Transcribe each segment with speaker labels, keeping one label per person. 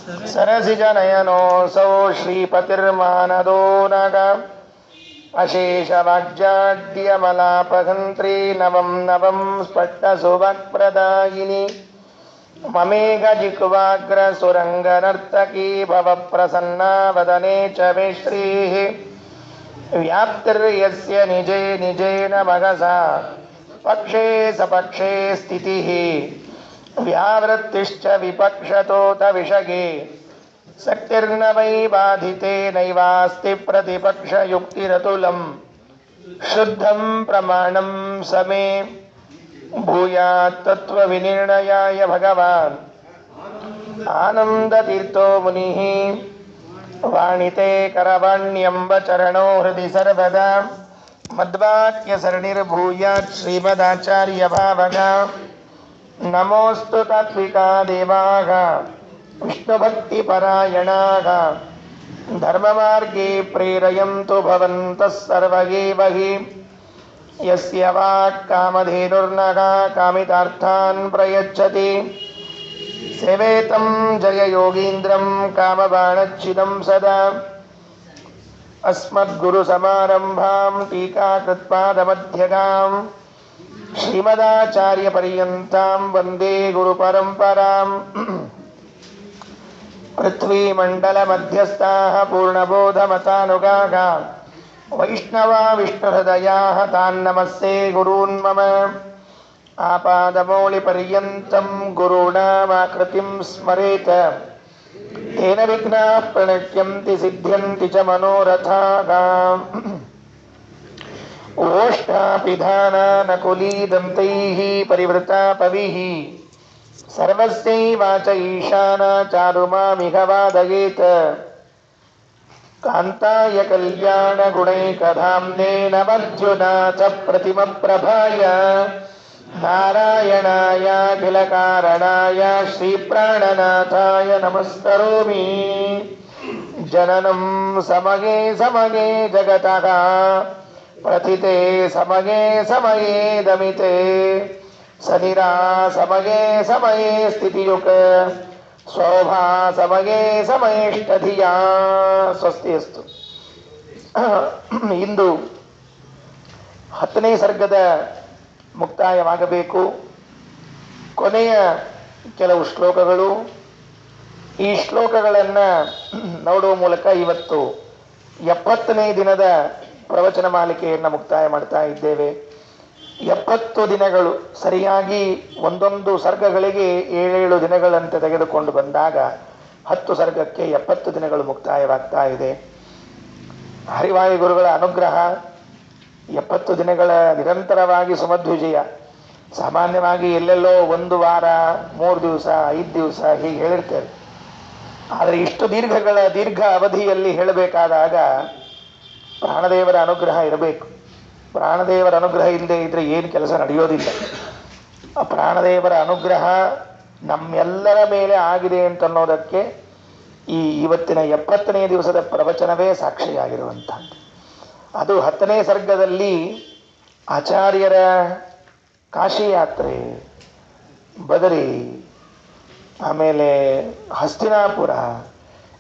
Speaker 1: सरसिजनयनोऽसौ श्रीपतिर्मानदो नग अशेषवाग्जाड्यमलापहन्त्री नवं नवं स्पष्टसुभप्रदायिनी ममेघजिह्वाग्रसुरङ्गनर्तकी भवप्रसन्ना वदने च मे श्रीः व्याप्तिर्यस्य निजे निजेन मघसा पक्षे सपक्षे स्थितिः व्यावृत्तिश्च विपक्षतोऽथ विषगे शक्तिर्न वै बाधिते नैवास्ति प्रतिपक्षयुक्तिरतुलं शुद्धं प्रमाणं समे भूयात् तत्त्वविनिर्णयाय भगवान् आनन्दतीर्थो मुनिः वाणिते करवाण्यम्ब चरणो हृदि सर्वदा मद्वाक्यसरणिर्भूयात् श्रीमदाचार्यभावगा नमोऽस्तु तात्विका देवाः विष्णुभक्तिपरायणाः धर्ममार्गे प्रेरयन्तु भवन्तः सर्व एव हि यस्य वाक्कामधेनुर्नः कामितार्थान् प्रयच्छति सेवेतं जययोगीन्द्रं कामबाणच्छिदं सदा अस्मद्गुरुसमारम्भां टीकाकृत्पादमध्यगां श्रीमदाचार्यपर्यन्तां वन्दे गुरुपरम्परां पृथ्वीमण्डलमध्यस्थाः पूर्णबोधमतानुगाः वैष्णवा विष्णुहृदयाः तान्नमस्ते गुरून् मम आपादमौलिपर्यन्तं गुरूणामाकृतिं स्मरेत तेन विघ्नाः प्रणश्यन्ति सिद्ध्यन्ति च मनोरथाः ओष्ठापिधानानकुलीदन्तैः परिवृता पविः सर्वस्यैवाच ईशाना चारुमामिह वादयेत् कान्ताय कल्याणगुणैकधाम्ने नमद्युना च प्रतिमप्रभाय नारायणायाखिलकारणाय श्रीप्राणनाथाय नमस्करोमि जननं समगे समगे जगतः प्रथिते समगे समये दमिते सनिरा समये समये स्थितियुक् शोभा समये ಸಮಯೇಷ್ಟಧಿಯಾ ಸ್ವಸ್ತಿ ಅಸ್ತು. ಇಂದು 10ನೇ ಸರ್ಗದ ಮುಕ್ತಾಯವಾಗಬೇಕು. ಕೊನೆಯ ಕೆಲವು ಶ್ಲೋಕಗಳು. ಈ ಶ್ಲೋಕಗಳನ್ನು ನೋಡುವ ಮೂಲಕ ಇವತ್ತು 70ನೇ ದಿನದ ಪ್ರವಚನ ಮಾಲಿಕೆಯನ್ನು ಮುಕ್ತಾಯ ಮಾಡ್ತಾ ಇದ್ದೇವೆ. 70 ದಿನಗಳು ಸರಿಯಾಗಿ ಒಂದೊಂದು ಸರ್ಗಗಳಿಗೆ 7 ದಿನಗಳಂತೆ ತೆಗೆದುಕೊಂಡು ಬಂದಾಗ 10 ಸರ್ಗಕ್ಕೆ 70 ದಿನಗಳು ಮುಕ್ತಾಯವಾಗ್ತಾ ಇದೆ. ಹರಿವಾಯು ಗುರುಗಳ ಅನುಗ್ರಹ 70 ದಿನಗಳ ನಿರಂತರವಾಗಿ ಸುಮಧ್ವಿಜಯ. ಸಾಮಾನ್ಯವಾಗಿ ಎಲ್ಲೆಲ್ಲೋ 1 ವಾರ 3 ದಿವಸ 5 ದಿವಸ ಹೀಗೆ ಹೇಳಿರ್ತೇವೆ. ಆದರೆ ಇಷ್ಟು ದೀರ್ಘ ಅವಧಿಯಲ್ಲಿ ಹೇಳಬೇಕಾದಾಗ ಪ್ರಾಣದೇವರ ಅನುಗ್ರಹ ಇರಬೇಕು. ಪ್ರಾಣದೇವರ ಅನುಗ್ರಹ ಇಲ್ಲದೆ ಇದ್ರೆ ಏನು ಕೆಲಸ ನಡೆಯೋದಿಲ್ಲ. ಆ ಪ್ರಾಣದೇವರ ಅನುಗ್ರಹ ನಮ್ಮೆಲ್ಲರ ಮೇಲೆ ಆಗಿದೆ ಅಂತನ್ನೋದಕ್ಕೆ ಇವತ್ತಿನ 70ನೇ ದಿವಸದ ಪ್ರವಚನವೇ ಸಾಕ್ಷಿಯಾಗಿರುವಂಥದ್ದು. ಅದು 10ನೇ ಸರ್ಗದಲ್ಲಿ ಆಚಾರ್ಯರ ಕಾಶಿ ಯಾತ್ರೆ, ಬದರಿ, ಆಮೇಲೆ ಹಸ್ತಿನಾಪುರ,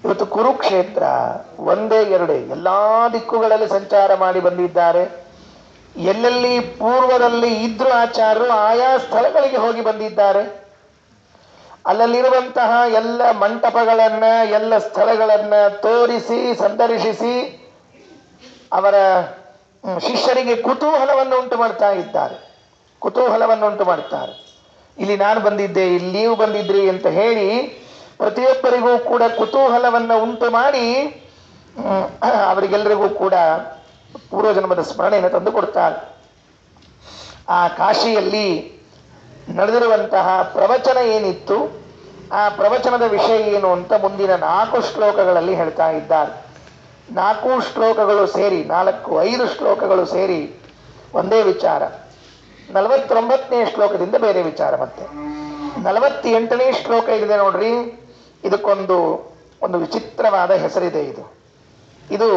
Speaker 1: ಇವತ್ತು ಕುರುಕ್ಷೇತ್ರ, ಒಂದೇ ಎರಡೇ ಎಲ್ಲ ದಿಕ್ಕುಗಳಲ್ಲಿ ಸಂಚಾರ ಮಾಡಿ ಬಂದಿದ್ದಾರೆ. ಎಲ್ಲೆಲ್ಲಿ ಪೂರ್ವದಲ್ಲಿ ಇದ್ರು ಆಚಾರ್ಯರು ಆಯಾ ಸ್ಥಳಗಳಿಗೆ ಹೋಗಿ ಬಂದಿದ್ದಾರೆ. ಅಲ್ಲಲ್ಲಿರುವಂತಹ ಎಲ್ಲ ಮಂಟಪಗಳನ್ನ ಎಲ್ಲ ಸ್ಥಳಗಳನ್ನ ತೋರಿಸಿ ಸಂದರ್ಶಿಸಿ ಅವರ ಶಿಷ್ಯರಿಗೆ ಕುತೂಹಲವನ್ನು ಉಂಟು ಮಾಡ್ತಾರೆ. ಇಲ್ಲಿ ನಾನು ಬಂದಿದ್ದೆ, ಇಲ್ಲಿ ನೀವು ಬಂದಿದ್ರಿ ಅಂತ ಹೇಳಿ ಪ್ರತಿಯೊಬ್ಬರಿಗೂ ಕೂಡ ಕುತೂಹಲವನ್ನು ಉಂಟು ಮಾಡಿ ಅವರಿಗೆಲ್ಲರಿಗೂ ಕೂಡ ಪೂರ್ವಜನ್ಮದ ಸ್ಮರಣೆಯನ್ನು ತಂದು ಕೊಡ್ತಾರೆ. ಆ ಕಾಶಿಯಲ್ಲಿ ನಡೆದಿರುವಂತಹ ಪ್ರವಚನ ಏನಿತ್ತು, ಆ ಪ್ರವಚನದ ವಿಷಯ ಏನು ಅಂತ ಮುಂದಿನ 4 ಶ್ಲೋಕಗಳಲ್ಲಿ ಹೇಳ್ತಾ ಇದ್ದಾರೆ. 4 ಶ್ಲೋಕಗಳು ಸೇರಿ 5 ಶ್ಲೋಕಗಳು ಸೇರಿ ಒಂದೇ ವಿಚಾರ. 49ನೇ ಶ್ಲೋಕದಿಂದ ಬೇರೆ ವಿಚಾರ. ಮತ್ತೆ 48ನೇ ಶ್ಲೋಕ ಇದೆ ನೋಡ್ರಿ. ಇದಕ್ಕೊಂದು ವಿಚಿತ್ರವಾದ ಹೆಸರಿದೆ. ಇದು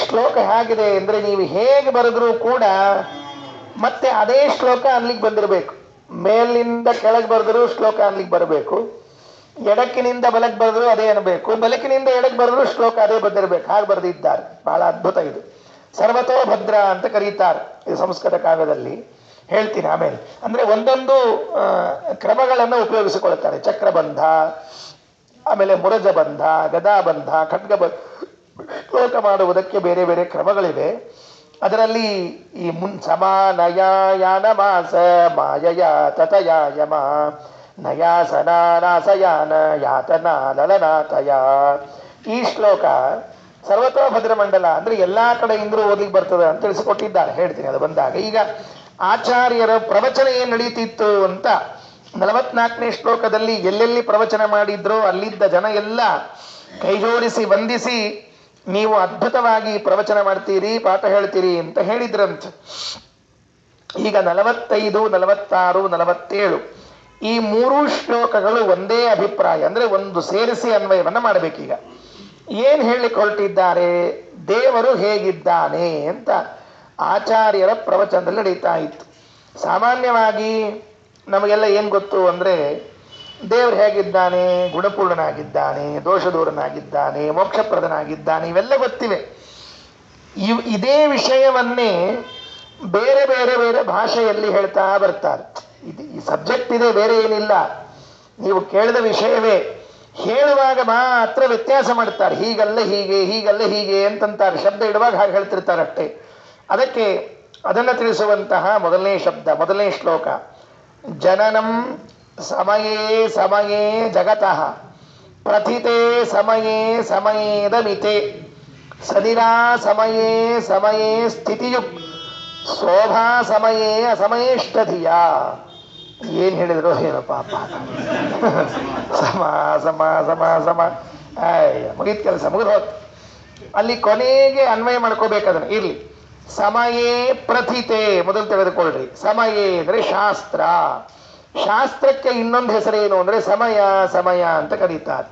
Speaker 1: ಶ್ಲೋಕ ಹೇಗಿದೆ ಅಂದರೆ, ನೀವು ಹೇಗೆ ಬರೆದ್ರೂ ಕೂಡ ಮತ್ತೆ ಅದೇ ಶ್ಲೋಕ ಅಲ್ಲಿಗೆ ಬಂದಿರಬೇಕು. ಮೇಲಿಂದ ಕೆಳಗೆ ಬರೆದರೂ ಶ್ಲೋಕ ಅಲ್ಲಿಗೆ ಬರಬೇಕು. ಎಡಕ್ಕಿನಿಂದ ಬಲಕ್ಕೆ ಬರೆದ್ರು ಅದೇ ಅನ್ಬೇಕು, ಬಲಕಿನಿಂದ ಎಡಕ್ಕೆ ಬರೆದ್ರು ಶ್ಲೋಕ ಅದೇ ಬಂದಿರಬೇಕು, ಹಾಗೆ ಬರೆದಿದ್ದಾರೆ. ಬಹಳ ಅದ್ಭುತ ಇದು. ಸರ್ವತೋ ಭದ್ರ ಅಂತ ಕರೀತಾರೆ ಇದು ಸಂಸ್ಕೃತ ಕಾವ್ಯದಲ್ಲಿ. ಹೇಳ್ತೀನಿ ಆಮೇಲೆ. ಅಂದ್ರೆ ಒಂದೊಂದು ಕ್ರಮಗಳನ್ನು ಉಪಯೋಗಿಸಿಕೊಳ್ತಾರೆ. ಚಕ್ರಬಂಧ, ಆಮೇಲೆ ಮುರಜಬಂಧ, ಗದಾಬಂಧ, ಖಡ್ಗಬಂಧ ಶ್ಲೋಕ ಮಾಡುವುದಕ್ಕೆ ಬೇರೆ ಬೇರೆ ಕ್ರಮಗಳಿವೆ. ಅದರಲ್ಲಿ ಈ ಸಮಾನಯಾನ ಮಾಸ ಮಾಯಯ ತತಯ ಯಮ ನಯಾಸನಾಸಯಾನ ಯಾತನ ಲಲನಾತಯ. ಈ ಶ್ಲೋಕ ಸರ್ವತೋ ಭದ್ರಮಂಡಲ ಅಂದ್ರೆ ಎಲ್ಲಾ ಕಡೆಯಿಂದಲೂ ಓದಲಿಕ್ಕೆ ಬರ್ತದೆ ಅಂತ ತಿಳಿಸಿಕೊಟ್ಟಿದ್ದಾರೆ. ಹೇಳ್ತೀನಿ ಅದು ಬಂದಾಗ. ಈಗ ಆಚಾರ್ಯರ ಪ್ರವಚನ ಏನು ನಡೀತಿತ್ತು ಅಂತ 44ನೇ ಶ್ಲೋಕದಲ್ಲಿ ಎಲ್ಲೆಲ್ಲಿ ಪ್ರವಚನ ಮಾಡಿದ್ರೋ ಅಲ್ಲಿದ್ದ ಜನ ಎಲ್ಲ ಕೈಜೋಡಿಸಿ ವಂದಿಸಿ ನೀವು ಅದ್ಭುತವಾಗಿ ಪ್ರವಚನ ಮಾಡ್ತೀರಿ, ಪಾಠ ಹೇಳ್ತೀರಿ ಅಂತ ಹೇಳಿದ್ರಂತ. ಈಗ 45, 46, 47 ಈ 3 ಶ್ಲೋಕಗಳು ಒಂದೇ ಅಭಿಪ್ರಾಯ, ಅಂದ್ರೆ ಒಂದು ಸೇರಿಸಿ ಅನ್ವಯವನ್ನ ಮಾಡಬೇಕೀಗ. ಏನ್ ಹೇಳಲಿಕ್ಕೆ ಹೊರಟಿದ್ದಾರೆ? ದೇವರು ಹೇಗಿದ್ದಾನೆ ಅಂತ ಆಚಾರ್ಯರ ಪ್ರವಚನದಲ್ಲಿ ನಡೀತಾ ಇತ್ತು. ಸಾಮಾನ್ಯವಾಗಿ ನಮಗೆಲ್ಲ ಏನು ಗೊತ್ತು ಅಂದರೆ ದೇವರು ಹೇಗಿದ್ದಾನೆ, ಗುಣಪೂರ್ಣನಾಗಿದ್ದಾನೆ, ದೋಷದೂರನಾಗಿದ್ದಾನೆ, ಮೋಕ್ಷಪ್ರದನಾಗಿದ್ದಾನೆ, ಇವೆಲ್ಲ ಗೊತ್ತಿವೆ. ಇದೇ ವಿಷಯವನ್ನೇ ಬೇರೆ ಬೇರೆ ಬೇರೆ ಭಾಷೆಯಲ್ಲಿ ಹೇಳ್ತಾ ಬರ್ತಾರೆ. ಈ ಸಬ್ಜೆಕ್ಟ್ ಇದೆ, ಬೇರೆ ಏನಿಲ್ಲ. ನೀವು ಕೇಳಿದ ವಿಷಯವೇ, ಹೇಳುವಾಗ ಮಾತ್ರ ವ್ಯತ್ಯಾಸ ಮಾಡ್ತಾರೆ. ಹೀಗಲ್ಲ ಹೀಗೆ, ಹೀಗಲ್ಲ ಹೀಗೆ ಅಂತಂತಾರೆ. ಶಬ್ದ ಇಡುವಾಗ ಹಾಗೆ ಹೇಳ್ತಿರ್ತಾರಷ್ಟೇ. ಅದಕ್ಕೆ ಅದನ್ನು ತಿಳಿಸುವಂತಹ ಮೊದಲನೇ ಶಬ್ದ, ಮೊದಲನೇ ಶ್ಲೋಕ. ಜನನಂ ಸಮಯೇ ಸಮಯೇ ಜಗತಃ ಪ್ರಥಿತೆ ಸಮಯೇ ಸಮಯೇದ ಮಿತೆ ಸದಿರಾ ಸಮಯೇ ಸಮಯೇ ಸ್ಥಿತಿಯುಕ್ ಶೋಭಾ ಸಮಯೇ ಅಸಮಯೇಷ್ಟಧಿಯ. ಏನ್ ಹೇಳಿದ್ರು ಏನೋ ಪಾಪ. ಸಮ ಸಮ ಸಮ ಸಮ ಮುಗಿದ ಕೆಲಸ ಮುಗಿದು ಹೋತ್. ಅಲ್ಲಿ ಕೊನೆಗೆ ಅನ್ವಯ ಮಾಡ್ಕೋಬೇಕದನ್ನ. ಇರ್ಲಿ. ಸಮಯೇ ಪ್ರಥಿತೆ ಮೊದಲು ತೆಗೆದುಕೊಳ್ಳ್ರಿ. ಸಮಯೇ ಅಂದ್ರೆ ಶಾಸ್ತ್ರ. ಶಾಸ್ತ್ರಕ್ಕೆ ಇನ್ನೊಂದು ಹೆಸರೇನು ಅಂದ್ರೆ ಸಮಯ ಸಮಯ ಅಂತ ಕರೀತಾರೆ.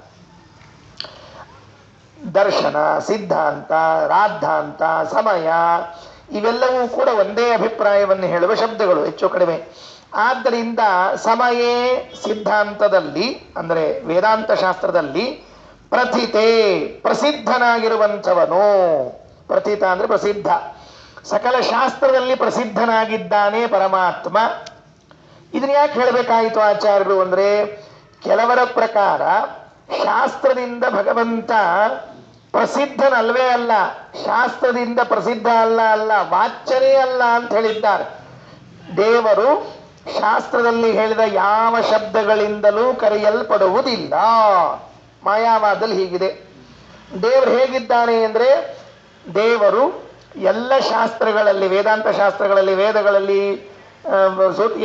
Speaker 1: ದರ್ಶನ, ಸಿದ್ಧಾಂತ, ರಾದ್ಧಾಂತ, ಸಮಯ ಇವೆಲ್ಲವೂ ಕೂಡ ಒಂದೇ ಅಭಿಪ್ರಾಯವನ್ನು ಹೇಳುವ ಶಬ್ದಗಳು ಹೆಚ್ಚು ಕಡಿಮೆ. ಆದ್ದರಿಂದ ಸಮಯೇ ಸಿದ್ಧಾಂತದಲ್ಲಿ ಅಂದ್ರೆ ವೇದಾಂತ ಶಾಸ್ತ್ರದಲ್ಲಿ ಪ್ರಥಿತೆ ಪ್ರಸಿದ್ಧನಾಗಿರುವಂಥವನು. ಪ್ರಥಿತ ಅಂದ್ರೆ ಪ್ರಸಿದ್ಧ. ಸಕಲ ಶಾಸ್ತ್ರದಲ್ಲಿ ಪ್ರಸಿದ್ಧನಾಗಿದ್ದಾನೆ ಪರಮಾತ್ಮ. ಇದನ್ನ ಯಾಕೆ ಹೇಳಬೇಕಾಯಿತು ಆಚಾರ್ಯರು ಅಂದ್ರೆ, ಕೆಲವರ ಪ್ರಕಾರ ಶಾಸ್ತ್ರದಿಂದ ಭಗವಂತ ಪ್ರಸಿದ್ಧನಲ್ವೇ ಅಲ್ಲ, ಶಾಸ್ತ್ರದಿಂದ ಪ್ರಸಿದ್ಧ ಅಲ್ಲ ವಾಚ್ಯನೇ ಅಲ್ಲ ಅಂತ ಹೇಳಿದ್ದಾರೆ. ದೇವರು ಶಾಸ್ತ್ರದಲ್ಲಿ ಹೇಳಿದ ಯಾವ ಶಬ್ದಗಳಿಂದಲೂ ಕರೆಯಲ್ಪಡುವುದಿಲ್ಲ. ಮಾಯಾವಾದಲ್ಲಿ ಹೀಗಿದೆ. ದೇವರು ಹೇಗಿದ್ದಾನೆ ಅಂದ್ರೆ, ದೇವರು ಎಲ್ಲ ಶಾಸ್ತ್ರಗಳಲ್ಲಿ, ವೇದಾಂತ ಶಾಸ್ತ್ರಗಳಲ್ಲಿ, ವೇದಗಳಲ್ಲಿ,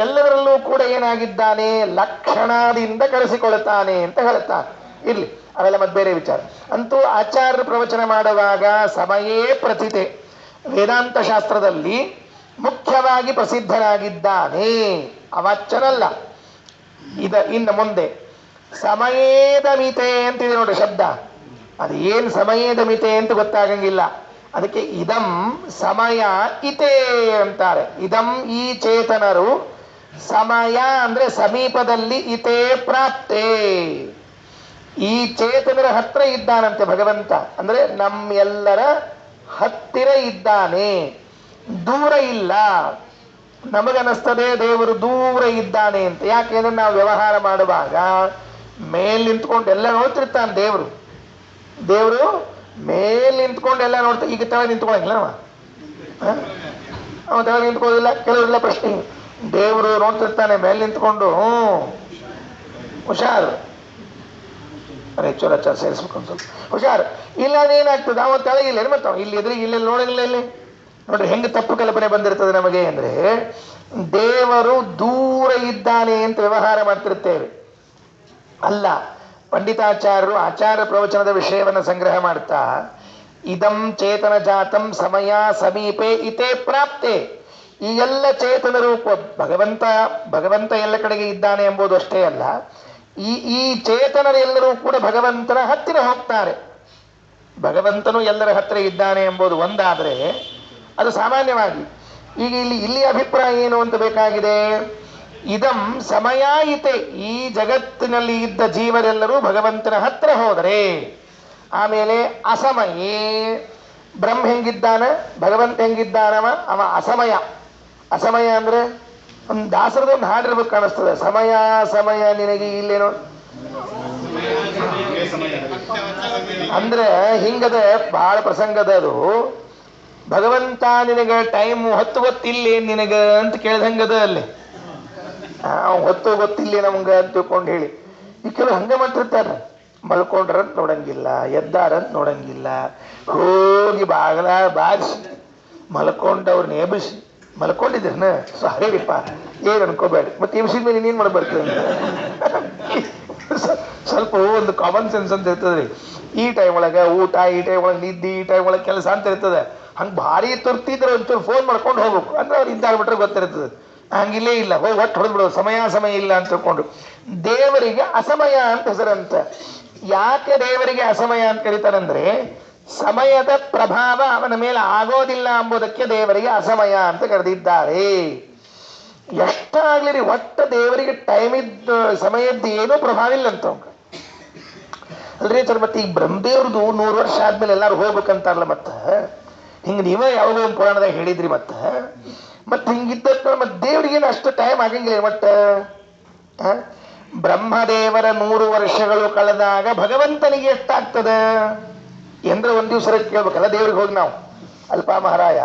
Speaker 1: ಎಲ್ಲದರಲ್ಲೂ ಕೂಡ ಏನಾಗಿದ್ದಾನೆ, ಲಕ್ಷಣದಿಂದ ಕರೆಸಿಕೊಳ್ಳುತ್ತಾನೆ ಅಂತ ಹೇಳ್ತಾನೆ. ಇರ್ಲಿ, ಅವೆಲ್ಲ ಮತ್ತೆ ಬೇರೆ ವಿಚಾರ. ಅಂತೂ ಆಚಾರ್ಯರು ಪ್ರವಚನ ಮಾಡುವಾಗ ಸಮಯೇ ಪ್ರಥಿತೆ, ವೇದಾಂತ ಶಾಸ್ತ್ರದಲ್ಲಿ ಮುಖ್ಯವಾಗಿ ಪ್ರಸಿದ್ಧನಾಗಿದ್ದಾನೆ, ಅವಾಚ್ಯನಲ್ಲ. ಇನ್ನು ಮುಂದೆ ಸಮಯೇದ ಮಿತೆ ಅಂತಿದೆ ನೋಡಿ ಶಬ್ದ. ಅದು ಏನು ಸಮಯೇದ ಮಿತೆ ಅಂತ ಗೊತ್ತಾಗಂಗಿಲ್ಲ. ಅದಕ್ಕೆ ಇದಂ ಸಮಯ ಇತೆ ಅಂತಾರೆ. ಇದಂ ಈ ಚೇತನರು, ಸಮಯ ಅಂದ್ರೆ ಸಮೀಪದಲ್ಲಿ, ಇತೆ ಪ್ರಾಪ್ತೆ ಈ ಚೇತನರ ಹತ್ರ ಇದ್ದಾನಂತೆ ಭಗವಂತ. ಅಂದ್ರೆ ನಮ್ಮೆಲ್ಲರ ಹತ್ತಿರ ಇದ್ದಾನೆ, ದೂರ ಇಲ್ಲ. ನಮಗನಿಸ್ತದೆ ದೇವರು ದೂರ ಇದ್ದಾನೆ ಅಂತ. ಯಾಕೆಂದ್ರೆ ನಾವು ವ್ಯವಹಾರ ಮಾಡುವಾಗ ಮೇಲ್ ನಿಂತ್ಕೊಂಡು ಎಲ್ಲ ನೋಡ್ತಿರ್ತಾನೆ ದೇವರು. ದೇವರು ಮೇಲ್ ನಿಂತ್ಕೊಂಡು ಎಲ್ಲ ನೋಡ್ತಾ. ಈಗ ತಳ ನಿಂತ್ಕೊಳ್ಳಂಗಿಲ್ಲ ಅವ ತಳ ನಿಂತ್ಕೊಳ್ಳೋದಿಲ್ಲ. ಕೆಲವರೆಲ್ಲ ಪ್ರಶ್ನೆ, ದೇವರು ನೋಡ್ತಿರ್ತಾನೆ ಮೇಲೆ ನಿಂತ್ಕೊಂಡು, ಹುಷಾರು ಚೋರ ಸೇರಿಸ್ಬೇಕು ಒಂದು ಸ್ವಲ್ಪ ಹುಷಾರು. ಇಲ್ಲ ಅದೇನಾಗ್ತದೆ, ಅವ ತಳಗಿಲ್ಲ ಮತ್ತೆ ಇಲ್ಲಿ ಎದುರಿಗೆ ಇಲ್ಲೆಲ್ಲ ನೋಡಂಗಿಲ್ಲ. ಇಲ್ಲಿ ನೋಡ್ರಿ ಹೆಂಗೆ ತಪ್ಪು ಕಲ್ಪನೆ ಬಂದಿರ್ತದೆ ನಮಗೆ ಅಂದ್ರೆ, ದೇವರು ದೂರ ಇದ್ದಾನೆ ಅಂತ ವ್ಯವಹಾರ ಮಾಡ್ತಿರ್ತೇವೆ. ಅಲ್ಲ, ಪಂಡಿತಾಚಾರ್ಯರು ಆಚಾರ್ಯ ಪ್ರವಚನದ ವಿಷಯವನ್ನು ಸಂಗ್ರಹ ಮಾಡ್ತಾ, ಇದಂ ಚೇತನ ಜಾತಂ ಸಮಯ ಸಮೀಪೆ ಇತೆ ಪ್ರಾಪ್ತೆ. ಈ ಎಲ್ಲ ಚೇತನರು ಭಗವಂತ ಎಲ್ಲ ಕಡೆಗೆ ಇದ್ದಾನೆ ಎಂಬುದು ಅಷ್ಟೇ ಅಲ್ಲ, ಈ ಚೇತನರೆಲ್ಲರೂ ಕೂಡ ಭಗವಂತನ ಹತ್ತಿರ ಹೋಗ್ತಾರೆ. ಭಗವಂತನು ಎಲ್ಲರ ಹತ್ತಿರ ಇದ್ದಾನೆ ಎಂಬುದು ಒಂದಾದರೆ ಅದು ಸಾಮಾನ್ಯವಾಗಿ. ಈಗ ಇಲ್ಲಿ ಅಭಿಪ್ರಾಯ ಏನು ಅಂತ ಬೇಕಾಗಿದೆ. ಇದಂ ಸಮಯಾಯಿತೆ, ಈ ಜಗತ್ತಿನಲ್ಲಿ ಇದ್ದ ಜೀವರೆಲ್ಲರೂ ಭಗವಂತನ ಹತ್ರ ಹೋದರೆ. ಆಮೇಲೆ ಅಸಮಯೇ, ಬ್ರಹ್ಮ ಹೆಂಗಿದ್ದಾನ, ಭಗವಂತ ಹೆಂಗಿದ್ದಾನವ, ಅವ ಅಸಮಯ. ಅಸಮಯ ಅಂದ್ರೆ ಒಂದು ದಾಸರದ ಒಂದು ಹಾಡಿರ್ಬೇಕು ಕಾಣಿಸ್ತದೆ. ಸಮಯ ಸಮಯ ನಿನಗೆ ಇಲ್ಲೇನೋ ಅಂದ್ರೆ ಹಿಂಗದ ಬಹಳ ಪ್ರಸಂಗದ ಅದು. ಭಗವಂತ ನಿನಗ ಟೈಮ್ ಹೊತ್ತು ಗೊತ್ತಿಲ್ಲ ನಿನಗ ಅಂತ ಕೇಳ್ದಂಗದ ಅಲ್ಲಿ. ಹೊತ್ತು ಗೊತ್ತಿಲ್ಲ ನಮ್ಗ ಅಂತ ತಿಳ್ಕೊಂಡು ಹೇಳಿ ಈ ಕೆಲವು ಹಂಗೆ ಮಾಡ್ತಿರ್ತಾರೆ. ಮಲ್ಕೊಂಡ್ರಂತ ನೋಡಂಗಿಲ್ಲ, ಎದ್ದಾರಂತ ನೋಡಂಗಿಲ್ಲ, ಹೋಗಿ ಬಾಗಲ ಬಾರಿಸಿ ಮಲ್ಕೊಂಡವ್ರು ನೇಬಿಸಿ ಮಲ್ಕೊಂಡಿದ್ರನ ಸಾರಿಪ್ಪ ಏನು ಅನ್ಕೋಬೇಡಿ, ಮತ್ತೆ ಎಬ್ಸಿದ ಮೇಲೆ ಇನ್ನೇನು ಮಾಡಬರ್ತದೆ ಸ್ವಲ್ಪ ಒಂದು ಕಾಮನ್ ಸೆನ್ಸ್ ಅಂತ ಇರ್ತದೆ. ಈ ಟೈಮ್ ಒಳಗೆ ಊಟ, ಈ ಟೈಮ್ ಒಳಗೆ ನಿದ್ದೆ, ಈ ಟೈಮ್ ಒಳಗೆ ಕೆಲಸ ಅಂತ ಇರ್ತದೆ. ಹಂಗೆ ಭಾರಿ ತುರ್ತಿದ್ರೆ ಒಂಚೂರು ಫೋನ್ ಮಾಡ್ಕೊಂಡು ಹೋಗ್ಬೇಕು ಅಂದ್ರೆ ಅವ್ರು ಇದ್ದಾಗ್ಬಿಟ್ರೆ ಗೊತ್ತಿರ್ತದೆ. ಹಂಗಿಲ್ಲೇ ಇಲ್ಲ, ಹೋಗಿ ಒಟ್ಟು ಹೊಡೆದ್ಬಿಡೋದು, ಸಮಯ ಇಲ್ಲ ಅಂತ ತಿಳ್ಕೊಂಡು. ದೇವರಿಗೆ ಅಸಮಯ ಅಂತ ಹೆಸರಂತ. ಯಾಕೆ ದೇವರಿಗೆ ಅಸಮಯ ಅಂತ ಕರೀತಾರಂದ್ರೆ ಸಮಯದ ಪ್ರಭಾವ ಅವನ ಮೇಲೆ ಆಗೋದಿಲ್ಲ ಎಂಬುದಕ್ಕೆ ದೇವರಿಗೆ ಅಸಮಯ ಅಂತ ಕರೆದಿದ್ದಾರೆ. ಎಷ್ಟಾಗ್ಲಿ ಒಟ್ಟ ದೇವರಿಗೆ ಟೈಮ್ ಇದ್ದು ಸಮಯದ್ದು ಏನೂ ಪ್ರಭಾವ ಇಲ್ಲ ಅಂತ ಅಲ್ರಿ ಸರ್. ಮತ್ತೆ ಈಗ ಬ್ರಹ್ಮದೇವ್ರದ್ದು 100 ವರ್ಷ ಆದ್ಮೇಲೆ ಎಲ್ಲಾರು ಹೋಗ್ಬೇಕಂತಾರಲ್ಲ, ಮತ್ತ ಹಿಂಗ ನೀವೇ ಯಾವಾಗ ಒಂದು ಪುರಾಣದಾಗ ಹೇಳಿದ್ರಿ. ಮತ್ತೆ ಹಿಂಗಿದ್ದ ಮತ್ತೆ ದೇವ್ರಿಗೇನು ಅಷ್ಟು ಟೈಮ್ ಆಗಂಗಿಲ್ಲ. ಮತ್ತ ಬ್ರಹ್ಮದೇವರ 100 ವರ್ಷಗಳು ಕಳೆದಾಗ ಭಗವಂತನಿಗೆ ಎಷ್ಟಾಗ್ತದ ಎಂದ್ರೆ ಒಂದ್ ದಿವ್ಸ ಕೇಳ್ಬೇಕಲ್ಲ ದೇವ್ರಿಗೆ ಹೋಗಿ ನಾವು. ಅಲ್ಪ ಮಹಾರಾಯ,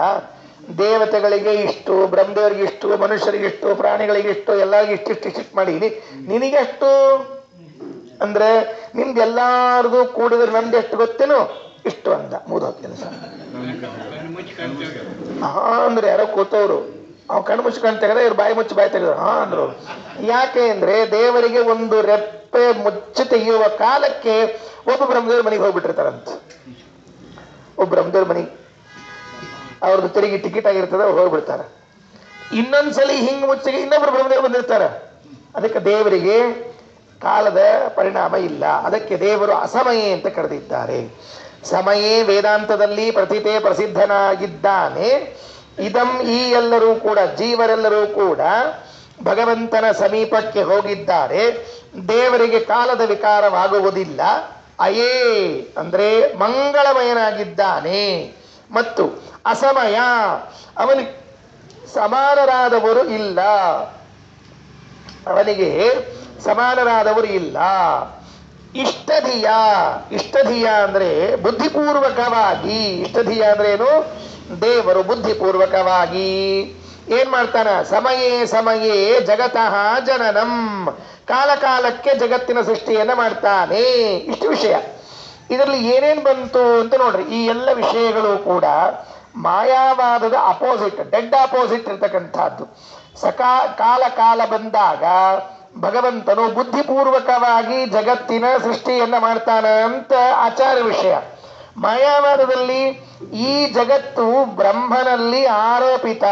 Speaker 1: ದೇವತೆಗಳಿಗೆ ಇಷ್ಟು, ಬ್ರಹ್ಮದೇವರಿಗೆ ಇಷ್ಟು, ಮನುಷ್ಯರಿಗೆ ಇಷ್ಟು, ಪ್ರಾಣಿಗಳಿಗೆ ಇಷ್ಟು, ಎಲ್ಲರಿಗೂ ಇಷ್ಟಿಷ್ಟು ಮಾಡೀನಿ, ನಿನಗೆಷ್ಟು ಅಂದ್ರೆ ನಿಮ್ದೆಲ್ಲಾರ್ದು ಕೂಡಿದ್ರೆ ನಂದು ಎಷ್ಟು ಗೊತ್ತೇನು ಇಷ್ಟು ಅಂದ. ಮುಗಿದೋದ್ ಕೆಲಸ. ಅಂದ್ರೆ ಯಾರೋ ಕೂತವ್ರು ಅವ್ ಕಣ್ಣು ಮುಚ್ಚಿ ಕಣ್ ತೆಗೆದ, ಇವ್ರು ಬಾಯಿ ಮುಚ್ಚಿ ಬಾಯಿ ತೆಗೆದ್ರು. ಅಂದ್ರು. ಯಾಕೆ ಅಂದ್ರೆ ದೇವರಿಗೆ ಒಂದು ರೆಪ್ಪೆ ಮುಚ್ಚಿ ತೆಗೆಯುವ ಕಾಲಕ್ಕೆ ಒಬ್ಬ ಬ್ರಹ್ಮದೇವ್ರ ಮನೆಗೆ ಹೋಗ್ಬಿಟ್ಟಿರ್ತಾರಂತ. ಒಬ್ಬ ಬ್ರಹ್ಮದೇವ್ರ ಮನೆಗೆ ಅವ್ರದ್ದು ತೆರಿಗೆ ಟಿಕೆಟ್ ಆಗಿರ್ತದೆ, ಅವ್ರು ಹೋಗ್ಬಿಡ್ತಾರೆ. ಇನ್ನೊಂದ್ಸಲಿ ಹಿಂಗ್ ಮುಚ್ಚಿಗೆ ಇನ್ನೊಬ್ರು ಬ್ರಹ್ಮದೇವ್ರು ಬಂದಿರ್ತಾರ. ಅದಕ್ಕೆ ದೇವರಿಗೆ ಕಾಲದ ಪರಿಣಾಮ ಇಲ್ಲ. ಅದಕ್ಕೆ ದೇವರು ಅಸಮಯೇ ಅಂತ ಕರೆದಿದ್ದಾರೆ. ಸಮಯೇ ವೇದಾಂತದಲ್ಲಿ ಪ್ರತಿತೆ ಪ್ರಸಿದ್ಧನಾಗಿದ್ದಾನೆ. ಇದಂ, ಈ ಎಲ್ಲರೂ ಕೂಡ ಜೀವರೆಲ್ಲರೂ ಕೂಡ ಭಗವಂತನ ಸಮೀಪಕ್ಕೆ ಹೋಗಿದ್ದಾರೆ. ದೇವರಿಗೆ ಕಾಲದ ವಿಕಾರವಾಗುವುದಿಲ್ಲ. ಅಯೇ ಅಂದ್ರೆ ಮಂಗಳಮಯನಾಗಿದ್ದಾನೆ. ಮತ್ತು ಅಸಮಯ, ಅವನಿಗೆ ಸಮಾನರಾದವರು ಇಲ್ಲ. ಅವನಿಗೆ ಸಮಾನರಾದವರು ಇಲ್ಲ. ಇಷ್ಟಧಿಯ, ಇಷ್ಟಧಿಯ ಅಂದ್ರೆ ಬುದ್ಧಿಪೂರ್ವಕವಾಗಿ. ಇಷ್ಟಧಿಯ ಅಂದ್ರೆ ಏನು? ದೇವರು ಬುದ್ಧಿಪೂರ್ವಕವಾಗಿ ಏನ್ ಮಾಡ್ತಾನ? ಸಮಯೇ ಸಮಯೇ ಜಗತಃ ಜನನಂ, ಕಾಲ ಕಾಲಕ್ಕೆ ಜಗತ್ತಿನ ಸೃಷ್ಟಿಯನ್ನ ಮಾಡ್ತಾನೆ. ಇಷ್ಟು ವಿಷಯ. ಇದರಲ್ಲಿ ಏನೇನ್ ಬಂತು ಅಂತ ನೋಡ್ರಿ. ಈ ಎಲ್ಲ ವಿಷಯಗಳು ಕೂಡ ಮಾಯಾವಾದದ ಅಪೋಸಿಟ್, ಡೆಡ್ ಅಪೋಸಿಟ್ ಇರ್ತಕ್ಕಂಥದ್ದು. ಕಾಲ ಕಾಲ ಬಂದಾಗ ಭಗವಂತನು ಬುದ್ಧಿಪೂರ್ವಕವಾಗಿ ಜಗತ್ತಿನ ಸೃಷ್ಟಿಯನ್ನ ಮಾಡ್ತಾನ ಅಂತ ಆಚಾರ ವಿಷಯ. ಮಾಯಾವಾದದಲ್ಲಿ ಈ ಜಗತ್ತು ಬ್ರಹ್ಮನಲ್ಲಿ ಆರೋಪಿತ,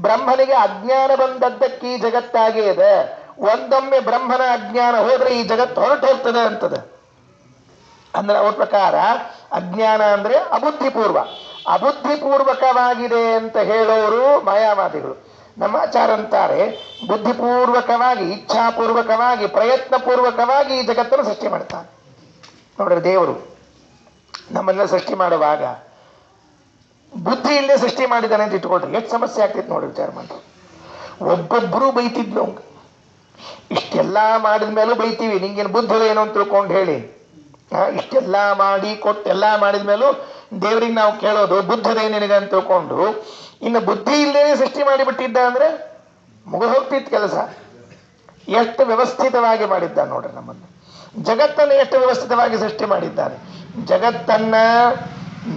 Speaker 1: ಬ್ರಹ್ಮನಿಗೆ ಅಜ್ಞಾನ ಬಂದದ್ದಕ್ಕೆ ಈ ಜಗತ್ತಾಗಿ ಇದೆ. ಒಂದೊಮ್ಮೆ ಬ್ರಹ್ಮನ ಅಜ್ಞಾನ ಹೋದ್ರೆ ಈ ಜಗತ್ತು ಹೊರಟು ಹೋಗ್ತದೆ ಅಂತದ. ಅಂದ್ರೆ ಅವ್ರ ಪ್ರಕಾರ ಅಜ್ಞಾನ ಅಂದ್ರೆ ಅಬುದ್ಧಿಪೂರ್ವ, ಅಬುದ್ಧಿಪೂರ್ವಕವಾಗಿದೆ ಅಂತ ಹೇಳೋರು ಮಾಯಾವಾದಿಗಳು. ನಮ್ಮ ಆಚಾರ ಅಂತಾರೆ ಬುದ್ಧಿಪೂರ್ವಕವಾಗಿ, ಇಚ್ಛಾಪೂರ್ವಕವಾಗಿ, ಪ್ರಯತ್ನ ಪೂರ್ವಕವಾಗಿ ಈ ಜಗತ್ತನ್ನು ಸೃಷ್ಟಿ ಮಾಡ್ತಾನೆ. ನೋಡ್ರಿ, ದೇವರು ನಮ್ಮನ್ನ ಸೃಷ್ಟಿ ಮಾಡುವಾಗ ಬುದ್ಧಿ ಇಲ್ಲದೆ ಸೃಷ್ಟಿ ಮಾಡಿದಾನೆ ಅಂತ ಇಟ್ಕೊಳ್ರಿ, ಎಷ್ಟು ಸಮಸ್ಯೆ ಆಗ್ತಿತ್ತು ನೋಡ್ರಿ. ವಿಚಾರ ಮಾಡ್ರಿ. ಒಬ್ಬೊಬ್ಬರು ಬೈತಿದ್ಲು ಅವಂಗ. ಇಷ್ಟೆಲ್ಲ ಮಾಡಿದ ಮೇಲೂ ಬೈತೀವಿ, ನಿಂಗೇನು ಬುದ್ಧಿ ಏನು ಅಂತ ತಿಳ್ಕೊಂಡು ಹೇಳಿ. ಇಷ್ಟೆಲ್ಲ ಮಾಡಿ ಕೊಟ್ಟೆಲ್ಲ ಮಾಡಿದ ಮೇಲೂ ದೇವ್ರಿಗೆ ನಾವು ಕೇಳೋದು ಬುದ್ಧದೇ ನಿನಗೆ ಅಂತ ತಿಳ್ಕೊಂಡು. ಇನ್ನು ಬುದ್ಧಿ ಇಲ್ಲದೇನೆ ಸೃಷ್ಟಿ ಮಾಡಿಬಿಟ್ಟಿದ್ದ ಅಂದ್ರೆ ಮುಗಿದು ಹೋಗ್ತಿತ್ತು ಕೆಲಸ. ಎಷ್ಟು ವ್ಯವಸ್ಥಿತವಾಗಿ ಮಾಡಿದ್ದಾನೆ ನೋಡ್ರಿ ನಮ್ಮನ್ನು. ಜಗತ್ತನ್ನು ಎಷ್ಟು ವ್ಯವಸ್ಥಿತವಾಗಿ ಸೃಷ್ಟಿ ಮಾಡಿದ್ದಾನೆ. ಜಗತ್ತನ್ನ,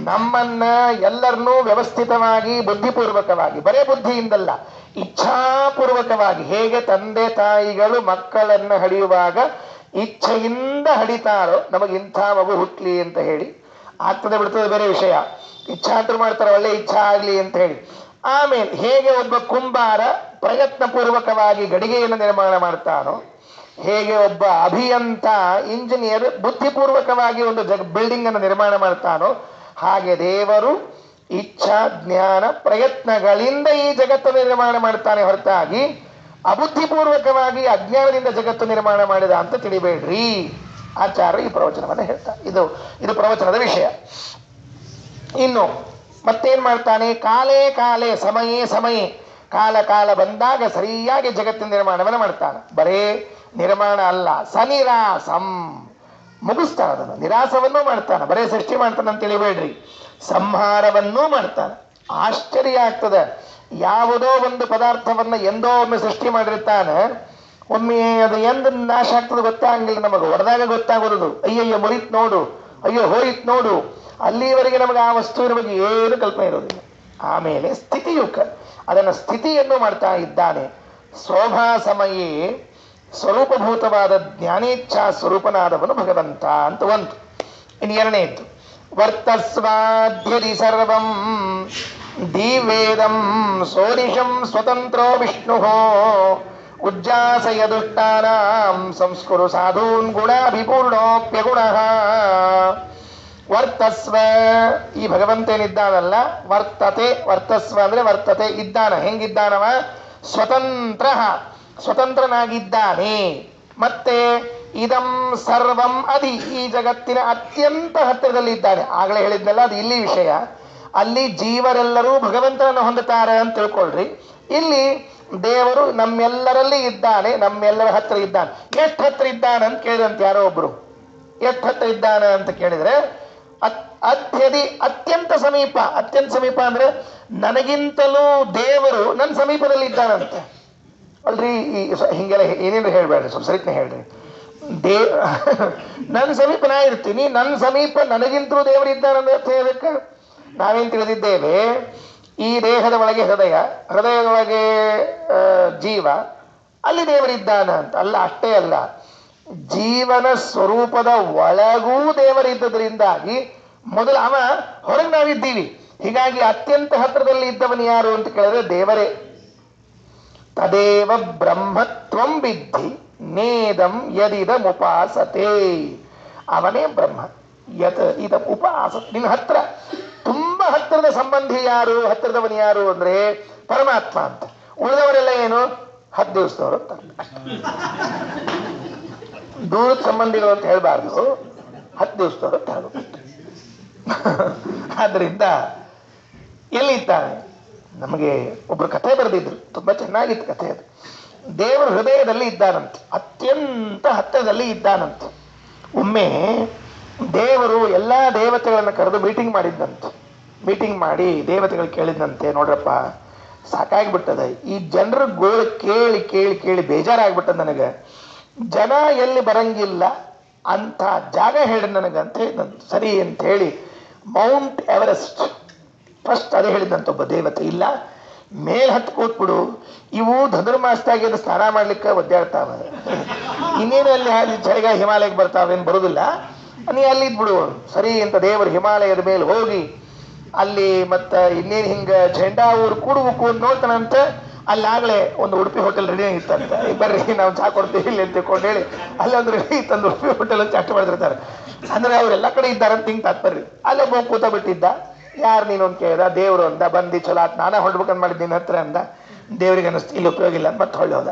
Speaker 1: ನಮ್ಮನ್ನ, ಎಲ್ಲರನ್ನೂ ವ್ಯವಸ್ಥಿತವಾಗಿ ಬುದ್ಧಿಪೂರ್ವಕವಾಗಿ, ಬರೇ ಬುದ್ಧಿಯಿಂದಲ್ಲ, ಇಚ್ಛಾಪೂರ್ವಕವಾಗಿ. ಹೇಗೆ ತಂದೆ ತಾಯಿಗಳು ಮಕ್ಕಳನ್ನ ಹಡಿಯುವಾಗ ಇಚ್ಛೆಯಿಂದ ಹಡಿತಾರೋ, ನಮಗಿಂಥ ಮಗು ಹುಟ್ಲಿ ಅಂತ ಹೇಳಿ, ಆಗ್ತದೆ ಬಿಡ್ತದೆ ಬೇರೆ ವಿಷಯ. ಇಚ್ಛಾಂತರ ಮಾಡ್ತಾರೆ, ಒಳ್ಳೆ ಇಚ್ಛಾ ಆಗ್ಲಿ ಅಂತ ಹೇಳಿ. ಆಮೇಲೆ ಹೇಗೆ ಒಬ್ಬ ಕುಂಬಾರ ಪ್ರಯತ್ನ ಪೂರ್ವಕವಾಗಿ ಗಡಿಗೆಯನ್ನು ನಿರ್ಮಾಣ ಮಾಡ್ತಾನೋ, ಹೇಗೆ ಒಬ್ಬ ಅಭಿಯಂತ, ಇಂಜಿನಿಯರ್ ಬುದ್ಧಿಪೂರ್ವಕವಾಗಿ ಒಂದು ಬಿಲ್ಡಿಂಗ್ ಅನ್ನು ನಿರ್ಮಾಣ ಮಾಡ್ತಾನೋ, ಹಾಗೆ ದೇವರು ಇಚ್ಛಾ, ಜ್ಞಾನ, ಪ್ರಯತ್ನಗಳಿಂದ ಈ ಜಗತ್ತನ್ನು ನಿರ್ಮಾಣ ಮಾಡ್ತಾನೆ ಹೊರತಾಗಿ ಅಬುದ್ಧಿಪೂರ್ವಕವಾಗಿ ಅಜ್ಞಾನದಿಂದ ಜಗತ್ತು ನಿರ್ಮಾಣ ಮಾಡಿದ ಅಂತ ತಿಳಿಬೇಡ್ರಿ. ಆಚಾರ್ಯ ಈ ಪ್ರವಚನವನ್ನು ಹೇಳ್ತಾರೆ. ಇದು ಪ್ರವಚನದ ವಿಷಯ. ಇನ್ನು ಮತ್ತೇನ್ ಮಾಡ್ತಾನೆ? ಕಾಲೇ ಕಾಲೇ ಸಮಯೇ ಸಮಯೇ, ಕಾಲ ಕಾಲ ಬಂದಾಗ ಸರಿಯಾಗಿ ಜಗತ್ತಿನ ನಿರ್ಮಾಣವನ್ನು ಮಾಡ್ತಾನೆ. ಬರೇ ನಿರ್ಮಾಣ ಅಲ್ಲ, ಸನಿರಾಸಂ, ಮುಗಿಸ್ತಾನೆ ಅದನ್ನು. ನಿರಾಸವನ್ನೂ ಮಾಡ್ತಾನೆ, ಬರೇ ಸೃಷ್ಟಿ ಮಾಡ್ತಾನೆ ಅಂತ ತಿಳಿಬೇಡ್ರಿ, ಸಂಹಾರವನ್ನೂ ಮಾಡ್ತಾನೆ. ಆಶ್ಚರ್ಯ ಆಗ್ತದೆ. ಯಾವುದೋ ಒಂದು ಪದಾರ್ಥವನ್ನ ಎಂದೋ ಒಮ್ಮೆ ಸೃಷ್ಟಿ ಮಾಡಿರ್ತಾನೆ, ಒಮ್ಮೆ ಅದು ಎಂದು ನಾಶ ಆಗ್ತದೆ ಗೊತ್ತಾಗಂಗಿಲ್ಲ ನಮಗೆ. ಹೊಡೆದಾಗ ಗೊತ್ತಾಗೋದು, ಅಯ್ಯಯ್ಯೋ ಮುರಿತ್ ನೋಡು, ಅಯ್ಯೋ ಹೋಯಿತ್ ನೋಡು. ಅಲ್ಲಿವರೆಗೆ ನಮಗೆ ಆ ವಸ್ತುವಿನ ಬಗ್ಗೆ ಏನು ಕಲ್ಪನೆ ಇರೋದಿಲ್ಲ. ಆಮೇಲೆ ಸ್ಥಿತಿಯುಕ್ತ, ಅದನ್ನು ಸ್ಥಿತಿಯನ್ನು ಮಾಡ್ತಾ ಇದ್ದಾನೆ. ಶೋಭಾ ಸಮಯೇ ಸ್ವರೂಪಭೂತವಾದ ಜ್ಞಾನೇಚ್ಛಾ ಸ್ವರೂಪನಾದವನು ಭಗವಂತ ಅಂತ ಒಂದು. ಇನ್ನು ಎರಡನೇದ್ದು, ವರ್ತಸ್ವಾಧ್ಯದಿ ಸರ್ವಂ ದಿವೇದಂ ಸೋರಿಷಂ ಸ್ವತಂತ್ರೋ ವಿಷ್ಣು ಉಜ್ಜಾಸಯ ದುಷ್ಟಾನಾಂ ಸಂಸ್ಕುರು ಸಾಧೂನ್ ಗುಣಾಭಿಪೂರ್ಣೋಪ್ಯಗುಣಃ. ವರ್ತಸ್ವ, ಈ ಭಗವಂತನಿದ್ದಾನಲ್ಲ, ವರ್ತತೆ, ವರ್ತಸ್ವ ಅಂದ್ರೆ ವರ್ತತೆ, ಇದ್ದಾನ. ಹೆಂಗಿದ್ದಾನವ? ಸ್ವತಂತ್ರ, ಸ್ವತಂತ್ರನಾಗಿದ್ದಾನೆ. ಮತ್ತೆ ಇದಂ ಸರ್ವಂ ಅದಿ, ಈ ಜಗತ್ತಿನ ಅತ್ಯಂತ ಹತ್ತಿರದಲ್ಲಿ ಇದ್ದಾನೆ. ಆಗಲೇ ಹೇಳಿದ್ನಲ್ಲ, ಅದು ಇಲ್ಲಿ ವಿಷಯ. ಅಲ್ಲಿ ಜೀವರೆಲ್ಲರೂ ಭಗವಂತನನ್ನು ಹೊಂದುತ್ತಾರೆ ಅಂತ ತಿಳ್ಕೊಳ್ರಿ. ಇಲ್ಲಿ ದೇವರು ನಮ್ಮೆಲ್ಲರಲ್ಲಿ ಇದ್ದಾನೆ, ನಮ್ಮೆಲ್ಲರ ಹತ್ರ ಇದ್ದಾನೆ. ಎಷ್ಟು ಹತ್ರ ಇದ್ದಾನೆ ಅಂತ ಕೇಳಿದಂತೆ ಯಾರೋ ಒಬ್ರು, ಎಷ್ಟು ಹತ್ರ ಇದ್ದಾನೆ ಅಂತ ಕೇಳಿದ್ರೆ ಅತ್ಯದಿ, ಅತ್ಯಂತ ಸಮೀಪ. ಅತ್ಯಂತ ಸಮೀಪ ಅಂದ್ರೆ ನನಗಿಂತಲೂ ದೇವರು ನನ್ನ ಸಮೀಪದಲ್ಲಿ ಇದ್ದಾನಂತೆ. ಅಲ್ರಿ, ಹಿಂಗೆಲ್ಲ ಏನೇನು ಹೇಳ್ಬೇಡ್ರಿ, ಸ್ವಲ್ಪ ಸರಿತನೆ ಹೇಳ್ರಿ. ನನ್ನ ಸಮೀಪ ನಾ ಇರ್ತೀನಿ, ನನ್ನ ಸಮೀಪ ನನಗಿಂತಲೂ ದೇವರು ಇದ್ದಾನಂದ್ರೆ ಅರ್ಥ ಹೇಳಬೇಕು. ನಾವೇನು ತಿಳಿದಿದ್ದೇವೆ, ಈ ದೇಹದ ಒಳಗೆ ಹೃದಯ, ಹೃದಯದೊಳಗೆ ಜೀವ, ಅಲ್ಲಿ ದೇವರಿದ್ದಾನ ಅಂತ. ಅಲ್ಲ, ಅಷ್ಟೇ ಅಲ್ಲ, ಜೀವನ ಸ್ವರೂಪದ ಒಳಗೂ ದೇವರಿದ್ದದ್ರಿಂದಾಗಿ ಮೊದಲು ಅವ ಹೊರಗೆ ನಾವಿದ್ದೀವಿ. ಹೀಗಾಗಿ ಅತ್ಯಂತ ಹತ್ತಿರದಲ್ಲಿ ಇದ್ದವನು ಯಾರು ಅಂತ ಕೇಳಿದ್ರೆ ದೇವರೇ. ತದೇವ ಬ್ರಹ್ಮತ್ವಂ ವಿದ್ಧಿ ನೇದಂ ಯದಿದಂ ಉಪಾಸತೆ. ಅವನೇ ಬ್ರಹ್ಮ, ಯತ್ ಇದಂ ಉಪಾಸತೆ. ನಿನ್ನ ಹತ್ರ ತುಂಬಾ ಹತ್ತಿರದ ಸಂಬಂಧಿ ಯಾರು, ಹತ್ತಿರದವನು ಯಾರು ಅಂದ್ರೆ ಪರಮಾತ್ಮ ಅಂತ. ಉಳಿದವರೆಲ್ಲ ಏನು? 10 ದಿವಸದವರು ಅಂತ. ದೂರದ ಸಂಬಂಧಿಗಳು ಅಂತ ಹೇಳ್ಬಾರ್ದು, 10 ದಿವಸದವರು ಅಂತ ಹೇಳ್ಬೇಕು. ಆದ್ರಿಂದ ಎಲ್ಲಿದ್ದಾನೆ? ನಮಗೆ ಒಬ್ರು ಕಥೆ ಬರೆದಿದ್ರು, ತುಂಬಾ ಚೆನ್ನಾಗಿತ್ತು ಕಥೆ ಅದು. ದೇವರು ಹೃದಯದಲ್ಲಿ ಇದ್ದಾನಂತೆ, ಅತ್ಯಂತ ಹತ್ತಿರದಲ್ಲಿ ಇದ್ದಾನಂತೆ. ಒಮ್ಮೆ ದೇವರು ಎಲ್ಲಾ ದೇವತೆಗಳನ್ನು ಕರೆದು ಮೀಟಿಂಗ್ ಮಾಡಿದ್ದಂತೆ. ಮೀಟಿಂಗ್ ಮಾಡಿ ದೇವತೆಗಳು ಕೇಳಿದಂತೆ, ನೋಡ್ರಪ್ಪ ಸಾಕಾಗ್ಬಿಟ್ಟದ, ಈ ಜನರ ಗೋಳು ಕೇಳಿ ಕೇಳಿ ಕೇಳಿ ಬೇಜಾರಾಗ್ಬಿಟ್ಟದ ನನಗೆ. ಜನ ಎಲ್ಲಿ ಬರಂಗಿಲ್ಲ ಅಂತ ಜಾಗ ಹೇಳಿ ನನಗಂತ ಹೇಳಿದಂತೆ. ಸರಿ ಅಂತ ಹೇಳಿ ಮೌಂಟ್ ಎವರೆಸ್ಟ್ ಫಸ್ಟ್ ಅದೇ ಹೇಳಿದಂತ ಒಬ್ಬ ದೇವತೆ. ಇಲ್ಲ, ಮೇಲ್ ಹತ್ತು ಕೂತ್ಬಿಡು, ಇವು ಧನುರ್ಮಾಸದಾಗಿ ಅದು ಸ್ನಾನ ಮಾಡ್ಲಿಕ್ಕೆ ಒದ್ದಾಡ್ತಾವ, ಇನ್ನೇನು ಅಲ್ಲಿ ಚಳಿಗ ಹಿಮಾಲಯಕ್ಕೆ ಬರ್ತಾವೇನು ಬರುದಿಲ್ಲ, ನೀ ಅಲ್ಲಿ ಇದ್ಬಿಡು. ಸರಿ ಅಂತ ದೇವರು ಹಿಮಾಲಯದ ಮೇಲೆ ಹೋಗಿ ಅಲ್ಲಿ ಮತ್ತ ಇನ್ನೇನು ಹಿಂಗ ಝಂಡಾ ಊರು ಕೂಡ್ಬೇಕು ಅಂತ ನೋಡ್ತಾನಂತೆ. ಅಲ್ಲಾಗಲೇ ಒಂದು ಉಡುಪಿ ಹೋಟೆಲ್ ರೆಡಿ ಆಗಿತ್ತಂತೆ. ಬರ್ರಿ ನಾವು ಚಾ ಕೊಡ್ತೀವಿ ಇಲ್ಲಿ ಅಂತ ತಿಳ್ಕೊಂಡು ಹೇಳಿ ಅಲ್ಲೊಂದು ರೆಡಿ ಇತ್ತಂದು ಉಡುಪಿ ಹೋಟೆಲ್ ಚಾಟ ಮಾಡಿರ್ತಾರೆ. ಅಂದ್ರೆ ಅವರೆಲ್ಲ ಕಡೆ ಇದ್ದಾರಂತ ಹಿಂಗೆ ತಾತ್ಪರ್ರಿ. ಅಲ್ಲೇ ಹೋಗಿ ಕೂತ ಬಿಟ್ಟಿದ್ದ. ಯಾರು ನೀನು ಅಂತ ಕೇಳಿದ, ದೇವರು ಅಂದ. ಬಂದು ಚಲೋ ಆತ್, ನಾನೇ ಹೊಡ್ಬೇಕಂತ ಮಾಡಿದ್ದೀನಿ ಹತ್ರ ಅಂದ. ದೇವ್ರಿಗೆ ಅನ್ನಿಸ್ತು ಇಲ್ಲಿ ಉಪಯೋಗ ಇಲ್ಲ ಅಂತ ಮತ್ತೆ ಹೊಳ್ಳಿ ಹೋದ.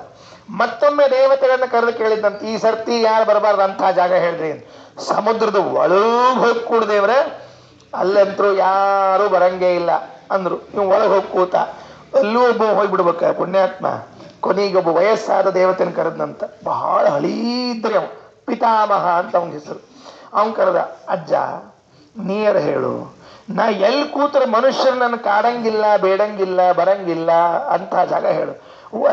Speaker 1: ಮತ್ತೊಮ್ಮೆ ದೇವತೆಗಳನ್ನ ಕರೆದು ಕೇಳಿದಂತ, ಈ ಸರ್ತಿ ಯಾರು ಬರಬಾರ್ದು ಅಂತ ಜಾಗ ಹೇಳ್ರಿ. ಸಮುದ್ರದ ಒಳಗೆ ಹೋಗಿ ಕೂಡ ದೇವ್ರೆ, ಅಲ್ಲಂತರೂ ಯಾರು ಬರಂಗೇ ಇಲ್ಲ ಅಂದ್ರು. ನೀವು ಒಳಗೆ ಹೋಗಿ ಕೂತ, ಅಲ್ಲೂ ಒಬ್ಬ ಹೋಗ್ಬಿಡ್ಬೇಕ ಪುಣ್ಯಾತ್ಮ. ಕೊನೆಗೆ ಒಬ್ಬ ವಯಸ್ಸಾದ ದೇವತೆನ ಕರೆದಂತ, ಬಹಳ ಹಳೀದ್ರಿ ಅವ, ಪಿತಾಮಹ ಅಂತ ಅವನ ಹೆಸರು. ಅವನ್ ಕರೆದ, ಅಜ್ಜ ನೀರ ಹೇಳು, ನಾ ಎಲ್ಲಿ ಕೂತರ ಮನುಷ್ಯರು ನನ್ನ ಕಾಡಂಗಿಲ್ಲ, ಬೇಡಂಗಿಲ್ಲ, ಬರಂಗಿಲ್ಲ ಅಂತ ಜಾಗ ಹೇಳು.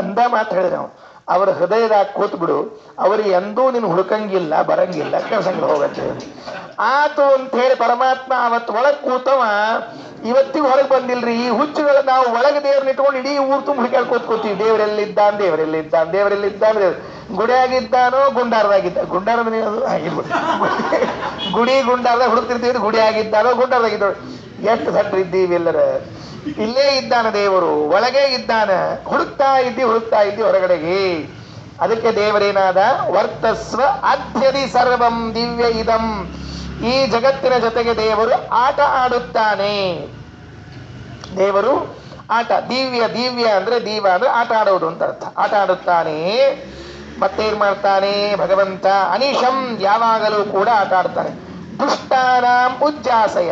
Speaker 1: ಅಂದ ಮಾತು ಹೇಳಿದ್ರೆ ಅವನು, ಅವರ ಹೃದಯದಾಗ ಕೂತ್ ಬಿಡು, ಅವ್ರಿಗೆ ಎಂದೂ ನೀನು ಹುಡುಕಂಗಿಲ್ಲ, ಬರಂಗಿಲ್ಲ, ಕೆಲ್ಸಂಗಿಲ್ಲ, ಹೋಗಂತ ಹೇಳಿ ಆತು ಅಂತ ಹೇಳಿ ಪರಮಾತ್ಮ ಅವತ್ತು ಒಳಗೆ ಕೂತವ ಇವತ್ತಿಗೂ ಹೊರಗೆ ಬಂದಿಲ್ರಿ. ಈ ಹುಚ್ಚುಗಳು ನಾವು ಒಳಗೆ ದೇವ್ರನ್ನ ಇಟ್ಕೊಂಡು ಇಡೀ ಊರು ತುಂಬ ಹುಡುಕಾಡ್ ಕೂತ್ಕೋತೀವಿ. ದೇವರೆಲ್ಲಿದ್ದಾನೆ, ದೇವರೆಲ್ಲಿದ್ದಾನೆ, ದೇವರೆಲ್ಲಿದ್ದಾನೆ. ಗುಡಿಯಾಗಿದ್ದಾನೋ ಗುಂಡಾರದಾಗಿದ್ದ, ಗುಂಡಾರದ ಗುಡಿ ಗುಂಡಾರದಾಗ ಹುಡುಕ್ತಿರ್ತೀವಿ, ಗುಡಿ ಆಗಿದ್ದಾನೋ ಗುಂಡಾರದಾಗಿದ್ದಾನೋ. ಎಷ್ಟು ಸಟ್ರು ಇದ್ದೀವಿ ಎಲ್ಲರ. ಇಲ್ಲೇ ಇದ್ದಾನ ದೇವರು, ಒಳಗೆ ಇದ್ದಾನ. ಹುಡುಕ್ತಾ ಇದ್ದಿ ಹೊರಗಡೆಗೆ. ಅದಕ್ಕೆ ದೇವರೇನಾದ, ವರ್ತಸ್ವ ಅಧ್ಯದಿ ಸರ್ವಂ ದಿವ್ಯ ಇದಂ. ಈ ಜಗತ್ತಿನ ಜೊತೆಗೆ ದೇವರು ಆಟ ಆಡುತ್ತಾನೆ. ದೇವರು ಆಟ. ದಿವ್ಯ ದಿವ್ಯ ಅಂದ್ರೆ ದೀವ ಅಂದ್ರೆ ಆಟ ಆಡೋದು ಅಂತ ಅರ್ಥ. ಆಟ ಆಡುತ್ತಾನೆ. ಮತ್ತೇನ್ ಮಾಡ್ತಾನೆ ಭಗವಂತ? ಅನಿಶಂ, ಯಾವಾಗಲೂ ಕೂಡ ಆಟ ಆಡ್ತಾನೆ. ದುಷ್ಟಾನಾಂ ಉಜ್ಜಾಸಯ,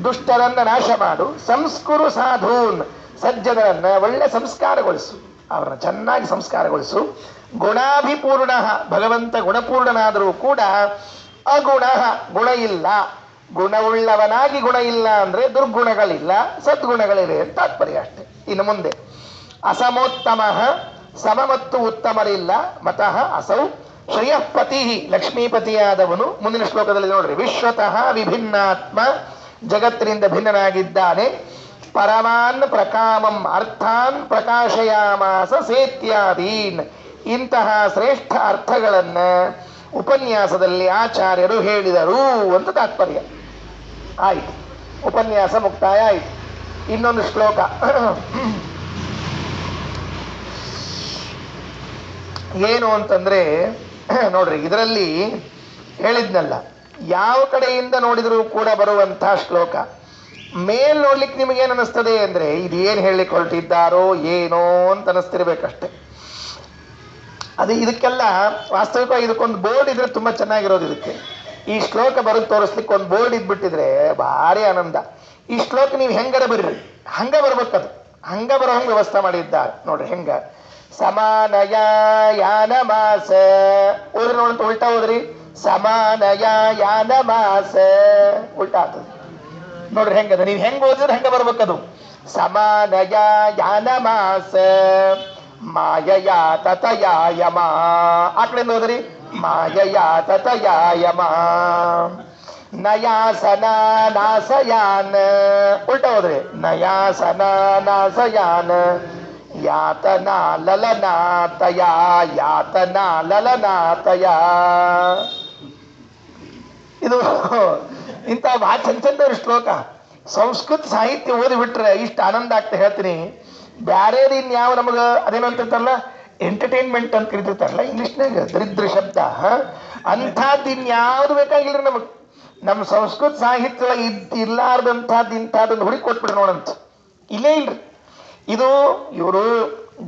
Speaker 1: ದುಷ್ಟರನ್ನ ನಾಶ ಮಾಡು. ಸಂಸ್ಕುರು ಸಾಧೂನ್, ಸಜ್ಜನರನ್ನ ಒಳ್ಳೆ ಸಂಸ್ಕಾರಗೊಳಿಸು, ಅವರನ್ನ ಚೆನ್ನಾಗಿ ಸಂಸ್ಕಾರಗೊಳಿಸು. ಗುಣಾಭಿಪೂರ್ಣ, ಭಗವಂತ ಗುಣಪೂರ್ಣನಾದರೂ ಕೂಡ ಅಗುಣ, ಗುಣ ಇಲ್ಲ. ಗುಣವುಳ್ಳವನಾಗಿ ಗುಣ ಇಲ್ಲ ಅಂದ್ರೆ ದುರ್ಗುಣಗಳಿಲ್ಲ, ಸದ್ಗುಣಗಳಿವೆ ಅಂತ ತಾತ್ಪರ್ಯ ಅಷ್ಟೆ. ಇನ್ನು ಮುಂದೆ ಅಸಮೋತ್ತಮ, ಸಮ ಮತ್ತು ಉತ್ತಮರಿಲ್ಲ. ಮತಃ ಅಸೌ ಶ್ರೇಯಃಪತಿ, ಲಕ್ಷ್ಮೀಪತಿಯಾದವನು. ಮುಂದಿನ ಶ್ಲೋಕದಲ್ಲಿ ನೋಡ್ರಿ, ವಿಶ್ವತಃ ವಿಭಿನ್ನಾತ್ಮ, ಜಗತ್ತಿನಿಂದ ಭಿನ್ನನಾಗಿದ್ದಾನೆ. ಪರಮಾನ್ ಪ್ರಕಾಮಂ ಅರ್ಥಾನ್ ಪ್ರಕಾಶಯಾಮಾಸ ಸೇತ್ಯಾದೀನ್, ಇಂತಹ ಶ್ರೇಷ್ಠ ಅರ್ಥಗಳನ್ನ ಉಪನ್ಯಾಸದಲ್ಲಿ ಆಚಾರ್ಯರು ಹೇಳಿದರು ಅಂತ ತಾತ್ಪರ್ಯ. ಆಯ್ತು, ಉಪನ್ಯಾಸ ಮುಕ್ತಾಯ ಆಯ್ತು. ಇನ್ನೊಂದು ಶ್ಲೋಕ ಏನು ಅಂತಂದ್ರೆ ನೋಡ್ರಿ, ಇದರಲ್ಲಿ ಹೇಳಿದ್ನಲ್ಲ, ಯಾವ ಕಡೆಯಿಂದ ನೋಡಿದರೂ ಕೂಡ ಬರುವಂತಹ ಶ್ಲೋಕ. ಮೇಲ್ ನೋಡ್ಲಿಕ್ಕೆ ನಿಮಗೇನು ಅನಿಸ್ತದೆ ಅಂದ್ರೆ ಇದೇನು ಹೇಳಲಿಕ್ಕೆ ಹೊರಟಿದ್ದಾರೋ ಏನೋ ಅಂತ ಅನಿಸ್ತಿರ್ಬೇಕಷ್ಟೆ. ಅದು ಇದಕ್ಕೆಲ್ಲ ವಾಸ್ತವಿಕವಾಗಿ ಇದಕ್ಕೊಂದು ಬೋರ್ಡ್ ಇದ್ರೆ ತುಂಬಾ ಚೆನ್ನಾಗಿರೋದು. ಇದಕ್ಕೆ ಈ ಶ್ಲೋಕ ಬರೋದು ತೋರಿಸ್ಲಿಕ್ಕೆ ಒಂದು ಬೋರ್ಡ್ ಇದ್ಬಿಟ್ಟಿದ್ರೆ ಭಾರಿ ಆನಂದ. ಈ ಶ್ಲೋಕ ನೀವು ಹೆಂಗರ ಬರ್ರಿ, ಹಂಗ ಬರ್ಬೇಕದು, ಹಂಗ ಬರೋ ಹಂಗೆ ವ್ಯವಸ್ಥೆ ಮಾಡಿದ್ದಾರೆ ನೋಡ್ರಿ. ಹೆಂಗ ಸಮಾನಯ ಯಾನ ಮಾಸ ಓದ್ರಿ, ನೋಡಂತ ಉಲ್ಟಾ ಓದ್ರಿ. ಸಮಾನಯ ಯಾನ ಮಾಸ ಉಲ್ಟಾ ಆಗ್ತದೆ ನೋಡ್ರಿ. ಹೆಂಗದ, ನೀವು ಹೆಂಗ್ ಓದಿದ್ರೆ ಹಂಗ ಬರ್ಬೇಕದು. ಸಮಾನಯ ಯಾನ ಮಾಸ ಮಾಯಯ ತತಯಾಯಮ, ಆ ಕಡೆಯಿಂದ ಹೋದ್ರಿ. ಮಾಯಯ ತತಯಾಯಮ ನಯಾಸನ ನಾಸಯಾನ್, ಉಲ್ಟಾ ಹೋದ್ರಿ. ನಯಾಸನ ನಾಸಯಾನ್ ಯಾತನಾ ಲಲನಾತಯ, ಯಾತನಾ ಲಲನಾತಯ. ಇದು ಇಂಥ ಭಾಳ ಚಂದ ಶ್ಲೋಕ. ಸಂಸ್ಕೃತ ಸಾಹಿತ್ಯ ಓದಿಬಿಟ್ರೆ ಇಷ್ಟು ಆನಂದ ಆಗ್ತಾ ಹೇಳ್ತೀನಿ. ಬ್ಯಾರೇದು ಇನ್ಯಾವ ನಮಗೆ ಅದೇನೋ ಅಂತಿರ್ತಾರಲ್ಲ, ಎಂಟರ್ಟೈನ್ಮೆಂಟ್ ಅಂತ ಕರಿತಿರ್ತಾರಲ್ಲ ಇಂಗ್ಲಿಷ್ನಾಗ, ದರಿದ್ರ ಶಬ್ದ, ಅಂಥದ್ದು ಇನ್ಯಾವುದು ಬೇಕಾಗಿಲ್ರಿ ನಮಗೆ. ನಮ್ಮ ಸಂಸ್ಕೃತ ಸಾಹಿತ್ಯ ಇರ್ಲಾರ್ದಂಥದ್ದು ಇಂಥದ್ದೊಂದು ಹುಡುಕಿ ಕೊಟ್ಬಿಡ್ರಿ ನೋಡಂತ. ಇಲ್ಲೇ ಇಲ್ರಿ. ಇದು ಇವರು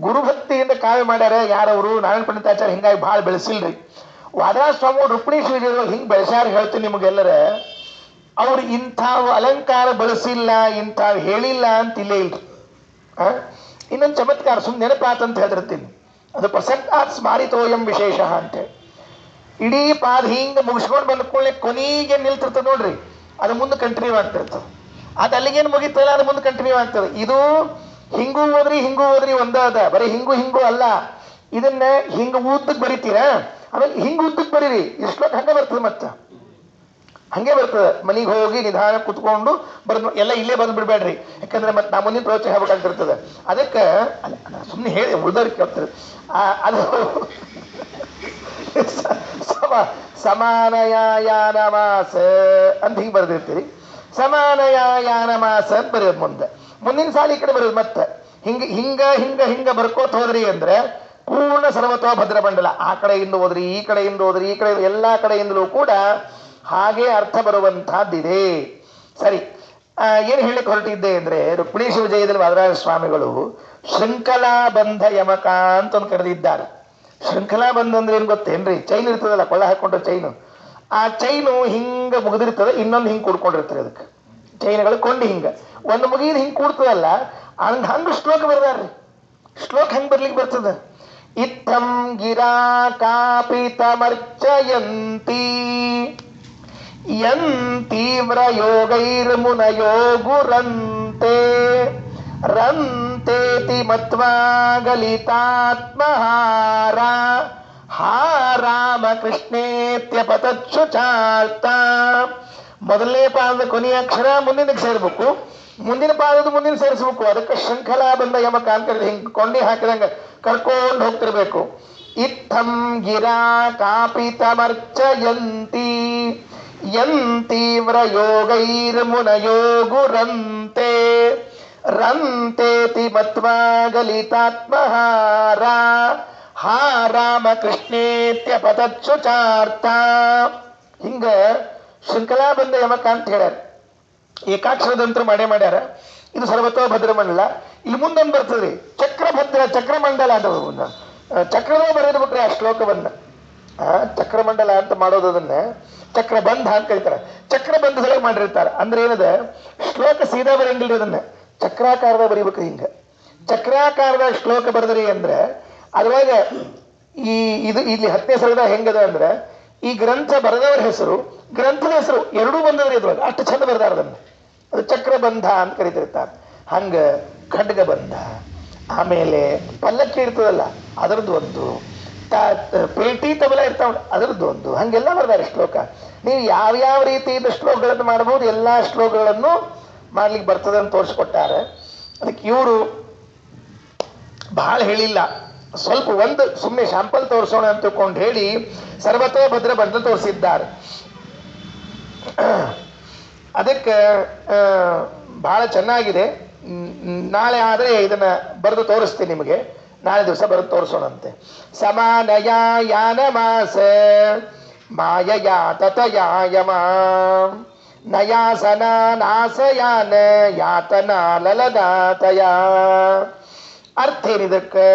Speaker 1: ಗುರುಭಕ್ತಿಯಿಂದ ಕಾವ್ಯ ಮಾಡ್ಯಾರ. ಯಾರವರು? ನಾರಾಯಣ ಪಂಡಿತಾಚಾರ್ಯ. ಹಿಂಗಾಗಿ ಭಾಳ ಬೆಳೆಸಿಲ್ರಿ. ವಾದರಾಜ ಸ್ವಾಮಿ ರುಕ್ಮಿಣೀಶ್ ವಿಜಯದೊಳಗೆ ಹಿಂಗೆ ಬೆಳೆಸ್ಯಾರ ಹೇಳ್ತೀನಿ ನಿಮಗೆಲ್ಲರ. ಅವ್ರು ಇಂಥ ಅಲಂಕಾರ ಬಳಸಿಲ್ಲ, ಇಂಥ ಹೇಳಿಲ್ಲ ಅಂತ ಇಲ್ಲೇ ಇಲ್ರಿ. ಇನ್ನೊಂದು ಚಮತ್ಕಾರ ಸುಮ್ಮನೆ ನೆನಪಾತಂತ ಹೇಳ್ತಿರ್ತೀನಿ. ಅದು ಪ್ರಸಕ್ತಾತ್ ಸ್ಮಾರಿತೋಯಂ ವಿಶೇಷ ಅಂತೇಳಿ. ಇಡೀ ಪಾದ ಹಿಂಗೆ ಮುಗಿಸ್ಕೊಂಡು ಬಂದ್ಕೊಳ್ಳಿ, ಕೊನೆಗೆ ನಿಲ್ತಿರ್ತದೆ ನೋಡ್ರಿ, ಅದು ಮುಂದೆ ಕಂಟಿನ್ಯೂ ಆಗ್ತಿರ್ತದೆ. ಅದು ಅಲ್ಲಿಗೇನು ಮುಗಿತಲ್ಲ, ಅದು ಮುಂದೆ ಕಂಟಿನ್ಯೂ ಆಗ್ತದೆ. ಇದು ಹಿಂಗೂ ಹೋದ್ರಿ ಒಂದ ಅದ, ಬರೀ ಹಿಂಗೂ ಅಲ್ಲ. ಇದನ್ನ ಹಿಂಗ ಉದ್ದಕ್ಕೆ ಬರಿತೀರಾ, ಆಮೇಲೆ ಹಿಂಗ ಉದ್ದಕ್ಕೆ ಬರೀರಿ. ಇಷ್ಟು ಹಂಗೆ ಬರ್ತದೆ, ಮತ್ತೆ ಹಂಗೆ ಬರ್ತದೆ. ಮನೆಗೆ ಹೋಗಿ ನಿಧಾನ ಕುತ್ಕೊಂಡು ಬರೆದು ಎಲ್ಲ ಇಲ್ಲೇ ಬಂದು ಬಿಡ್ಬೇಡ್ರಿ, ಯಾಕಂದ್ರೆ ಮತ್ತೆ ನಾ ಮುಂದಿನ ಪ್ರೋತ್ಸಾಹ ಆಗ್ಬೇಕಾಗ್ತಿರ್ತದೆ. ಅದಕ್ಕೆ ಅಲ್ಲ, ಸುಮ್ಮನೆ ಹೇಳಿ ಉಳಿದವ್ರಿಗೆ ಕೇಳ್ತಾರೆ. ಅದು ಸಮಾನಯಾನ ಮಾಸ ಅಂತ ಹಿಂಗೆ ಬರೆದಿರ್ತೀರಿ. ಸಮಾನಯಾನ ಮಾಸ ಅಂತ ಬರೆಯೋದು ಮುಂದೆ. ಮುಂದಿನ ಸಾಲಿ ಈ ಕಡೆ ಬರೋದು ಮತ್ತೆ ಹಿಂಗ ಬರ್ಕೋತ ಹೋದ್ರಿ ಅಂದ್ರೆ ಪೂರ್ಣ ಸರ್ವತೋ ಭದ್ರಮಂಡಲ. ಆ ಕಡೆಯಿಂದ ಹೋದ್ರಿ, ಈ ಕಡೆಯಿಂದ ಹೋದ್ರಿ, ಈ ಕಡೆ ಎಲ್ಲಾ ಕಡೆಯಿಂದಲೂ ಕೂಡ ಹಾಗೆ ಅರ್ಥ ಬರುವಂತಹದ್ದಿದೆ. ಸರಿ, ಏನು ಹೇಳಿಕ್ಕೆ ಹೊರಟಿದ್ದೆ ಅಂದ್ರೆ, ರುಕ್ಮಿಣೀಶ ವಿಜಯದಲ್ಲಿ ವಾದರಾಜ ಸ್ವಾಮಿಗಳು ಶೃಂಖಲಾ ಬಂಧ ಯಮಕ ಅಂತ ಒಂದು ಕರೆದಿದ್ದಾರೆ. ಶೃಂಖಲಾ ಬಂಧ ಅಂದ್ರೆ ಏನ್ ಗೊತ್ತೇನ್ರಿ? ಚೈನ್ ಇರ್ತದಲ್ಲ, ಕೊಳ್ಳ ಹಾಕೊಂಡ್ರೆ ಚೈನು. ಆ ಚೈನು ಹಿಂಗ ಮುಗಿದಿರ್ತದೆ, ಇನ್ನೊಂದು ಹಿಂಗೆ ಕೂಡ್ಕೊಂಡಿರ್ತದೆ. ಅದಕ್ಕೆ ಚೈನ್ಗಳು ಕೊಂಡು ಹಿಂಗ ಒಂದು ಮುಗಿದ ಹಿಂಗೆ ಕೂಡ್ತದಲ್ಲ, ಹಂಗ ಶ್ಲೋಕ ಬರ್ದಾರ್ರಿ. ಶ್ಲೋಕ ಹೆಂಗ್ ಬರ್ಲಿಕ್ಕೆ ಬರ್ತದ? ಇತ್ತಂ ಗಿರಾ ಕಾಪಿತಮರ್ಚಯಂತಿ ಯಂತೀವ್ರ ಯೋಗೈರ್ಮುನಯೋ ಗುರಂತೆ ರಂತೇತಿ ಮತ್ವಾ ಗಲಿತಾತ್ಮಹಾರ ಹಾರಾಮ ಕೃಷ್ಣೇತ್ಯಪತಚ್ಚುಚಾರ್ಥ. ಮೊದಲನೇ ಪಾದದ ಕೊನೆಯ ಅಕ್ಷರ ಮುಂದಿನಕ್ಕೆ ಸೇರ್ಬೇಕು, ಮುಂದಿನ ಪಾದದ ಮುಂದಿನ ಸೇರಿಸ್ಬೇಕು. ಅದಕ್ಕೆ ಶೃಂಖಲಾ ಬಂದ ಯಮಕ ಅಂತ ಹಿಂಗೆ ಕೊಂಡಿ ಹಾಕಿದಂಗ ಕರ್ಕೊಂಡು ಹೋಗ್ತಿರ್ಬೇಕು. ಇತ್ತಂ ಗಿರಾ ಕಾಪಿತಮರ್ಚಯಂತಿ ಯಂತೀವ್ರ ಯೋಗೈರ್ಮುನಯೋ ಗುರಂತೆ ರಂತೇತಿ ಮತ್ವಾ ಗಲಿತಾತ್ಮಹಾರ ಹಾ ರಾಮ ಕೃಷ್ಣೇತ್ಯಪತಚ್ಚುಚಾರ್ಥ. ಹಿಂಗ ಶೃಂಖಲಾ ಬಂದ ಯಮಕ ಅಂತ ಹೇಳ್ಯಾರ. ಏಕಾಕ್ಷರದಂತ್ರ ಮಾಡ್ಯಾರ. ಇದು ಸರ್ವತೋಭದ್ರ ಮಂಡಲ. ಇಲ್ಲಿ ಮುಂದೊಂದು ಬರ್ತದ್ರಿ ಚಕ್ರಭದ್ರ ಚಕ್ರಮಂಡಲ ಅಂತ ಚಕ್ರದ ಬರೆದ್ಬಿಟ್ರೆ ಆ ಶ್ಲೋಕವನ್ನ. ಚಕ್ರಮಂಡಲ ಅಂತ ಮಾಡೋದನ್ನ ಚಕ್ರಬಂಧ ಅಂತ ಕರೀತಾರೆ. ಚಕ್ರಬಂಧದೊಳಗೆ ಮಾಡಿರ್ತಾರೆ. ಅಂದ್ರೆ ಏನದ ಶ್ಲೋಕ ಸೀದಾ ಬರಂಗಿಲ್ಲ, ಅದನ್ನ ಚಕ್ರಾಕಾರದ ಬರೀಬೇಕ್ರಿ. ಹಿಂಗ ಚಕ್ರಾಕಾರದ ಶ್ಲೋಕ ಬರೆದ್ರಿ ಅಂದ್ರೆ ಅದ್ರೊಳಗೆ ಇದು ಇಲ್ಲಿ 10ನೇ ಸರ್ಗದಾಗ ಹೆಂಗದ ಅಂದ್ರೆ ಈ ಗ್ರಂಥ ಬರೆದವರ ಹೆಸರು, ಗ್ರಂಥದ ಹೆಸರು ಎರಡೂ ಬಂದದ್ರಿ ಅದ್ರೊಳಗೆ. ಅಷ್ಟು ಚಂದ ಬರೆದಾರ ಅದನ್ನ. ಅದು ಚಕ್ರಬಂಧ ಅಂತ ಕರಿತಿರ್ತಾರೆ. ಹಂಗ ಖಡ್ಗಬಂಧ, ಆಮೇಲೆ ಪಲ್ಲಕ್ಕಿ ಇರ್ತದಲ್ಲ ಅದರದ್ದು ಒಂದು, ಪೇಟಿ ತಬಲ ಇರ್ತಾವ ಅದರದ್ದು ಒಂದು, ಹಂಗೆಲ್ಲ ಬರ್ದಾರೆ ಶ್ಲೋಕ. ನೀವು ಯಾವ್ಯಾವ ರೀತಿಯಿಂದ ಶ್ಲೋಕಗಳನ್ನು ಮಾಡಬಹುದು, ಎಲ್ಲಾ ಶ್ಲೋಕಗಳನ್ನು ಮಾಡ್ಲಿಕ್ಕೆ ಬರ್ತದೆ ಅಂತ ತೋರಿಸ್ಕೊಟ್ಟಾರೆ. ಅದಕ್ಕೆ ಇವರು ಬಹಳ ಹೇಳಿಲ್ಲ, ಸ್ವಲ್ಪ ಒಂದು ಸುಮ್ಮನೆ ಶಾಂಪಲ್ ತೋರಿಸೋಣ ಅಂತ ತಿಳ್ಕೊಂಡು ಹೇಳಿ ಸರ್ವತೋಭದ್ರ ಬಂಧ ತೋರಿಸಿದ್ದಾರೆ. ಅದಕ್ಕೆ ಬಹಳ ಚೆನ್ನಾಗಿದೆ. ನಾಳೆ ಆದರೆ ಇದನ್ನ ಬರೆದು ತೋರಿಸ್ತೀನಿ ನಿಮಗೆ. ನಾಳೆ ದಿವಸ ಬರೆದು ತೋರಿಸೋಣಂತೆ. ಸಮಾನಯ ಯಾನ ಮಾಸ ಮಾಯಯ ತತಯಾಯಮ ನಯಾಸನ ನಾಸಯಾನ ಯಾತನ ಲಲದಾತಯ. ಅರ್ಥ ಏನಿದಕ್ಕೆ?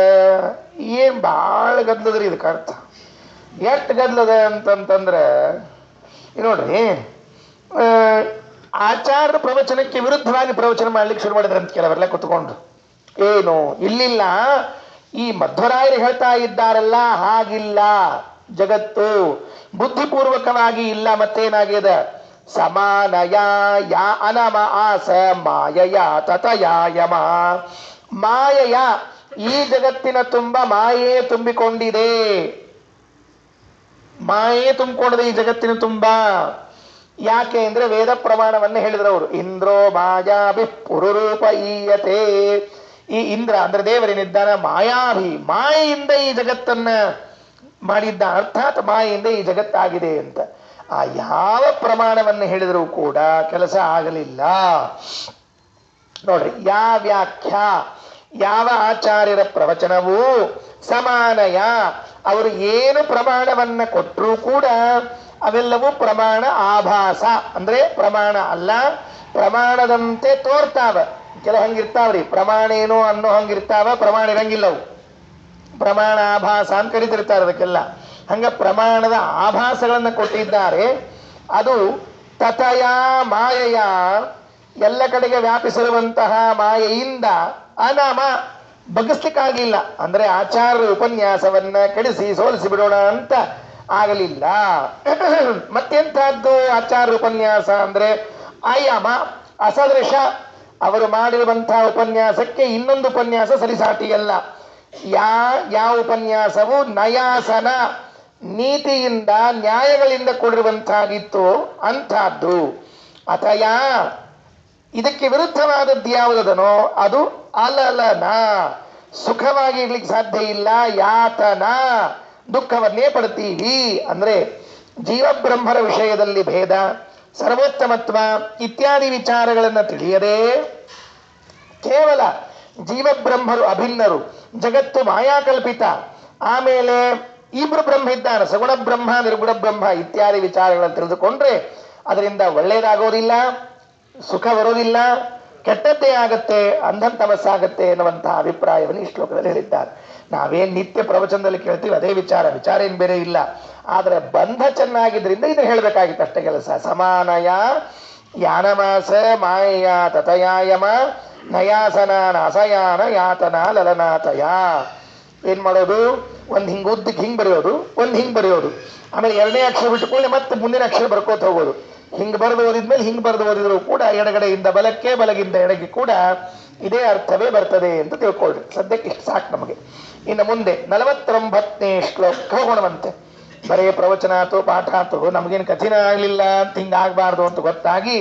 Speaker 1: ಏನ್ ಭಾಳ ಗದ್ಲದ್ರಿ ಇದಕ್ಕೆ ಅರ್ಥ. ಎಷ್ಟು ಗದ್ಲದ ಅಂತಂತಂದ್ರೆ ನೋಡ್ರಿ, ಆಚಾರ್ಯ ಪ್ರವಚನಕ್ಕೆ ವಿರುದ್ಧವಾಗಿ ಪ್ರವಚನ ಮಾಡ್ಲಿಕ್ಕೆ ಶುರು ಮಾಡಿದ್ರಂತ ಕೆಲವರೆಲ್ಲ ಕುತ್ಕೊಂಡು. ಏನು ಇಲ್ಲಿಲ್ಲ, ಈ ಮಧ್ವರಾಯರು ಹೇಳ್ತಾ ಇದ್ದಾರಲ್ಲ ಹಾಗಿಲ್ಲ ಜಗತ್ತು, ಬುದ್ಧಿಪೂರ್ವಕವಾಗಿ ಇಲ್ಲ. ಮತ್ತೇನಾಗಿದೆ? ಸಮಾನಯ ಯಾ ಅನಮ ಆಸ ಮಾಯಯ ತತಯಾಯಮ. ಮಾಯೆಯ ಈ ಜಗತ್ತಿನ ತುಂಬ ಮಾಯೆ ತುಂಬಿಕೊಂಡಿದೆ, ಮಾಯೆ ತುಂಬಿಕೊಂಡಿದೆ ಈ ಜಗತ್ತಿನ ತುಂಬ. ಯಾಕೆ ಅಂದ್ರೆ ವೇದ ಪ್ರಮಾಣವನ್ನ ಹೇಳಿದ್ರವರು. ಇಂದ್ರೋ ಮಾಯಾಭಿ ಪುರುರೂಪ ಈಯತೆ. ಈ ಇಂದ್ರ ಅಂದ್ರೆ ದೇವರೇನಿದ್ದಾನ ಮಾಯಾಭಿ, ಮಾಯೆಯಿಂದ ಈ ಜಗತ್ತನ್ನ ಮಾಡಿದ್ದ, ಅರ್ಥಾತ್ ಮಾಯೆಯಿಂದ ಈ ಜಗತ್ತಾಗಿದೆ ಅಂತ. ಆ ಯಾವ ಪ್ರಮಾಣವನ್ನು ಹೇಳಿದರೂ ಕೂಡ ಕೆಲಸ ಆಗಲಿಲ್ಲ. ನೋಡ್ರಿ, ಯಾವ ವ್ಯಾಖ್ಯ, ಯಾವ ಆಚಾರ್ಯರ ಪ್ರವಚನವೂ ಸಮಾನಯ, ಅವರು ಏನು ಪ್ರಮಾಣವನ್ನ ಕೊಟ್ಟರೂ ಕೂಡ ಅವೆಲ್ಲವೂ ಪ್ರಮಾಣ ಆಭಾಸ, ಅಂದ್ರೆ ಪ್ರಮಾಣ ಅಲ್ಲ, ಪ್ರಮಾಣದಂತೆ ತೋರ್ತಾವ. ಕೆಲ ಹಂಗಿರ್ತಾವ್ರಿ, ಪ್ರಮಾಣ ಏನು ಅನ್ನೋ ಹಂಗಿರ್ತಾವ, ಪ್ರಮಾಣ ಇರಂಗಿಲ್ಲವು. ಪ್ರಮಾಣ ಆಭಾಸ ಅಂತ ಕರಿತಿರ್ತಾರೆ ಅದಕ್ಕೆಲ್ಲ. ಹಂಗ ಪ್ರಮಾಣದ ಆಭಾಸಗಳನ್ನ ಕೊಟ್ಟಿದ್ದಾರೆ. ಅದು ತಥಯ ಮಾಯೆಯ, ಎಲ್ಲ ಕಡೆಗೆ ವ್ಯಾಪಿಸಿರುವಂತಹ ಮಾಯೆಯಿಂದ ಅನಾಮ ಬಗ್ಗಿಸ್ಲಿಕ್ಕಾಗಲಿಲ್ಲ. ಅಂದ್ರೆ ಆಚಾರ್ಯ ಉಪನ್ಯಾಸವನ್ನ ಕೆಡಿಸಿ ಸೋಲಿಸಿ ಬಿಡೋಣ ಅಂತ ಆಗಲಿಲ್ಲ. ಮತ್ತೆಂತಹದ್ದು ಆಚಾರ್ಯ ಉಪನ್ಯಾಸ ಅಂದ್ರೆ ಆಯಾಮ ಅಸದೃಶ. ಅವರು ಮಾಡಿರುವಂತಹ ಉಪನ್ಯಾಸಕ್ಕೆ ಇನ್ನೊಂದು ಉಪನ್ಯಾಸ ಸರಿಸಾಟಿಯಲ್ಲ. ಯಾವ ಉಪನ್ಯಾಸವು ನಯಾಸನ, ನೀತಿಯಿಂದ ನ್ಯಾಯಗಳಿಂದ ಕೂಡಿರುವಂತಹದಿತ್ತು ಅಂಥದ್ದು. ಅಥಯ ಇದಕ್ಕೆ ವಿರುದ್ಧವಾದದ್ದು ಯಾವುದನೋ ಅದು ಅಲಲನ, ಸುಖವಾಗಿ ಇರ್ಲಿಕ್ಕೆ ಸಾಧ್ಯ ಇಲ್ಲ, ಯಾತನ ದುಃಖವನ್ನೇ ಪಡ್ತೀವಿ. ಅಂದ್ರೆ ಜೀವಬ್ರಹ್ಮರ ವಿಷಯದಲ್ಲಿ ಭೇದ, ಸರ್ವೋತ್ತಮತ್ವ ಇತ್ಯಾದಿ ವಿಚಾರಗಳನ್ನು ತಿಳಿಯದೆ ಕೇವಲ ಜೀವಬ್ರಹ್ಮರು ಅಭಿನ್ನರು, ಜಗತ್ತು ಮಾಯಾಕಲ್ಪಿತ, ಆಮೇಲೆ ಇಬ್ರು ಬ್ರಹ್ಮ ಇದ್ದಾನೆ, ಸಗುಣ ಬ್ರಹ್ಮ ನಿರ್ಗುಣ ಬ್ರಹ್ಮ ಇತ್ಯಾದಿ ವಿಚಾರಗಳನ್ನು ತಿಳಿದುಕೊಂಡ್ರೆ ಅದರಿಂದ ಒಳ್ಳೆಯದಾಗೋದಿಲ್ಲ, ಸುಖ ಬರೋದಿಲ್ಲ, ಕೆಟ್ಟದ್ದೇ ಆಗತ್ತೆ, ಅಂಧನ್ ತಮಸ್ಸಾಗತ್ತೆ ಎನ್ನುವಂತಹ ಅಭಿಪ್ರಾಯವನ್ನು ಈ ಶ್ಲೋಕದಲ್ಲಿ ಹೇಳಿದ್ದಾರೆ. ನಾವೇನ್ ನಿತ್ಯ ಪ್ರವಚನದಲ್ಲಿ ಕೇಳ್ತೀವಿ ಅದೇ ವಿಚಾರ ಏನ್ ಬೇರೆ ಇಲ್ಲ. ಆದ್ರೆ ಬಂಧ ಚೆನ್ನಾಗಿದ್ರಿಂದ ಇದನ್ನ ಹೇಳ್ಬೇಕಾಗಿತ್ತು ಅಷ್ಟೇ ಕೆಲಸ. ಸಮಾನಯ ಯಾನಮಾಸ ಮಾಯ ತತಯಾಯಮ ನಯಾಸನ ನಾಸಯಾನ ಯಾತನ ಲಲನಾತಯ. ಏನ್ ಮಾಡೋದು? ಒಂದ್ ಹಿಂಗ್ ಉದ್ದಕ್ಕೆ ಹಿಂಗ್ ಬರೆಯೋದು, ಒಂದ್ ಹಿಂಗ್ ಬರೆಯೋದು, ಆಮೇಲೆ ಎರಡನೇ ಅಕ್ಷರ ಬಿಟ್ಟುಕೊಳ್ಳಿ ಮತ್ತೆ ಮುಂದಿನ ಅಕ್ಷರ ಬರ್ಕೋತ ಹೋಗೋದು. ಹಿಂಗ್ ಬರೆದು ಓದಿದ್ಮೇಲೆ ಹಿಂಗ್ ಬರೆದು ಓದಿದ್ರು ಕೂಡ ಎಡಗಡೆಯಿಂದ ಬಲಕ್ಕೆ, ಬಲಗಿಂದ ಎಡಗೆ ಕೂಡ ಇದೇ ಅರ್ಥವೇ ಬರ್ತದೆ ಅಂತ ತಿಳ್ಕೊಳ್ರಿ. ಸದ್ಯಕ್ಕೆ ಇಷ್ಟು ಸಾಕು ನಮಗೆ. ಇನ್ನು ಮುಂದೆ 49ನೇ ಶ್ಲೋಕ ಹೋಗೋಣವಂತೆ. ಬರೇ ಪ್ರವಚನ ಆತು ಪಾಠ ಆತು, ನಮಗೇನು ಕಠಿಣ ಆಗ್ಲಿಲ್ಲ ಅಂತ ಹಿಂಗಾಗಬಾರ್ದು ಅಂತ ಗೊತ್ತಾಗಿ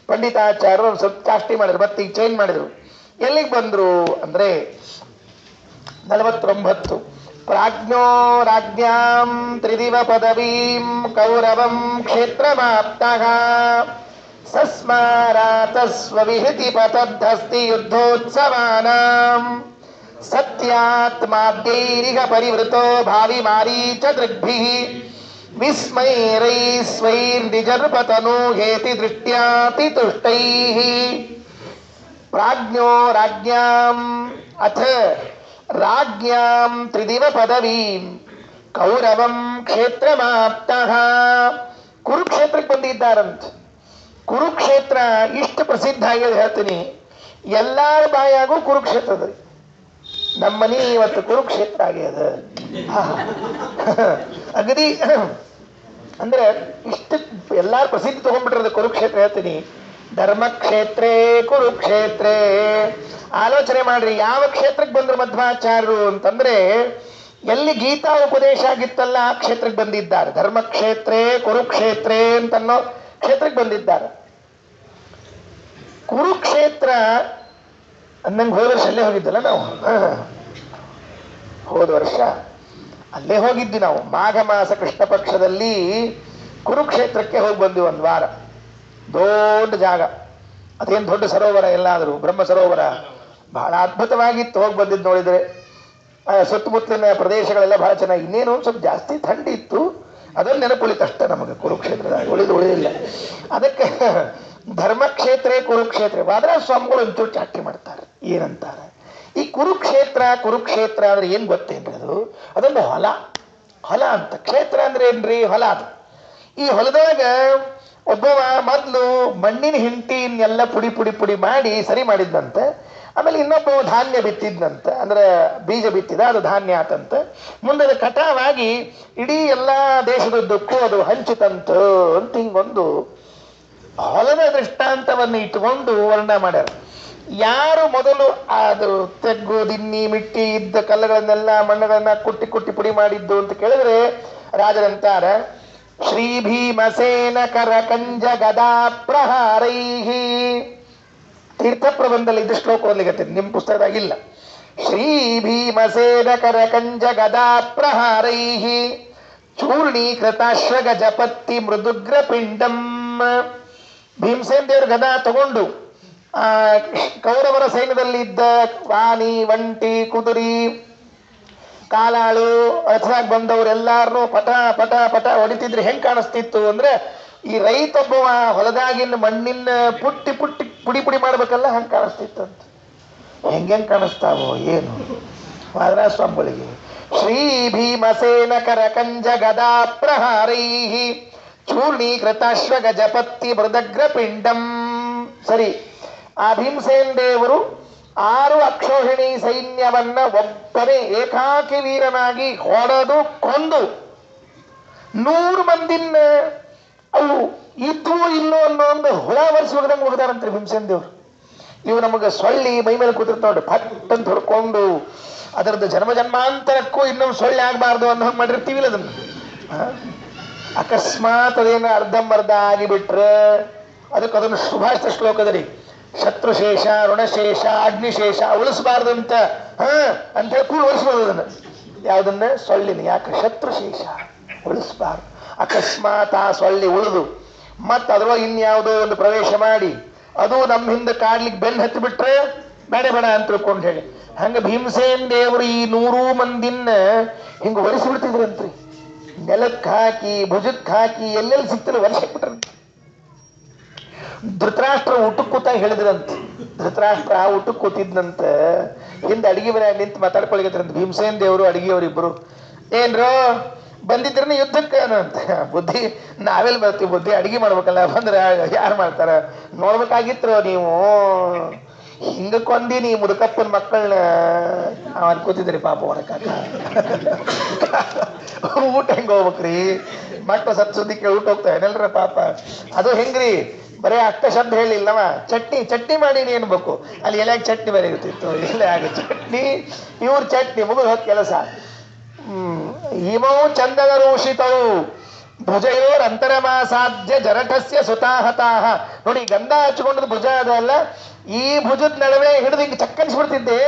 Speaker 1: ಪಂಡಿತಾಚಾರ್ಯರು ಒಂದು ಸ್ವಲ್ಪ ಚಾಷ್ಟಿ ಮಾಡಿದ್ರು, ಮತ್ತೆ ಈಗ ಚೇಂಜ್ ಮಾಡಿದ್ರು. ಎಲ್ಲಿಗೆ ಬಂದ್ರು ಅಂದ್ರೆ 49 ಪ್ರಾಜ್ಞೋ ರಾಜ್ಞಾಂ ತ್ರಿದಿವ ಪದವೀಂ ಕೌರವಂ ಕ್ಷೇತ್ರಮಾಪ್ತಃ ಸಸ್ಮಾರಾತಸ್ವವಿಹೃತಿ ಪತದ್ಧಸ್ತಿ ಯುದ್ಧೋತ್ಸವಾನಾಂ ಸತ್ಯಾತ್ಮಾದ್ಯೈರಿಹ ಪರಿವೃತೋ ಭಾವಿ ಮಾರೀಚ ದೃಗ್ಭಿಃ ವಿಸ್ಮೈರೈಸ್ವೈರ್ನಿಜರ್ಪತನೋ ಹೇತಿ ದೃಷ್ಟ್ಯಾತಿ ತುಷ್ಟೈಃ. ಪ್ರಾಜ್ಞೋ ರಾಜ್ಞಾಂ ಅಥ ರಾಜ್ಞಾಂ ತ್ರಿದಿವ ಪದವೀಂ ಕೌರವಂ ಕ್ಷೇತ್ರಮಾಪ್ತಃ. ಕುರುಕ್ಷೇತ್ರಕ್ಕೆ ಬಂದಿದ್ದಾರಂತ. ಕುರುಕ್ಷೇತ್ರ ಇಷ್ಟು ಪ್ರಸಿದ್ಧ ಆಗಿದೆ ಹೇಳ್ತೀನಿ, ಎಲ್ಲಾರ ಬಾಯಾಗೂ ಕುರುಕ್ಷೇತ್ರದ. ನಮ್ಮನಿ ಇವತ್ತು ಕುರುಕ್ಷೇತ್ರ ಆಗ್ಯದ. ಅಗದಿ ಅಂದ್ರೆ ಇಷ್ಟು ಎಲ್ಲಾರು ಪ್ರಸಿದ್ಧಿ ತಗೊಂಡ್ಬಿಟ್ರದ ಕುರುಕ್ಷೇತ್ರ. ಹೇಳ್ತೀನಿ, ಧರ್ಮಕ್ಷೇತ್ರೇ ಕುರುಕ್ಷೇತ್ರೇ. ಆಲೋಚನೆ ಮಾಡ್ರಿ, ಯಾವ ಕ್ಷೇತ್ರಕ್ಕೆ ಬಂದ್ರು ಮಧ್ವಾಚಾರ್ಯರು ಅಂತಂದ್ರೆ ಎಲ್ಲಿ ಗೀತಾ ಉಪದೇಶ ಆಗಿತ್ತಲ್ಲ ಆ ಕ್ಷೇತ್ರಕ್ಕೆ ಬಂದಿದ್ದಾರೆ. ಧರ್ಮಕ್ಷೇತ್ರೇ ಕುರುಕ್ಷೇತ್ರೇ ಅಂತನ್ನೋ ಕ್ಷೇತ್ರಕ್ಕೆ ಬಂದಿದ್ದಾರೆ. ಕುರುಕ್ಷೇತ್ರ ಅಂದಂಗೆ ಹೋದ ವರ್ಷ ಅಲ್ಲೇ ಹೋಗಿದ್ದಲ್ಲ ನಾವು. ಹೋದ ವರ್ಷ ಅಲ್ಲೇ ಹೋಗಿದ್ವಿ ನಾವು. ಮಾಘ ಮಾಸ ಕೃಷ್ಣ ಪಕ್ಷದಲ್ಲಿ ಕುರುಕ್ಷೇತ್ರಕ್ಕೆ ಹೋಗಿ ಬಂದ್ವಿ. ಒಂದು ವಾರ. ದೊಡ್ಡ ಜಾಗ, ಅದೇನು ದೊಡ್ಡ ಸರೋವರ ಎಲ್ಲಾದರೂ, ಬ್ರಹ್ಮ ಸರೋವರ ಬಹಳ ಅದ್ಭುತವಾಗಿತ್ತು. ಹೋಗಿ ಬಂದಿದ್ದು ನೋಡಿದ್ರೆ ಸುತ್ತಮುತ್ತಲಿನ ಪ್ರದೇಶಗಳೆಲ್ಲ ಬಹಳ ಚೆನ್ನಾಗಿ. ಇನ್ನೇನು ಸ್ವಲ್ಪ ಜಾಸ್ತಿ ಥಂಡಿ ಇತ್ತು, ಅದನ್ನು ನೆನಪುಳಿತು ಅಷ್ಟೇ ನಮಗೆ ಕುರುಕ್ಷೇತ್ರದಾಗ, ಉಳಿದಿಲ್ಲ. ಅದಕ್ಕೆ ಧರ್ಮಕ್ಷೇತ್ರೇ ಕುರುಕ್ಷೇತ್ರ. ವಾದರಾಜ ಸ್ವಾಮಿಗಳು ಒಂಚೂರು ಚಾಟಿ ಮಾಡ್ತಾರೆ. ಏನಂತಾರೆ, ಈ ಕುರುಕ್ಷೇತ್ರ ಕುರುಕ್ಷೇತ್ರ ಅಂದ್ರೆ ಏನ್ ಗೊತ್ತೇನ್ರಿ? ಅದೊಂದು ಹೊಲ. ಹೊಲ ಅಂತ. ಕ್ಷೇತ್ರ ಅಂದ್ರೆ ಏನ್ರಿ? ಹೊಲ. ಅದು ಈ ಹೊಲದೊಳಗ ಒಬ್ಬವ ಮೊದಲು ಮಣ್ಣಿನ ಹಿಂಟಿನೆಲ್ಲ ಪುಡಿ ಪುಡಿ ಪುಡಿ ಮಾಡಿ ಸರಿ ಮಾಡಿದ್ದಂತೆ. ಆಮೇಲೆ ಇನ್ನೊಬ್ಬ ಧಾನ್ಯ ಬಿತ್ತಿದ್ನಂತ, ಅಂದ್ರೆ ಬೀಜ ಬಿತ್ತಿದ, ಅದು ಧಾನ್ಯ ಆತಂತ. ಮುಂದೆ ಅದು ಕಟಾವಾಗಿ ಇಡೀ ಎಲ್ಲ ದೇಶದುದ್ದಕ್ಕೂ ಅದು ಹಂಚಿತಂತ ಅಂತ ಹಿಂಗೊಂದು ಹೊಲದ ದೃಷ್ಟಾಂತವನ್ನು ಇಟ್ಟುಕೊಂಡು ವರ್ಣ ಮಾಡ್ಯಾರ. ಯಾರು ಮೊದಲು ಅದು ತೆಗ್ಗು ದಿನ್ನಿ ಮಿಟ್ಟಿ ಇದ್ದ ಕಲ್ಲುಗಳನ್ನೆಲ್ಲ ಮಣ್ಣುಗಳನ್ನ ಕುಟ್ಟಿ ಕುಟ್ಟಿ ಪುಡಿ ಮಾಡಿದ್ದು ಅಂತ ಕೇಳಿದ್ರೆ ರಾಜರಂತಾರ, ಶ್ರೀ ಭೀಮಸೇನ ಕರ ಕಂಜ ಗದಾ ಪ್ರಹಾರೈಹಿ. ತೀರ್ಥ ಪ್ರಬಂಧದಲ್ಲಿ ಇದು ಶ್ಲೋಕ ಓದ್ಲಿಕ್ಕೆ ನಿಮ್ಮ ಪುಸ್ತಕದಾಗಿಲ್ಲ. ಶ್ರೀ ಭೀಮಸೇನ ಕರ ಕಂಜ ಗದಾ ಪ್ರಹಾರೈಹಿ ಚೂರ್ಣೀಕೃತಾಶ್ವ ಗಜಪತ್ತಿ ಮೃದುಗ್ರ ಪಿಂಡಂ. ಭೀಮಸೇನ್ ದೇವ್ರ ಗದಾ ತಗೊಂಡು ಆ ಕೌರವರ ಸೈನ್ಯದಲ್ಲಿದ್ದ ವಾನಿ ಒಂಟಿ ಕುದುರಿ ಕಾಲಾಳು ರಥದಾಗ ಬಂದವರೆಲ್ಲಾರನು ಪಟ ಪಟ ಪಟ ಹೊಡಿತಿದ್ರೆ ಹೆಂಗ್ ಕಾಣಿಸ್ತಿತ್ತು ಅಂದ್ರೆ, ಈ ರೈತೊಬ್ಬವ ಹೊಲದಾಗಿನ ಮಣ್ಣಿನ ಪುಟ್ಟಿ ಪುಟ್ಟಿ ಪುಡಿ ಪುಡಿ ಮಾಡ್ಬೇಕಲ್ಲ ಹಂಗೆ ಕಾಣಿಸ್ತಿತ್ತಂತ. ಹೆಂಗೆಂಗ್ ಕಾಣಿಸ್ತಾವೋ ಏನು ವಾದರಾಜ ಸ್ವಾಮಿಗಳಿಗೆ. ಶ್ರೀ ಭೀಮಸೇನ ಕರ ಕಂಜ ಗದಾ ಪ್ರಹಾರೈಹಿ ಚೂರ್ಣೀಕೃತಾಶ್ವ ಗಜಪತ್ತಿ ಮೃದಗ್ರ ಪಿಂಡಂ. ಸರಿ, ಆ ಭೀಮಸೇನ್ ದೇವರು 6 ಅಕ್ಷೋಹಿಣಿ ಸೈನ್ಯವನ್ನ ಒಬ್ಬನೇ ಏಕಾಕಿ ವೀರನಾಗಿ ಹೊಡೆದು ಕೊಂದು 100 ಮಂದಿನ ಅವು ಇದ್ವು ಇಲ್ಲೋ ಅನ್ನೋ ಒಂದು ಹುಳ ವರ್ಷ ಹೋಗದಂಗೆ ಹೋಗದಾರಂತ್ರಿ ಭೀಮಸೇನ್ ದೇವ್ರು. ಇವು ನಮಗೆ ಸೊಳ್ಳಿ ಮೈ ಮೇಲೆ ಕೂತಿರ್ತಾವ್ರಿ, ಫಟ್ ಅಂತ ಹೊಡ್ಕೊಂಡು ಅದರದ್ದು ಜನ್ಮ ಜನ್ಮಾಂತರಕ್ಕೂ ಇನ್ನೊಂದು ಸೊಳ್ಳೆ ಆಗಬಾರ್ದು ಅನ್ನೋ ಹಂಗೆ ಮಾಡಿರ್ತೀವಿಲ್ಲ ಅದನ್ನು. ಅಕಸ್ಮಾತ್ ಅದೇನು ಅರ್ಧಂಬರ್ಧ ಆಗಿಬಿಟ್ರೆ ಅದಕ್ಕೆ ಅದನ್ನು ಸುಭಾಷಿತ ಶ್ಲೋಕದಲ್ಲಿ ಶತ್ರುಶೇಷ ಋಣಶೇಷ ಅಗ್ನಿಶೇಷ ಉಳಿಸಬಾರ್ದು ಅಂತ ಹೇಳಿ ಕೂಡ ಉಳಿಸ್ಬೋದು ಅದನ್ನು. ಯಾವುದನ್ನ? ಸೊಳ್ಳಿನ. ಯಾಕೆ? ಶತ್ರುಶೇಷ ಉಳಿಸ್ಬಾರ್ದು. ಅಕಸ್ಮಾತ್ ಆ ಸೊಳ್ಳಿ ಉಳಿದು ಮತ್ತು ಅದ್ರೊಳಗೆ ಇನ್ಯಾವುದೋ ಒಂದು ಪ್ರವೇಶ ಮಾಡಿ ಅದು ನಮ್ಮ ಹಿಂದೆ ಕಾಡ್ಲಿಕ್ಕೆ ಬೆನ್ನು ಹತ್ತಿ ಬಿಟ್ರೆ ಬೇಡ ಬೇಡ ಅಂತ ತಿಳ್ಕೊಂಡು ಹೇಳಿ ಹಂಗೆ ಭೀಮಸೇನ್ ದೇವರು ಈ 100 ಮಂದಿನ ಹಿಂಗೆ ಒರೆಸಿಬಿಡ್ತಿದ್ರಂತ್ರಿ. ನೆಲಕ್ಕೆ ಹಾಕಿ ಭುಜಕ್ಕೆ ಹಾಕಿ ಎಲ್ಲೆಲ್ಲಿ ಸಿಕ್ತಿಲ್ಲ ಒರೆಸಾಕ್ಬಿಟ್ರಂತ. ಧೃತರಾಷ್ಟ್ರ ಊಟಕ್ಕೆ ಕೂತಾಗ ಹೇಳಿದ್ರಂತ. ಧೃತರಾಷ್ಟ್ರ ಊಟಕ್ಕೆ ಕೂತಿದ್ನಂತ, ಹಿಂದೆ ಅಡಿಗೆ ಮನ್ಯಾಗ ನಿಂತು ಮಾತಾಡ್ಕೊಳಿಗತ್ರಂತ ಭೀಮಸೇನ್ ದೇವರು ಅಡಿಗೆಯವರಿಬ್ಬರು. ಏನ್ರೋ ಬಂದಿದ್ರನ್ನ ಯುದ್ಧಕ್ಕೆ ಅಂತ. ಬುದ್ಧಿ ನಾವೆಲ್ಲಿ ಬರ್ತೀವಿ, ಬುದ್ಧಿ ಅಡಿಗೆ ಮಾಡ್ಬೇಕಲ್ಲ, ಬಂದ್ರೆ ಯಾರು ಮಾಡ್ತಾರ? ನೋಡ್ಬೇಕಾಗಿತ್ತು ನೀವು. ಹಿಂಗ ಕೊಂದಿನಿ ಮುದುಕಪ್ಪನ ಮಕ್ಕಳನ್ನ ಅವನ್ ಕೂತಿದ್ರಿ ಪಾಪ ಹೊರಕಾಕ. ಊಟ ಹೆಂಗ ಹೋಗ್ಬೇಕ್ರಿ? ಮಕ್ಕಳು ಸತ್ ಸುದ್ದಿಕ್ಕೆ ಊಟ ಹೋಗ್ತಾ ಏನಲ್ರ ಪಾಪ. ಅದು ಹೆಂಗ್ರಿ? ಬರೇ ಅಷ್ಟ ಶಬ್ದ ಹೇಳಿಲ್ಲವ. ಚಟ್ನಿ ಚಟ್ನಿ ಮಾಡೀನಿ ಅನ್ಬೇಕು. ಅಲ್ಲಿ ಎಲೆಯಾಗ ಚಟ್ನಿ ಬೇರೆ ಇರ್ತಿತ್ತು. ಎಲೆ ಆಗ ಚಟ್ನಿ, ಇವ್ರ ಚಟ್ನಿ ಮುಗಿದು ಹೋದ ಕೆಲಸ. ಹಿಮವು ಚಂದನ ರೂಷಿತವು ಭುಜಯೋರ್ ಅಂತರಮಾಸಾಧ್ಯ ಜರಠಸ್ಯ ಸುತಾಹತಾಹ. ನೋಡಿ, ಗಂಧ ಹಚ್ಕೊಂಡದ ಭುಜ ಅದಲ್ಲ, ಈ ಭುಜದ ನಡುವೆ ಹಿಡಿದು ಹಿಂಗೆ ಚಕ್ಕನ್ಸ್ಬಿಡ್ತಿದ್ದೆ,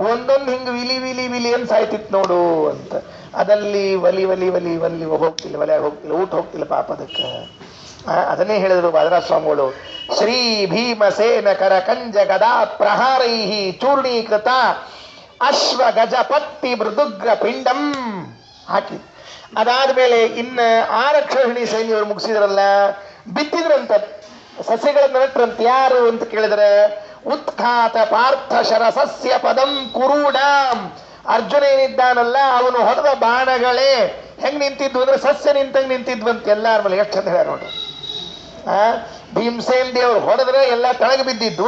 Speaker 1: ಒಂದೊಂದು ಹಿಂಗೆ ವಿಲಿ ವಿಲಿ ವಿಲಿ ಅಂತ ಸಾಯ್ತಿತ್ತು ನೋಡು ಅಂತ. ಅದಲ್ಲಿ ಒಲಿ ಒಲಿ ಒಲಿ ಒಲಿ ಹೋಗ್ತಿಲ್ಲ, ಒಲೆಯಾಗ ಹೋಗ್ತಿಲ್ಲ, ಊಟ ಹೋಗ್ತಿಲ್ಲ ಪಾಪ ಅದಕ್ಕೆ. ಅದನ್ನೇ ಹೇಳಿದ್ರು ವಾದರಾಜ ಸ್ವಾಮಿಗಳು. ಶ್ರೀ ಭೀಮಸೇನ ಕರ ಕಂಜ ಗದಾ ಪ್ರಹಾರೈಹಿ ಚೂರ್ಣೀಕೃತ ಅಶ್ವ ಗಜ ಪತ್ತಿ ಮೃದುಗ್ರ ಪಿಂಡಂ ಹಾಕಿ. ಅದಾದ್ಮೇಲೆ ಇನ್ನ 6 ಅಕ್ಷೋಹಿಣಿ ಸೈನ್ಯವರು ಮುಗಿಸಿದ್ರಲ್ಲ, ಬಿತ್ತಿದ್ರಂತ, ಸಸ್ಯಗಳನ್ನ ನೆಟ್ರಂತ. ಯಾರು ಅಂತ ಕೇಳಿದ್ರೆ ಉತ್ಖಾತ ಪಾರ್ಥ ಶರಸಸ್ಯ ಪದಂ ಕುರುಡಾಂ. ಅರ್ಜುನ ಏನಿದ್ದಾನಲ್ಲ ಅವನು ಹೊಡೆದ ಬಾಣಗಳೇ ಹೆಂಗ್ ನಿಂತಿದ್ವು ಅಂದ್ರೆ ಸಸ್ಯ ನಿಂತಂಗ್ ನಿಂತಿದ್ವಂತ ಎಲ್ಲಾರ ಮೇಲೆ. ಎಷ್ಟು ಚಂದ ಹೇಳ್ಯಾರ ನೋಡ್ರಿ. ಭೀಮಸೇನ್ ದೇವ್ರು ಹೊಡೆದ್ರೆ ಎಲ್ಲ ತೆಳಗೆ ಬಿದ್ದಿದ್ದು,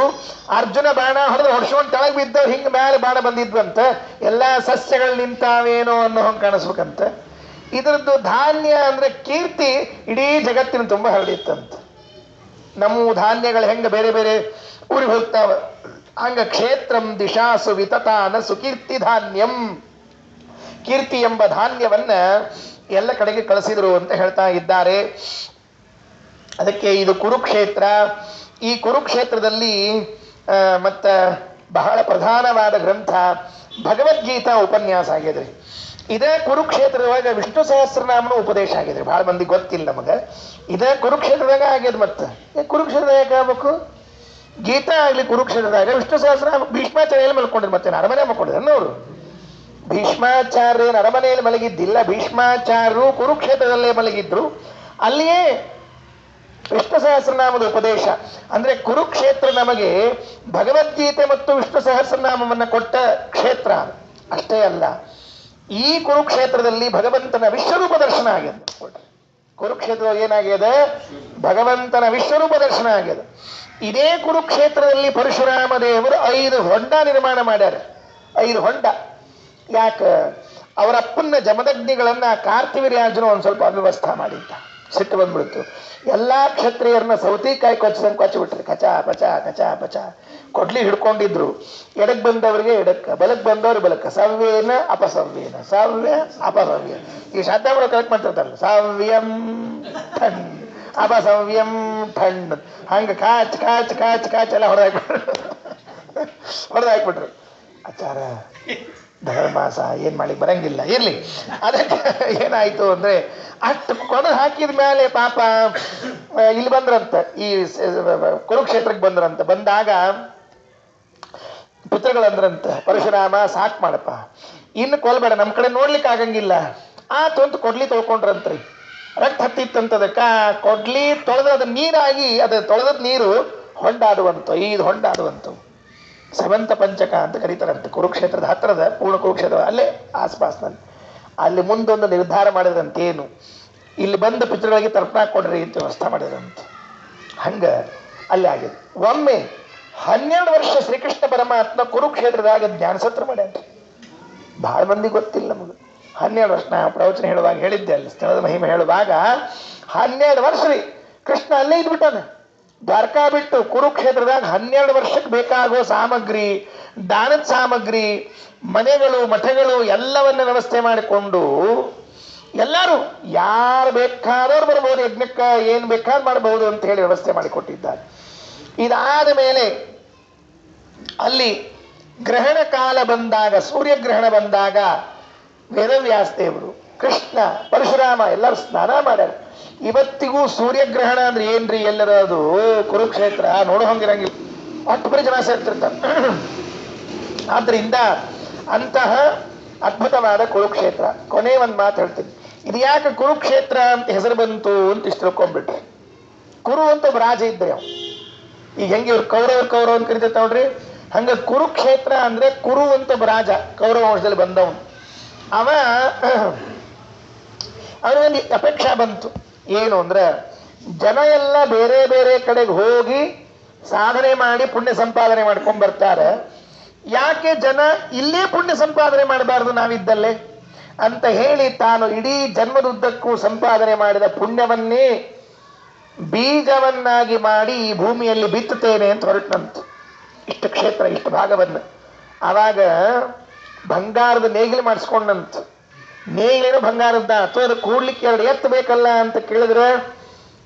Speaker 1: ಅರ್ಜುನ ಬಾಣ ಹೊಡೆದ್ರೆ ಹೊಡ್ಸ್ಕೊಂಡು ತೆಳಗೆ ಬಿದ್ದವ್ರು ಹಿಂಗ ಮೇಲೆ ಬಾಣ ಬಂದಿದ್ವಂತ. ಎಲ್ಲಾ ಸಸ್ಯಗಳು ನಿಂತಾವೇನೋ ಅನ್ನೋ ಹಂಗೆ ಕಾಣಿಸ್ಬೇಕಂತ. ಇದರದ್ದು ಧಾನ್ಯ ಅಂದ್ರೆ ಕೀರ್ತಿ ಇಡೀ ಜಗತ್ತಿನ ತುಂಬ ಹರಡಿತ್ತಂತ. ನಮ್ಮ ಧಾನ್ಯಗಳು ಹೆಂಗ ಬೇರೆ ಬೇರೆ ಊರಿಗೆ ಹೋಗ್ತಾವ ಹಂಗ ಕ್ಷೇತ್ರಂ ದಿಶಾಸು ವಿತತಾನ ಸುಕೀರ್ತಿ ಧಾನ್ಯಂ. ಕೀರ್ತಿ ಎಂಬ ಧಾನ್ಯವನ್ನ ಎಲ್ಲ ಕಡೆಗೆ ಕಳಿಸಿದ್ರು ಅಂತ ಹೇಳ್ತಾ ಇದ್ದಾರೆ. ಅದಕ್ಕೆ ಇದು ಕುರುಕ್ಷೇತ್ರ. ಈ ಕುರುಕ್ಷೇತ್ರದಲ್ಲಿ ಮತ್ತ ಬಹಳ ಪ್ರಧಾನವಾದ ಗ್ರಂಥ ಭಗವದ್ಗೀತಾ ಉಪನ್ಯಾಸ ಆಗಿದ್ರಿ. ಇದೇ ಕುರುಕ್ಷೇತ್ರದೊಳಗೆ ವಿಷ್ಣು ಸಹಸ್ರನಾಮನ ಉಪದೇಶ ಆಗಿದ್ರಿ. ಬಹಳ ಮಂದಿ ಗೊತ್ತಿಲ್ಲ ನಮಗೆ. ಇದೇ ಕುರುಕ್ಷೇತ್ರದಾಗ ಆಗ್ಯದ. ಮತ್ತೆ ಕುರುಕ್ಷೇತ್ರದಾಗ ಯಾಕೆ ಆಗ್ಬೇಕು? ಗೀತಾ ಆಗ್ಲಿ ಕುರುಕ್ಷೇತ್ರದಾಗ, ವಿಷ್ಣು ಸಹಸ್ರನಾಮ ಭೀಷ್ಮಾಚಾರ್ಯ ಎಲ್ಲಿ ಮಲ್ಕೊಂಡಿದ್ರು? ಮತ್ತೆ ಅರಮನೆ ಮಲ್ಕೊಂಡಿದ್ರು ಅವರು. ಭೀಷ್ಮಾಚಾರ್ಯನ ಅರಮನೆಯಲ್ಲಿ ಮಲಗಿದ್ದಿಲ್ಲ, ಭೀಷ್ಮಾಚಾರ್ಯರು ಕುರುಕ್ಷೇತ್ರದಲ್ಲೇ ಮಲಗಿದ್ರು. ಅಲ್ಲಿಯೇ ವಿಷ್ಣು ಸಹಸ್ರನಾಮದ ಉಪದೇಶ. ಅಂದ್ರೆ ಕುರುಕ್ಷೇತ್ರ ನಮಗೆ ಭಗವದ್ಗೀತೆ ಮತ್ತು ವಿಷ್ಣು ಸಹಸ್ರನಾಮವನ್ನು ಕೊಟ್ಟ ಕ್ಷೇತ್ರ. ಅಷ್ಟೇ ಅಲ್ಲ, ಈ ಕುರುಕ್ಷೇತ್ರದಲ್ಲಿ ಭಗವಂತನ ವಿಶ್ವರೂಪ ದರ್ಶನ ಆಗ್ಯದ. ಕುರುಕ್ಷೇತ್ರ ಏನಾಗ್ಯದ? ಭಗವಂತನ ವಿಶ್ವರೂಪ ದರ್ಶನ ಆಗ್ಯದ. ಇದೇ ಕುರುಕ್ಷೇತ್ರದಲ್ಲಿ ಪರಶುರಾಮ ದೇವರು 5 ಹೊಂಡ ನಿರ್ಮಾಣ ಮಾಡ್ಯಾರ. 5 ಹೊಂಡ. ಯಾಕ? ಅವರ ಅಪ್ಪನ ಜಮದಗ್ನಿಗಳನ್ನ ಕಾರ್ತಿವೀರ್ಯಾರ್ಜುನ ಒಂದ್ ಸ್ವಲ್ಪ ಅವ್ಯವಸ್ಥೆ ಮಾಡಿದ್ದ. ಸಿಟ್ಟು ಬಂದ್ಬಿಡ್ತು. ಎಲ್ಲಾ ಕ್ಷತ್ರಿಯರನ್ನ ಸೌತಿಕಾಯಿ ಕೊಚ್ಚದಂಗೆ ಕೊಚ್ಚಿಬಿಟ್ರಿ. ಕಚಾ ಪಚ ಕಚಾ ಪಚ. ಕೊಡ್ಲಿ ಹಿಡ್ಕೊಂಡಿದ್ರು. ಎಡಕ್ ಬಂದವರಿಗೆ ಎಡಕ್ಕ, ಬಲಕ್ ಬಂದವ್ರು ಬಲಕ್ಕ. ಸವ್ಯೇನ ಅಪಸವ್ಯೇನ, ಸವ್ಯ ಅಪಸವ್ಯ. ಈ ಶಾಂತಾಮರು ಕರೆಕ್ಟ್ ಮಾಡ್ತಿರ್ತಾರಲ್ಲ, ಸವ್ಯಂ ಠಣ್ ಅಪಸವ್ಯಂ ಠಣ್. ಹಂಗ ಕಾಚ್ ಕಾಚ್ ಕಾಚ್ ಕಾಚ್ ಎಲ್ಲ ಹೊಡೆದಾಕ್ಬಿಟ್ರು. ಆಚಾರ ಧರ್ಮಾಸ ಏನ್ ಮಾಡಿ ಬರಂಗಿಲ್ಲ, ಇರ್ಲಿ. ಅದಕ್ಕೆ ಏನಾಯ್ತು ಅಂದ್ರೆ ಅಷ್ಟು ಕೊಡ ಹಾಕಿದ ಮೇಲೆ ಪಾಪ ಇಲ್ಲಿ ಬಂದ್ರಂತ, ಈ ಕುರುಕ್ಷೇತ್ರಕ್ಕೆ ಬಂದ್ರಂತ. ಬಂದಾಗ ಪುತ್ರಗಳಂದ್ರಂತ, ಪರಶುರಾಮ ಸಾಕ್ ಮಾಡಪ್ಪ, ಇನ್ನು ಕೊಲ್ಬೇಡ, ನಮ್ ಕಡೆ ನೋಡ್ಲಿಕ್ಕೆ ಆಗಂಗಿಲ್ಲ. ಆತು ಅಂತ ಕೊಡ್ಲಿ ತೊಳ್ಕೊಂಡ್ರಂತ್ರಿ. ರಕ್ತ ಹತ್ತಿತ್ತಂತದಕ್ಕ ಕೊಡ್ಲಿ ತೊಳೆದ ಅದು ನೀರಾಗಿ, ಅದು ತೊಳೆದದ್ ನೀರು ಹೊಂಡಾಡುವಂತ, 5 ಹೊಂಡಾಡುವಂತ. ಸಮಂತ ಪಂಚಕ ಅಂತ ಕರೀತಾರಂತೆ. ಕುರುಕ್ಷೇತ್ರದ ಹತ್ತಿರದ ಪೂರ್ಣ ಕುರುಕ್ಷೇತ್ರ ಅಲ್ಲೇ ಆಸ್ಪಾಸ್ನಲ್ಲಿ. ಅಲ್ಲಿ ಮುಂದೊಂದು ನಿರ್ಧಾರ ಮಾಡಿದ್ರಂತೇನು, ಇಲ್ಲಿ ಬಂದ ಪಿತೃಗಳಿಗೆ ತರ್ಪಣ ಕೊಡ್ರಿ ಅಂತ ವ್ಯವಸ್ಥೆ ಮಾಡಿದ್ರಂತೆ. ಹಂಗ ಅಲ್ಲಿ ಆಗಿದೆ. ಒಮ್ಮೆ 12 ವರ್ಷ ಶ್ರೀಕೃಷ್ಣ ಪರಮಾತ್ಮ ಕುರುಕ್ಷೇತ್ರದಾಗ ಜ್ಞಾನಸತ್ರ ಮಾಡ್ಯಾನ್ರಿ. ಬಹಳ ಮಂದಿ ಗೊತ್ತಿಲ್ಲ ನಮಗೆ. 12 ವರ್ಷ ನಾ ಪ್ರವಚನ ಹೇಳುವಾಗ ಹೇಳಿದ್ದೆ, ಅಲ್ಲಿ ಸ್ಥಳದ ಮಹಿಮೆ ಹೇಳುವಾಗ 12 ವರ್ಷ ರೀ ಕೃಷ್ಣ ಅಲ್ಲೇ ಇದ್ಬಿಟ್ಟಾನೆ. ದ್ವಾರಕಾ ಬಿಟ್ಟು ಕುರುಕ್ಷೇತ್ರದಾಗ 12 ವರ್ಷಕ್ಕೆ ಬೇಕಾಗುವ ಸಾಮಗ್ರಿ, ದಾನದ ಸಾಮಗ್ರಿ, ಮನೆಗಳು ಮಠಗಳು ಎಲ್ಲವನ್ನ ವ್ಯವಸ್ಥೆ ಮಾಡಿಕೊಂಡು ಎಲ್ಲರೂ ಯಾರು ಬೇಕಾದವ್ರು ಬರ್ಬೋದು, ಯಜ್ಞಕ್ಕೆ ಏನು ಬೇಕಾದ್ರೂ ಮಾಡಬಹುದು ಅಂತ ಹೇಳಿ ವ್ಯವಸ್ಥೆ ಮಾಡಿಕೊಟ್ಟಿದ್ದಾರೆ. ಇದಾದ ಮೇಲೆ ಅಲ್ಲಿ ಗ್ರಹಣ ಕಾಲ ಬಂದಾಗ, ಸೂರ್ಯಗ್ರಹಣ ಬಂದಾಗ ವೇದವ್ಯಾಸ ದೇವರು, ಕೃಷ್ಣ, ಪರಶುರಾಮ ಎಲ್ಲರೂ ಸ್ನಾನ ಮಾಡ್ಯಾರ. ಇವತ್ತಿಗೂ ಸೂರ್ಯಗ್ರಹಣ ಅಂದ್ರೆ ಏನ್ರಿ? ಎಲ್ಲರ ಅದು ಕುರುಕ್ಷೇತ್ರ ನೋಡೋ ಹಂಗಿರಂಗಿಲ್ಲ, ಅಷ್ಟು ಬರೀ ಜನ ಸೇರ್ತಿರ್ತಾರೆ. ಆದ್ರಿಂದ ಅಂತಹ ಅದ್ಭುತವಾದ ಕುರುಕ್ಷೇತ್ರ. ಕೊನೆ ಒಂದು ಮಾತು ಹೇಳ್ತೀನಿ, ಇದು ಯಾಕೆ ಕುರುಕ್ಷೇತ್ರ ಅಂತ ಹೆಸರು ಬಂತು ಅಂತ ಇಷ್ಟು ತಿಳ್ಕೊಂಡ್ಬಿಟ್ರಿ. ಕುರು ಅಂತ ಒಬ್ಬ ರಾಜ ಇದ್ದ. ಈಗ ಹೆಂಗೆ ಇವ್ರು ಕೌರವ ಅಂತ ಕರಿತೈತೆ ನೋಡ್ರಿ, ಹಂಗ ಕುರುಕ್ಷೇತ್ರ ಅಂದ್ರೆ ಕುರು ಅಂತ ಒಬ್ಬ ರಾಜ, ಕೌರವ ವಂಶದಲ್ಲಿ ಬಂದವನು. ಅವನಿಗೆ ಅಪೇಕ್ಷೆ ಬಂತು. ಏನು ಅಂದ್ರೆ, ಜನ ಎಲ್ಲ ಬೇರೆ ಬೇರೆ ಕಡೆಗೆ ಹೋಗಿ ಸಾಧನೆ ಮಾಡಿ ಪುಣ್ಯ ಸಂಪಾದನೆ ಮಾಡ್ಕೊಂಡ್ ಬರ್ತಾರೆ, ಯಾಕೆ ಜನ ಇಲ್ಲೇ ಪುಣ್ಯ ಸಂಪಾದನೆ ಮಾಡಬಾರ್ದು ನಾವಿದ್ದಲ್ಲೇ ಅಂತ ಹೇಳಿ ತಾನು ಇಡೀ ಜನ್ಮದುದ್ದಕ್ಕೂ ಸಂಪಾದನೆ ಮಾಡಿದ ಪುಣ್ಯವನ್ನೇ ಬೀಜವನ್ನಾಗಿ ಮಾಡಿ ಈ ಭೂಮಿಯಲ್ಲಿ ಬಿತ್ತುತ್ತೇನೆ ಅಂತ ಹೊರಟನಂತ. ಇಷ್ಟು ಕ್ಷೇತ್ರ, ಇಷ್ಟು ಭಾಗವನ್ನು. ಆವಾಗ ಬಂಗಾರದ ನೇಗಿಲು ಮಾಡಿಸ್ಕೊಂಡಂತ. ನೇಗಿಲೇನೋ ಬಂಗಾರದ್ದ, ಅಥವಾ ಅದು ಕೂಡ್ಲಿಕ್ಕೆ 2 ಎತ್ತು ಬೇಕಲ್ಲ ಅಂತ ಕೇಳಿದ್ರೆ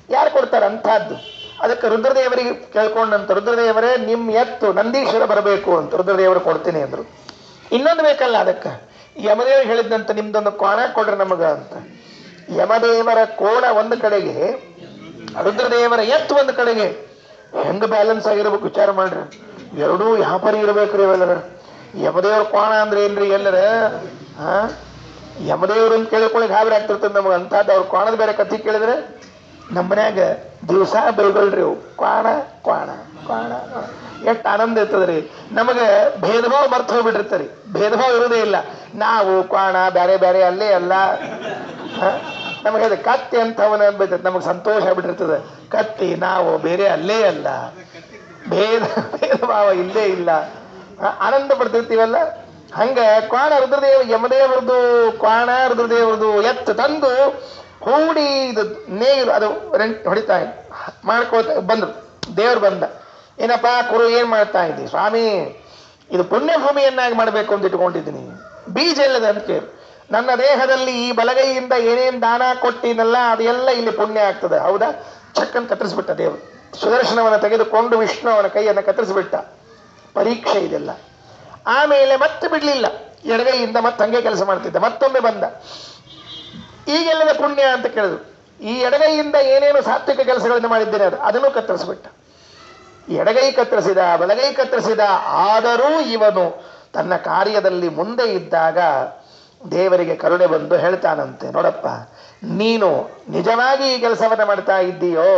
Speaker 1: ಯಾರು ಕೊಡ್ತಾರೆ ಅಂಥದ್ದು? ಅದಕ್ಕೆ ರುದ್ರದೇವರಿಗೆ ಕೇಳ್ಕೊಂಡಂತ, ರುದ್ರದೇವರೇ ನಿಮ್ಮ ಎತ್ತು ನಂದೀಶ್ವರ ಬರಬೇಕು ಅಂತ. ರುದ್ರದೇವರು ಕೊಡ್ತೀನಿ ಅಂದ್ರು. ಇನ್ನೊಂದು ಬೇಕಲ್ಲ ಅದಕ್ಕೆ, ಯಮದೇವರು ಹೇಳಿದಂತ ನಿಮ್ದೊಂದು ಕೋಣ ಕೊಡ್ರಿ ನಮಗ ಅಂತ. ಯಮದೇವರ ಕೋಣ ಒಂದು ಕಡೆಗೆ, ರುದ್ರದೇವರ ಎತ್ತು ಒಂದು ಕಡೆಗೆ. ಹೆಂಗ ಬ್ಯಾಲೆನ್ಸ್ ಆಗಿರ್ಬೇಕು ವಿಚಾರ ಮಾಡ್ರಿ. ಎರಡೂ ಯಾವ ಪರಿ ಇರ್ಬೇಕ್ರಿ ಇವೆಲ್ಲರ. ಯಮದೇವ್ರ ಕೋಣ ಅಂದ್ರೆ ಏನ್ರಿ? ಎಲ್ಲರ ಯಮದೇವ್ರು ಅಂತ ಕೇಳ್ಕೊಳ್ಳಿ ಗಾಬರಿ ಆಗ್ತಿರ್ತದೆ ನಮಗೆ. ಅಂತದ್ದು ಅವ್ರ ಕೋಣದ ಬೇರೆ ಕಥೆ ಕೇಳಿದ್ರೆ ನಮ್ಮ ಮನ್ಯಾಗ ದಿವಸ ಬೈಗಳ್ರಿ ಅವು. ಕ್ವಾಣ ಕ್ವಾಣ ಕ್ವಾಣ. ಎಷ್ಟು ಆನಂದ ಇರ್ತದ್ರಿ. ನಮಗೆ ಭೇದ ಭಾವ ಮರ್ತು ಹೋಗ್ಬಿಟ್ಟಿರ್ತರಿ, ಭೇದ ಭಾವ ಇರೋದೇ ಇಲ್ಲ. ನಾವು ಕ್ವಾಣ ಬೇರೆ ಬೇರೆ ಅಲ್ಲೇ ಅಲ್ಲ. ನಮಗೆ ಅದು ಕತ್ತಿ ಅಂತವನ ಅನ್ಬೈತದೆ, ನಮಗೆ ಸಂತೋಷ ಆಗ್ಬಿಟ್ಟಿರ್ತದೆ. ಕತ್ತಿ ನಾವು ಬೇರೆ ಅಲ್ಲೇ ಅಲ್ಲ, ಭೇದ ಭೇದ ಭಾವ ಇಲ್ಲೇ ಇಲ್ಲ, ಆನಂದ ಪಡ್ತಿರ್ತೀವಲ್ಲ. ಹಂಗ ಕ್ವಾಣ ರುದ್ರದೇವ ಯಮದೇವರದು ಕ್ವಾಣ ರುದ್ರದೇವರದು ಎತ್ತು ತಂದು ಹೂಡಿ ಇದು ನೇಗಿಲು ಅದು ರೆಂಟ್ ಹೊಡಿತಾ ಮಾಡ್ಕೋತ ಬಂದ್ರು. ದೇವ್ರು ಬಂದ, ಏನಪ್ಪಾ ಕುರು ಏನ್ ಮಾಡ್ತಾ ಇದ್ದಿ? ಸ್ವಾಮಿ ಇದು ಪುಣ್ಯಭೂಮಿಯನ್ನಾಗಿ ಮಾಡಬೇಕು ಅಂತ ಇಟ್ಕೊಂಡಿದ್ದೀನಿ, ಬೀಜ ಎಲ್ಲದ ಅಂತ ಕೇಳಿ. ನನ್ನ ದೇಹದಲ್ಲಿ ಈ ಬಲಗೈಯಿಂದ ಏನೇನ್ ದಾನ ಕೊಟ್ಟಿನಲ್ಲ ಅದೆಲ್ಲ ಇಲ್ಲಿ ಪುಣ್ಯ ಆಗ್ತದೆ. ಹೌದಾ? ಚಕ್ಕನ್ ಕತ್ತರಿಸ್ಬಿಟ್ಟ ದೇವರು. ಸುದರ್ಶನವನ್ನು ತೆಗೆದುಕೊಂಡು ವಿಷ್ಣು ಅವನ ಕೈಯನ್ನು ಕತ್ತರಿಸ್ಬಿಟ್ಟ. ಪರೀಕ್ಷೆ ಇದೆಲ್ಲ. ಆಮೇಲೆ ಮತ್ತೆ ಬಿಡ್ಲಿಲ್ಲ, ಎಡಗೈಯಿಂದ ಮತ್ತೆ ಹಂಗೆ ಕೆಲಸ ಮಾಡ್ತಿದ್ದ. ಮತ್ತೊಮ್ಮೆ ಬಂದ, ಈಗೆಲ್ಲದ ಪುಣ್ಯ ಅಂತ ಕೇಳಿದ್ರು. ಈ ಎಡಗೈಯಿಂದ ಏನೇನು ಸಾತ್ವಿಕ ಕೆಲಸಗಳನ್ನು ಮಾಡಿದ್ದೇನೆ ಅದನ್ನು ಕತ್ತರಿಸ್ಬಿಟ್ಟ. ಎಡಗೈ ಕತ್ತರಿಸಿದ, ಬಲಗೈ ಕತ್ತರಿಸಿದ. ಆದರೂ ಇವನು ತನ್ನ ಕಾರ್ಯದಲ್ಲಿ ಮುಂದೆ ಇದ್ದಾಗ ದೇವರಿಗೆ ಕರುಣೆ ಬಂದು ಹೇಳ್ತಾನಂತೆ, ನೋಡಪ್ಪ ನೀನು ನಿಜವಾಗಿ ಈ ಕೆಲಸವನ್ನ ಮಾಡ್ತಾ ಇದ್ದೀಯೋ,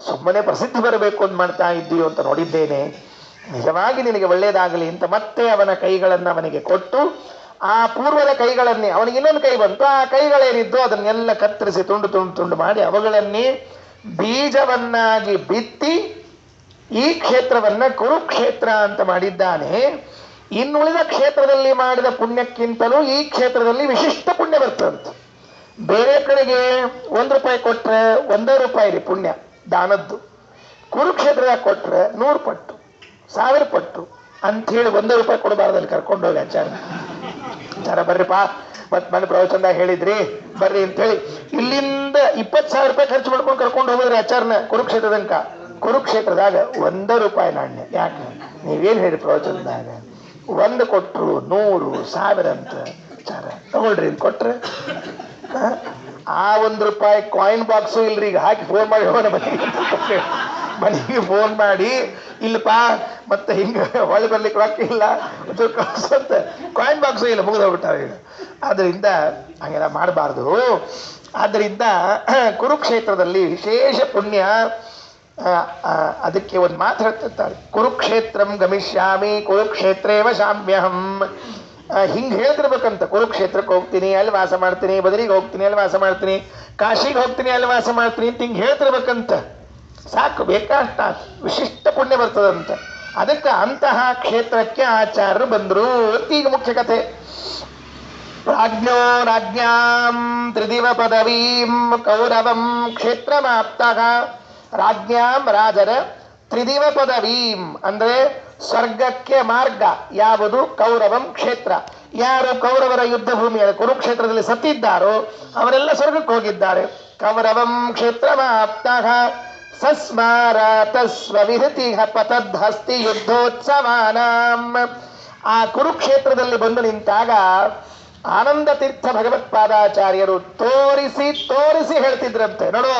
Speaker 1: ಸುಮ್ಮನೆ ಪ್ರಸಿದ್ಧಿ ಬರಬೇಕು ಅಂತ ಮಾಡ್ತಾ ಇದ್ದೀಯೋ ಅಂತ ನೋಡಿದ್ದೇನೆ. ನಿಜವಾಗಿ ನಿನಗೆ ಒಳ್ಳೆಯದಾಗಲಿ ಅಂತ ಮತ್ತೆ ಅವನ ಕೈಗಳನ್ನು ಅವನಿಗೆ ಕೊಟ್ಟು, ಆ ಪೂರ್ವದ ಕೈಗಳನ್ನೇ, ಅವನಿಗೆ ಇನ್ನೊಂದು ಕೈ ಬಂತು, ಆ ಕೈಗಳೇನಿದ್ದು ಅದನ್ನೆಲ್ಲ ಕತ್ತರಿಸಿ ತುಂಡು ತುಂಡು ತುಂಡು ಮಾಡಿ ಅವುಗಳನ್ನೇ ಬೀಜವನ್ನಾಗಿ ಬಿತ್ತಿ ಈ ಕ್ಷೇತ್ರವನ್ನ ಕುರುಕ್ಷೇತ್ರ ಅಂತ ಮಾಡಿದ್ದಾನೆ. ಇನ್ನುಳಿದ ಕ್ಷೇತ್ರದಲ್ಲಿ ಮಾಡಿದ ಪುಣ್ಯಕ್ಕಿಂತಲೂ ಈ ಕ್ಷೇತ್ರದಲ್ಲಿ ವಿಶಿಷ್ಟ ಪುಣ್ಯ ಬರ್ತದಂತೆ. ಬೇರೆ ಕಡೆಗೆ 1 ರೂಪಾಯಿ ಕೊಟ್ರೆ 1 ರೂಪಾಯಿ ಪುಣ್ಯ ದಾನದ್ದು, ಕುರುಕ್ಷೇತ್ರದಾಗ ಕೊಟ್ರೆ 100 ಪಟ್ಟು 1000 ಪಟ್ಟು ಅಂಥೇಳಿ 1 ರೂಪಾಯಿ ಕೊಡಬಾರ್ದಲ್ಲಿ ಕರ್ಕೊಂಡು ಹೋಗಿ ಆಚಾರ ಬರ್ರಿಪಾ ಮತ್ ಮನೆ ಪ್ರವಚನದಾಗ ಹೇಳಿದ್ರಿ ಬರ್ರಿ ಅಂತೇಳಿ ಇಲ್ಲಿಂದ 20,000 ರೂಪಾಯಿ ಖರ್ಚು ಮಾಡ್ಕೊಂಡು ಕರ್ಕೊಂಡು ಹೋಗಿದ್ರಿ ಆಚಾರನ ಕುರುಕ್ಷೇತ್ರದಾಗ 1 ರೂಪಾಯಿ ನಾಣ್ಯ. ಯಾಕೆ ನೀವೇನ್ ಹೇಳಿ ಪ್ರವಚನದಾಗ 1 ಕೊಟ್ರು 100 1000 ಅಂತ ಆಚಾರ ತಗೊಳ್ರಿ ಕೊಟ್ರೆ ಆ 1 ರೂಪಾಯಿ ಕಾಯಿನ್ ಬಾಕ್ಸು ಇಲ್ರಿ. ಈಗ ಹಾಕಿ ಫೋನ್ ಮಾಡಿ ಹೋಗೋಣ ಮನೆಗೆ ಫೋನ್ ಮಾಡಿ ಇಲ್ಲಪ್ಪಾ ಮತ್ತೆ ಹಿಂಗ ಹೊಳೆ ಬರ್ಲಿಕ್ಕೆ ರೊಕ್ಕ ಇಲ್ಲ ಅಂತ ಕಾಯಿನ್ ಬಾಕ್ಸು ಇಲ್ಲ, ಮುಗಿದು ಹೋಗ್ಬಿಟ್ಟಾವ ಈಗ. ಆದ್ರಿಂದ ಹಂಗೆಲ್ಲ ಮಾಡಬಾರ್ದು. ಆದ್ದರಿಂದ ಕುರುಕ್ಷೇತ್ರದಲ್ಲಿ ವಿಶೇಷ ಪುಣ್ಯ. ಅದಕ್ಕೆ ಒಂದು ಮಾತು ಹೇಳ್ತಿರ್ತಾರೆ, ಕುರುಕ್ಷೇತ್ರಂ ಗಮಿಷ್ಯಾಮಿ ಕುರುಕ್ಷೇತ್ರೇವ ಶಾಮ್ಯಹಂ. ಹಿಂಗೆ ಹೇಳ್ತಿರ್ಬೇಕಂತ, ಕುರುಕ್ಷೇತ್ರಕ್ಕೆ ಹೋಗ್ತೀನಿ ಅಲ್ಲಿ ವಾಸ ಮಾಡ್ತೀನಿ, ಬದರಿಗೆ ಹೋಗ್ತೀನಿ ಅಲ್ಲಿ ವಾಸ ಮಾಡ್ತೀನಿ, ಕಾಶಿಗೆ ಹೋಗ್ತೀನಿ ಅಲ್ಲಿ ವಾಸ ಮಾಡ್ತೀನಿ ಅಂತ ಹಿಂಗೆ ಹೇಳ್ತಿರ್ಬೇಕಂತ. ಸಾಕು, ಬೇಕಾಷ್ಟ ವಿಶಿಷ್ಟ ಪುಣ್ಯ ಬರ್ತದಂತ. ಅದಕ್ಕೆ ಅಂತಹ ಕ್ಷೇತ್ರಕ್ಕೆ ಆಚಾರ್ಯರು ಬಂದರು ಅಂತ ಈಗ ಮುಖ್ಯ ಕಥೆ. ರಾಜ್ಞೋ ರಾಜ್ಞಾಂ ತ್ರಿದಿವ ಪದವೀಂ ಕೌರವಂ ಕ್ಷೇತ್ರಮಾಪ್ತಃ. ರಾಜ್ಞಾಂ ರಾಜರ ತ್ರಿದಿವ ಪದವೀಂ ಅಂದ್ರೆ ಸ್ವರ್ಗಕ್ಕೆ ಮಾರ್ಗ ಯಾವುದು? ಕೌರವಂ ಕ್ಷೇತ್ರ. ಯಾರು ಕೌರವರ ಯುದ್ಧ ಭೂಮಿಯಲ್ಲಿ ಕುರುಕ್ಷೇತ್ರದಲ್ಲಿ ಸತ್ತಿದ್ದಾರೋ ಅವರೆಲ್ಲ ಸ್ವರ್ಗಕ್ಕೆ ಹೋಗಿದ್ದಾರೆ. ಕೌರವಂ ಕ್ಷೇತ್ರಮಾಪ್ತಃ ಸಸ್ಮಾರಾತಸ್ವವಿಹತಿ ಪತದ್ಹಸ್ತಿ ಯುದ್ಧೋತ್ಸವಾನಾಂ. ಆ ಕುರುಕ್ಷೇತ್ರದಲ್ಲಿ ಬಂದು ನಿಂತಾಗ ಆನಂದ ತೀರ್ಥ ಭಗವತ್ಪಾದಾಚಾರ್ಯರು ತೋರಿಸಿ ತೋರಿಸಿ ಹೇಳ್ತಿದ್ರಂತೆ, ನೋಡು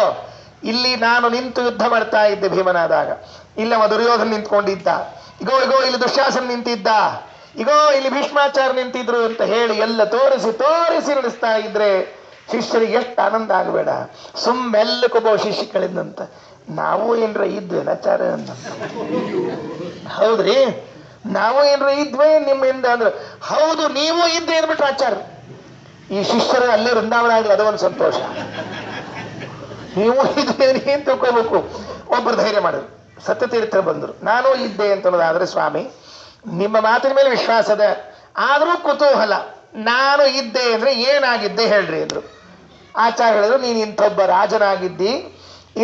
Speaker 1: ಇಲ್ಲಿ ನಾನು ನಿಂತು ಯುದ್ಧ ಮಾಡ್ತಾ ಇದ್ದೆ ಭೀಮನಾದಾಗ, ಇಲ್ಲ ದುರ್ಯೋಧನ ನಿಂತ್ಕೊಂಡಿದ್ದ, ಇಗೋ ಇಗೋ ಇಲ್ಲಿ ದುಶ್ಯಾಸನ ನಿಂತಿದ್ದ, ಇಗೋ ಇಲ್ಲಿ ಭೀಷ್ಮಾಚಾರ್ಯ ನಿಂತಿದ್ರು ಅಂತ ಹೇಳಿ ಎಲ್ಲ ತೋರಿಸಿ ತೋರಿಸಿ ನಡೆಸ್ತಾ ಇದ್ರೆ ಶಿಷ್ಯರಿಗೆ ಎಷ್ಟು ಆನಂದ ಆಗಬೇಡ. ಸುಮ್ಮೆಲ್ಲಕ್ಕೊಬ್ಬ ಶಿಷ್ಯ ಕಳಿದಂತ, ನಾವು ಏನ್ರ ಇದ್ವಿ ಆಚಾರ ಅಂತ. ಹೌದ್ರಿ, ನಾವು ಏನ್ರ ಇದ್ವಿ ನಿಮ್ಮಿಂದ ಅಂದ್ರೆ ಹೌದು ನೀವು ಇದ್ದೆ ಅಂದ್ಬಿಟ್ರೆ ಆಚಾರ. ಈ ಶಿಷ್ಯರು ಅಲ್ಲೇ ವೃಂದಾವನ ಆಗ್ಲಿ ಅದೊಂದು ಸಂತೋಷ. ನೀವು ಇದ್ದೇನೆ ಅಂತ ತಿಳ್ಕೋಬೇಕು. ಒಬ್ಬರು ಧೈರ್ಯ ಮಾಡಿದ್ರು, ಸತ್ಯತೀರ್ಥರು ಬಂದರು, ನಾನು ಇದ್ದೆ ಅಂತ ಅನ್ನೋದಾದ್ರೆ ಸ್ವಾಮಿ ನಿಮ್ಮ ಮಾತಿನ ಮೇಲೆ ವಿಶ್ವಾಸದ, ಆದರೂ ಕುತೂಹಲ, ನಾನು ಇದ್ದೆ ಅಂದ್ರೆ ಏನಾಗಿದ್ದೆ ಹೇಳ್ರಿ ಅಂದ್ರು. ಆಚಾರ್ಯ ಹೇಳಿದ್ರು, ನೀನು ಇಂಥೊಬ್ಬ ರಾಜನಾಗಿದ್ದಿ,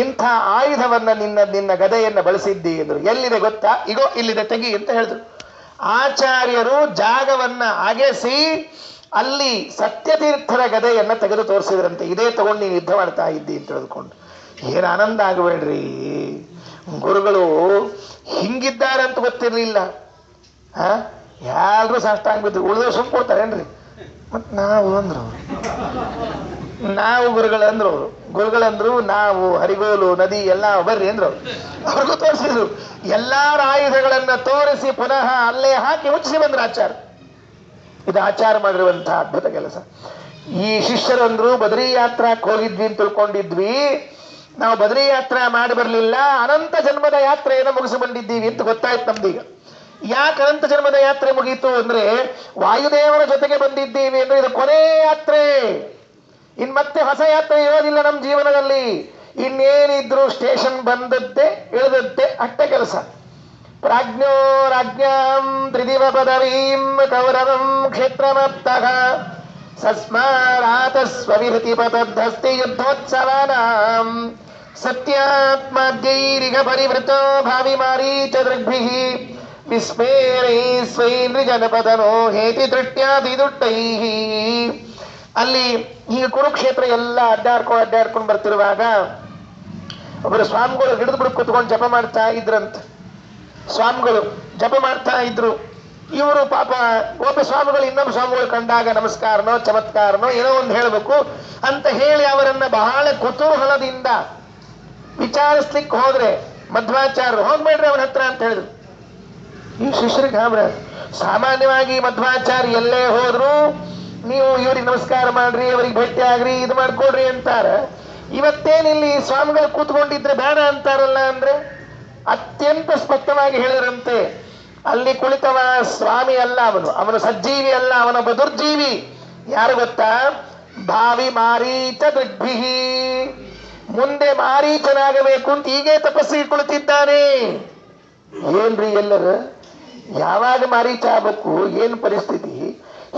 Speaker 1: ಇಂಥ ಆಯುಧವನ್ನ ನಿನ್ನ ಗದೆಯನ್ನು ಬಳಸಿದ್ದಿ ಅಂದ್ರು. ಎಲ್ಲಿದೆ ಗೊತ್ತಾ? ಇಗೋ ಇಲ್ಲಿದೆ ತೆಗಿ ಅಂತ ಹೇಳಿದ್ರು. ಆಚಾರ್ಯರು ಜಾಗವನ್ನ ಅಗೆಸಿ ಅಲ್ಲಿ ಸತ್ಯತೀರ್ಥರ ಗದೆಯನ್ನ ತೆಗೆದು ತೋರಿಸಿದ್ರಂತೆ, ಇದೇ ತಗೊಂಡು ನೀನು ಯುದ್ಧ ಮಾಡ್ತಾ ಇದ್ದಿ ಅಂತ ಹೇಳಿದ್ಕೊಂಡು. ಏನು ಆನಂದ ಆಗಬೇಡ್ರಿ, ಗುರುಗಳು ಹಿಂಗಿದ್ದಾರೆ ಅಂತ ಗೊತ್ತಿರ್ಲಿಲ್ಲ. ಯಾರು ಸಾಷ್ಟಾಂಗ ಬಿದ್ರು, ಉಳಿದವ್ರು ಸುಮ್ ಕೊಡ್ತಾರೇನ್ರಿ? ಮತ್ ನಾವು ಅಂದ್ರು, ನಾವು ಗುರುಗಳಂದ್ರು ಅವರು, ಗುರುಗಳಂದ್ರು ನಾವು ಹರಿಗೋಲು ನದಿ ಎಲ್ಲ ಬರ್ರಿ ಅಂದ್ರು. ಅವ್ರಿಗೂ ತೋರಿಸಿದ್ರು, ಎಲ್ಲಾರ ಆಯುಧಗಳನ್ನ ತೋರಿಸಿ ಪುನಃ ಅಲ್ಲೇ ಹಾಕಿ ಮುಚ್ಚಿಸಿ ಬಂದ್ರು ಆಚಾರ. ಇದು ಆಚಾರ ಮಾಡಿರುವಂತಹ ಅದ್ಭುತ ಕೆಲಸ. ಈ ಶಿಷ್ಯರಂದ್ರು ಬದರಿ ಯಾತ್ರಾಕ್ ಹೋಗಿದ್ವಿ ಅಂತ ತಿಳ್ಕೊಂಡಿದ್ವಿ, ನಾವು ಬದರಿ ಯಾತ್ರೆ ಮಾಡಿ ಬರಲಿಲ್ಲ, ಅನಂತ ಜನ್ಮದ ಯಾತ್ರೆಯನ್ನು ಮುಗಿಸಿ ಬಂದಿದ್ದೀವಿ ಅಂತ ಗೊತ್ತಾಯ್ತು ನಮ್ದೀಗ. ಯಾಕೆ ಅನಂತ ಜನ್ಮದ ಯಾತ್ರೆ ಮುಗೀತು ಅಂದ್ರೆ ವಾಯುದೇವರ ಜೊತೆಗೆ ಬಂದಿದ್ದೀವಿ ಅಂದ್ರೆ ಇದು ಕೊನೆ ಯಾತ್ರೆ. ಇನ್ ಮತ್ತೆ ಹೊಸ ಯಾತ್ರೆ ಇರೋದಿಲ್ಲ ನಮ್ಮ ಜೀವನದಲ್ಲಿ. ಇನ್ನೇನಿದ್ರು ಸ್ಟೇಷನ್ ಬಂದದ್ದೇ ಇಳಿದದ್ದೇ ಅಷ್ಟೇ ಕೆಲಸ. ಪ್ರಾಜ್ಞೋ ರಾಜ್ಞಾಂ ತ್ರಿದಿವ ಪದವೀಂ ಕೌರವಂ ಕ್ಷೇತ್ರಮಪ್ತಃ ಸಸ್ಮಾರಾತ ಸ್ವವಿಹೃತಿ ಪತದ್ಧಸ್ತಿ ಯುದ್ಧೋತ್ಸವಾನಾಂ ಸತ್ಯಾತ್ಮಾದ್ಯೈರಿಗ ಪರಿವೃತೋ ಭಾವಿ ಮಾರೀಚ ದೃಗ್ಭಿಃ ವಿಸ್ಮೇರೈ ಸ್ವೈರ್ನಿ ಜನಪದನೋ ಹೇತಿ ದೃಟ್ಯಾದಿ ದುಟ್ಟೈಃ. ಅಲ್ಲಿ ಈಗ ಕುರುಕ್ಷೇತ್ರ ಎಲ್ಲ ಅಡ್ಡಾಡ್ಕೊಂಡು ಬರ್ತಿರುವಾಗ ಒಬ್ಬರು ಸ್ವಾಮಿಗಳು ಹಿಡಿದು ಬಿಡು ಕುತ್ಕೊಂಡು ಜಪ ಮಾಡ್ತಾ ಇದ್ರಂತ. ಸ್ವಾಮಿಗಳು ಜಪ ಮಾಡ್ತಾ ಇದ್ರು. ಇವರು ಪಾಪ ಒಬ್ಬ ಸ್ವಾಮಿಗಳು ಇನ್ನೊಬ್ಬ ಸ್ವಾಮಿಗಳು ಕಂಡಾಗ ನಮಸ್ಕಾರನೋ ಚಮತ್ಕಾರನೋ ಏನೋ ಒಂದು ಹೇಳಬೇಕು ಅಂತ ಹೇಳಿ ಅವರನ್ನ ಬಹಳ ಕುತೂಹಲದಿಂದ ವಿಚಾರಿಸ್ಲಿಕ್ಕೆ ಹೋದ್ರೆ ಮಧ್ವಾಚಾರ್ಯರು ಹೋಗ್ಬೇಡ್ರಿ ಅವನ ಹತ್ರ ಅಂತ ಹೇಳಿದ್ರು. ಈ ಶಿಷ್ಯರಿಗೆ ಗಾಬ್ರ. ಸಾಮಾನ್ಯವಾಗಿ ಮಧ್ವಾಚಾರ್ಯ ಎಲ್ಲೇ ಹೋದ್ರು ನೀವು ಇವ್ರಿಗೆ ನಮಸ್ಕಾರ ಮಾಡ್ರಿ, ಅವರಿಗೆ ಭೇಟಿ ಆಗ್ರಿ, ಇದು ಮಾಡ್ಕೊಡ್ರಿ ಅಂತಾರ. ಇವತ್ತೇನಿಲ್ಲಿ ಸ್ವಾಮಿಗಳು ಕೂತ್ಕೊಂಡಿದ್ರೆ ಬೇಡ ಅಂತಾರಲ್ಲ ಅಂದ್ರೆ ಅತ್ಯಂತ ಸ್ಪಷ್ಟವಾಗಿ ಹೇಳಿದ್ರಂತೆ. ಅಲ್ಲಿ ಕುಳಿತವ ಸ್ವಾಮಿ ಅಲ್ಲ, ಅವನು ಸಜ್ಜೀವಿ ಅಲ್ಲ, ಅವನೊಬ್ಬ ದುರ್ಜೀವಿ. ಯಾರು ಗೊತ್ತಾ? ಭಾವಿ ಮಾರೀಚ ದೃಗ್ಭಿಹಿ. ಮುಂದೆ ಮಾರೀಚನಾಗಬೇಕು ಅಂತ ಹೀಗೆ ತಪಸ್ಸಿಗೆ ಕುಳಿತಿದ್ದಾನೆ. ಏನ್ರಿ ಎಲ್ಲರೂ ಯಾವಾಗ ಮಾರೀಚ ಆಗ್ಬೇಕು? ಏನ್ ಪರಿಸ್ಥಿತಿ?